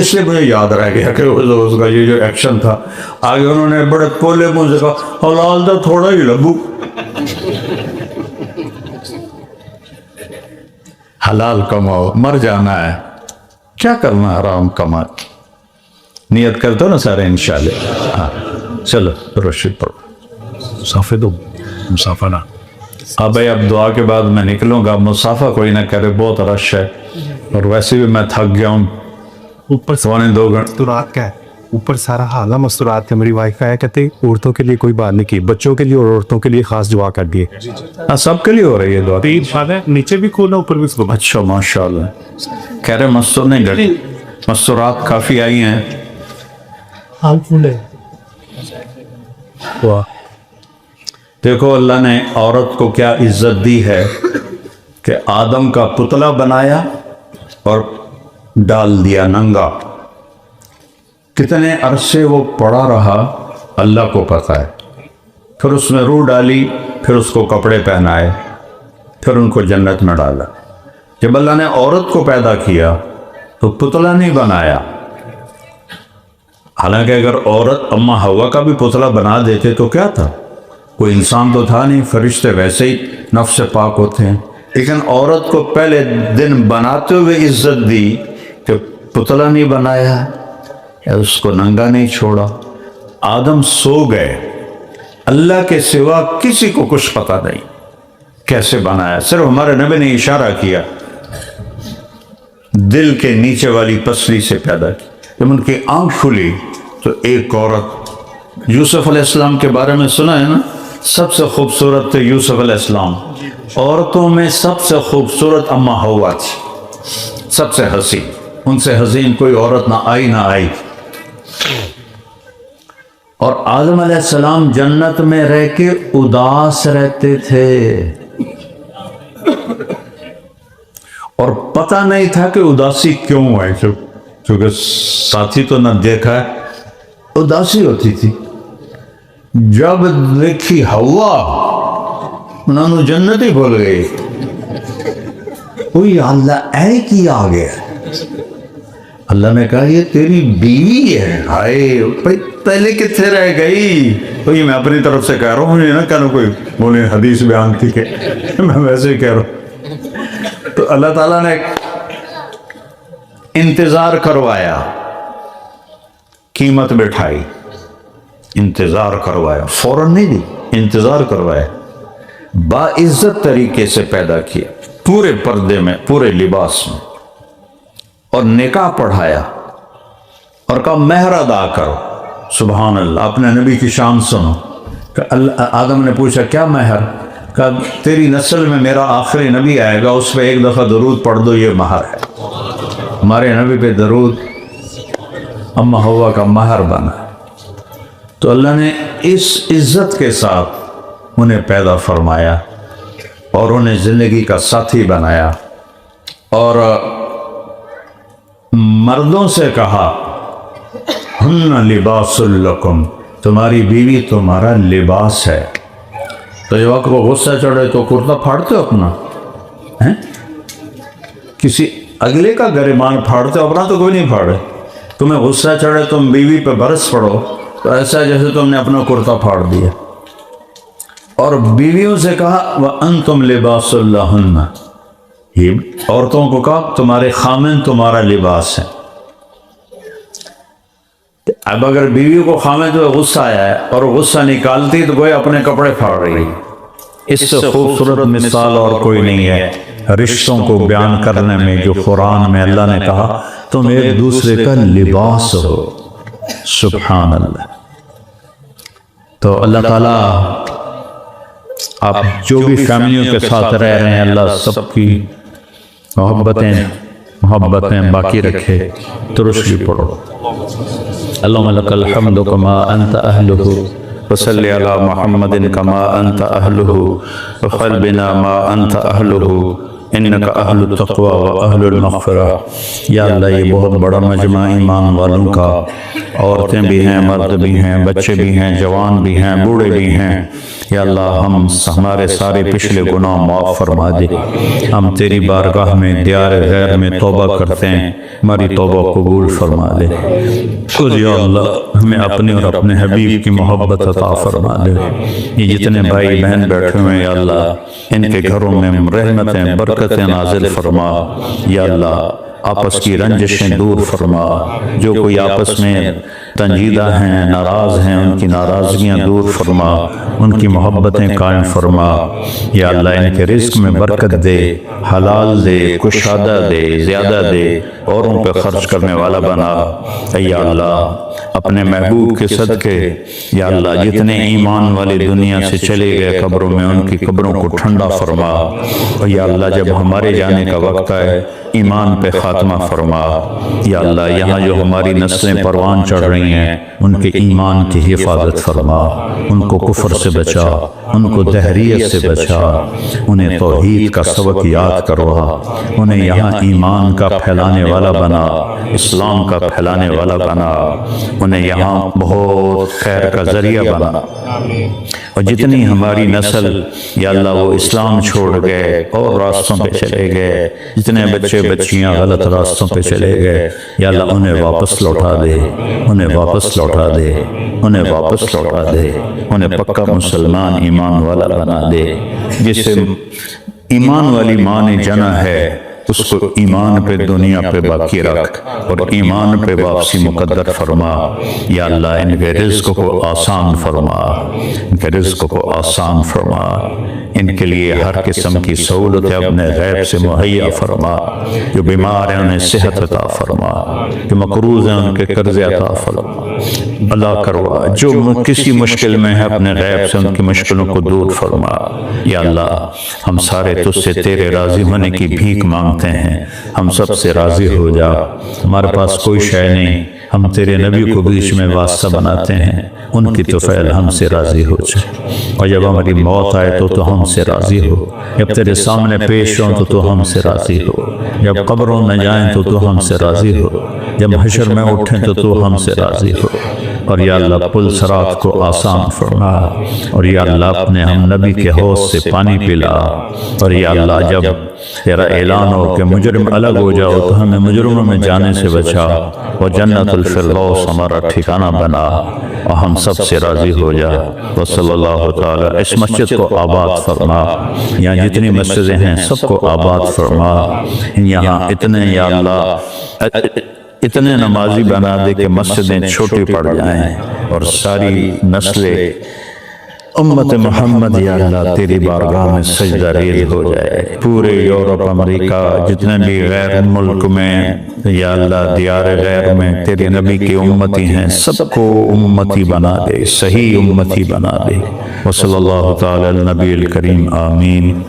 Speaker 2: اس لیے مجھے یاد رہ گیا کہ اس کا یہ جو ایکشن تھا۔ آگے انہوں نے بڑے پولے منہ سے کہا، حلال دا تھوڑا ہی لبو۔ حلال کماؤ، مر جانا ہے، کیا کرنا حرام کما۔ نیت کر دو نا سارے انشاءاللہ۔ ہاں چلو رشید پڑھو،
Speaker 3: مسافہ دو، مسافہ نہ۔
Speaker 2: اب بھائی اب دعا کے بعد میں نکلوں گا، مسافہ کوئی نہ کرے، بہت رش ہے اور ویسے بھی میں تھک گیا ہوں۔
Speaker 3: اوپر
Speaker 2: سوانے 2 گھنٹے
Speaker 3: مستورات کا ہے، اوپر سارا حالہ مستورات کا۔ میری وائف کا ہے، کہتے عورتوں کے لیے کوئی بات نہیں کی، بچوں کے لیے اور عورتوں کے لیے خاص دعا کر دیے۔
Speaker 2: سب کے لیے ہو رہی ہے دعا۔
Speaker 3: 3 بات ہے، نیچے بھی کھولنا اوپر بھی کھولنا۔
Speaker 2: اچھا ماشاءاللہ، کہہ رہے مستور نہیں ڈر، مستورات کافی آئی ہیں۔ دیکھو اللہ نے عورت کو کیا عزت دی ہے کہ آدم کا پتلا بنایا اور ڈال دیا ننگا۔ کتنے عرصے وہ پڑا رہا اللہ کو پتہ ہے، پھر اس میں روح ڈالی، پھر اس کو کپڑے پہنائے، پھر ان کو جنت میں ڈالا۔ جب اللہ نے عورت کو پیدا کیا تو پتلا نہیں بنایا، حالانکہ اگر عورت اما ہوا کا بھی پتلا بنا دیتے تو کیا تھا، کوئی انسان تو تھا نہیں، فرشتے ویسے ہی نفس سے پاک ہوتے ہیں۔ لیکن عورت کو پہلے دن بناتے ہوئے عزت دی کہ پتلا نہیں بنایا، اس کو ننگا نہیں چھوڑا۔ آدم سو گئے، اللہ کے سوا کسی کو کچھ پتہ نہیں کیسے بنایا، صرف ہمارے نبی نے اشارہ کیا، دل کے نیچے والی پسلی سے پیدا کی۔ جب ان کی آنکھ کھلی تو ایک عورت، یوسف علیہ السلام کے بارے میں سنا ہے نا، سب سے خوبصورت تھے یوسف علیہ السلام، عورتوں میں سب سے خوبصورت اما ہوا تھی، سب سے حسین، ان سے حسین کوئی عورت نہ آئی۔ اور آدم علیہ السلام جنت میں رہ کے اداس رہتے تھے اور پتہ نہیں تھا کہ اداسی کیوں ہے، کیونکہ ساتھی تو نہ دیکھا ہے، اداسی ہوتی تھی۔ جب دیکھی ہوا انہوں نے جنت ہی بھول گئی، کوئی اللہ اے کیا آ گیا۔ اللہ نے کہا یہ تیری بیوی ہے۔ ہائے پہلے کتنے رہ گئی؟ کوئی میں اپنی طرف سے کہہ رہا ہوں، مجھے نہ کہنا کوئی بولے حدیث بیان تھی کہ میں ویسے ہی کہہ رہا ہوں۔ تو اللہ تعالیٰ نے انتظار کروایا، قیمت بٹھائی، انتظار کروایا، فوراً نہیں دی، انتظار کروایا، باعزت طریقے سے پیدا کیا، پورے پردے میں، پورے لباس میں، اور نکاح پڑھایا اور کہا مہر ادا کرو۔ سبحان اللہ، اپنے نبی کی شان سنو۔ آدم نے پوچھا کیا مہر؟ کہا تیری نسل میں میرا آخری نبی آئے گا، اس پہ ایک دفعہ درود پڑھ دو، یہ مہر ہے۔ ہمارے نبی پہ درود اما ہوا کا مہر بنا۔ تو اللہ نے اس عزت کے ساتھ انہیں پیدا فرمایا اور انہیں زندگی کا ساتھی بنایا، اور مردوں سے کہا ہن لباس لکم، تمہاری بیوی تمہارا لباس ہے۔ تو جب آپ کو غصہ چڑھے تو کرتا پھاڑتے ہو اپنا؟ کسی اگلے کا گریبان پھاڑتے ہو، اپنا تو کوئی نہیں پھاڑے۔ تمہیں غصہ چڑھے تم بیوی پہ برس پڑو تو ایسا جیسے تم نے اپنا کرتا پھاڑ دیا۔ اور بیویوں سے کہا وَأَنْتُمْ لِبَاسُ لَهُنَّ، یہ عورتوں کو کہا تمہارے خامن تمہارا لباس ہے۔ اب اگر بیوی کو خامن جو غصہ آیا ہے اور غصہ نکالتی تو گویا اپنے کپڑے پھاڑ رہی ہے۔ اس سے خوبصورت مثال اور کوئی نہیں ہے رشتوں کو بیان کرنے میں جو قرآن میں اللہ نے کہا تم ایک دوسرے کا لباس ہو۔ سبحان اللہ۔ تو اللہ تعالیٰ آپ جو بھی فیملیوں کے ساتھ رہ رہے ہیں اللہ سب کی محبتیں باقی رکھے۔ درشی پڑھو۔ اللہم لک الحمد کما انت اہلہ وصلی علی محمد کما انت اہلہ وخل بنا ما انت اہلہ انک اہل التقوی و اہل المغفرہ۔ یا اللہ یہ بہت بڑا مجمع ایمان والوں کا، عورتیں بھی ہیں، مرد بھی ہیں، بچے بھی ہیں، جوان بھی ہیں، بوڑھے بھی ہیں۔ یا اللہ ہمارے سارے پچھلے گناہ معاف فرما دے۔ ہم تیری بارگاہ میں دیار غیر میں توبہ کرتے ہیں، ہماری توبہ قبول فرما دے۔ خود یا اللہ ہمیں اپنے اور اپنے حبیب کی محبت عطا فرما دے۔ یہ جتنے بھائی بہن بیٹھے ہوئے ہیں یا اللہ ان کے گھروں میں رحمتیں برکتیں نازل فرما۔ یا اللہ آپس کی رنجشیں دور فرما، جو کوئی آپس میں تنجیدہ ہیں، ناراض ہیں، ان کی ناراضگیاں دور فرما، ان کی محبتیں قائم فرما۔ یا اللہ ان کے رزق میں برکت دے، حلال دے، کشادہ دے، زیادہ دے، اوروں پہ خرچ کرنے والا بنا۔ یا اللہ اپنے محبوب کے صدقے یا اللہ جتنے ایمان والی دنیا سے چلے گئے قبروں میں ان کی قبروں کو ٹھنڈا فرما۔ اور یا اللہ جب ہمارے جانے کا وقت آئے ایمان پہ خاتمہ فرما۔ یا اللہ یہاں جو ہماری نسلیں پروان چڑھ رہی ہیں ان کے ایمان کی حفاظت فرما، ان کو کفر سے بچا، ان کو دہریت سے بچا، انہیں توحید کا سبق یاد کروا، انہیں یہاں ایمان کا پھیلانے والا بنا، اسلام کا پھیلانے والا بنا، انہیں یہاں بہت خیر کا ذریعہ بنا۔ اور جتنی ہماری نسل یا اللہ وہ اسلام چھوڑ گئے اور راستوں پہ چلے گئے، جتنے بچے بچیاں غلط راستوں پہ چلے گئے یا اللہ انہیں واپس لوٹا دے، انہیں واپس لوٹا دے، انہیں واپس لوٹا دے، انہیں پکا مسلمان ایمان والا بنا دے۔ جسے ایمان والی ماں نے جنا ہے اس کو ایمان پہ دنیا پہ باقی رکھ اور ایمان پہ واپسی مقدر فرما۔ یا اللہ ان کے رزق کو آسان فرما، ان کے رزق کو آسان فرما، ان کے لیے ہر قسم کی سہولت اپنے غیب سے مہیا فرما۔ جو بیمار ہیں انہیں صحت عطا فرما، جو مقروض ہیں ان کے قرض عطا فرما، اللہ کروا۔ جو کسی مشکل میں ہے اپنے غیب سے ان کی مشکلوں کو دور فرما۔ یا اللہ ہم سارے تجھ سے تیرے راضی ہونے کی بھیک مانگتے ہیں، ہم سب سے راضی ہو جا۔ ہمارے پاس کوئی شے نہیں ہم تیرے نبی کو بیچ میں واسطہ بناتے ہیں، ان کی تو فعل ہم سے راضی ہو جائے، اور جب ہماری موت آئے تو ہم سے راضی ہو، جب تیرے سامنے پیش ہوں تو ہم سے راضی ہو، جب قبروں میں جائیں تو ہم سے راضی ہو، جب حشر میں اٹھیں تو ہم سے راضی ہو، اور یا اللہ پل صراط کو آسان فرما، اور یا اللہ اپنے ہم نبی کے حوض سے پانی پلا، اور یا اللہ جب تیرا اعلان ہو کہ مجرم الگ ہو جاؤ تو ہمیں مجرموں میں جانے سے بچا، اور جنت الفردوس ہمارا ٹھکانہ بنا، اور ہم سب سے راضی ہو جا۔ وصلی اللہ تعالی، اس مسجد کو آباد فرما، یہاں جتنی مسجدیں ہیں سب کو آباد فرما، یہاں اتنے یا اللہ اتنے نمازی بنا دے کہ مسجدیں چھوٹی پڑ جائیں، اور ساری نسلیں امت محمد یا اللہ تیری بارگاہ میں سجدہ ریز ہو جائے، پورے یورپ امریکہ جتنے بھی غیر ملک میں یا اللہ دیار غیر میں تیرے نبی کی امتی ہیں سب کو امتی بنا دے، صحیح امتی بنا دے۔ وصلی اللہ تعالی علی النبی الکریم، آمین۔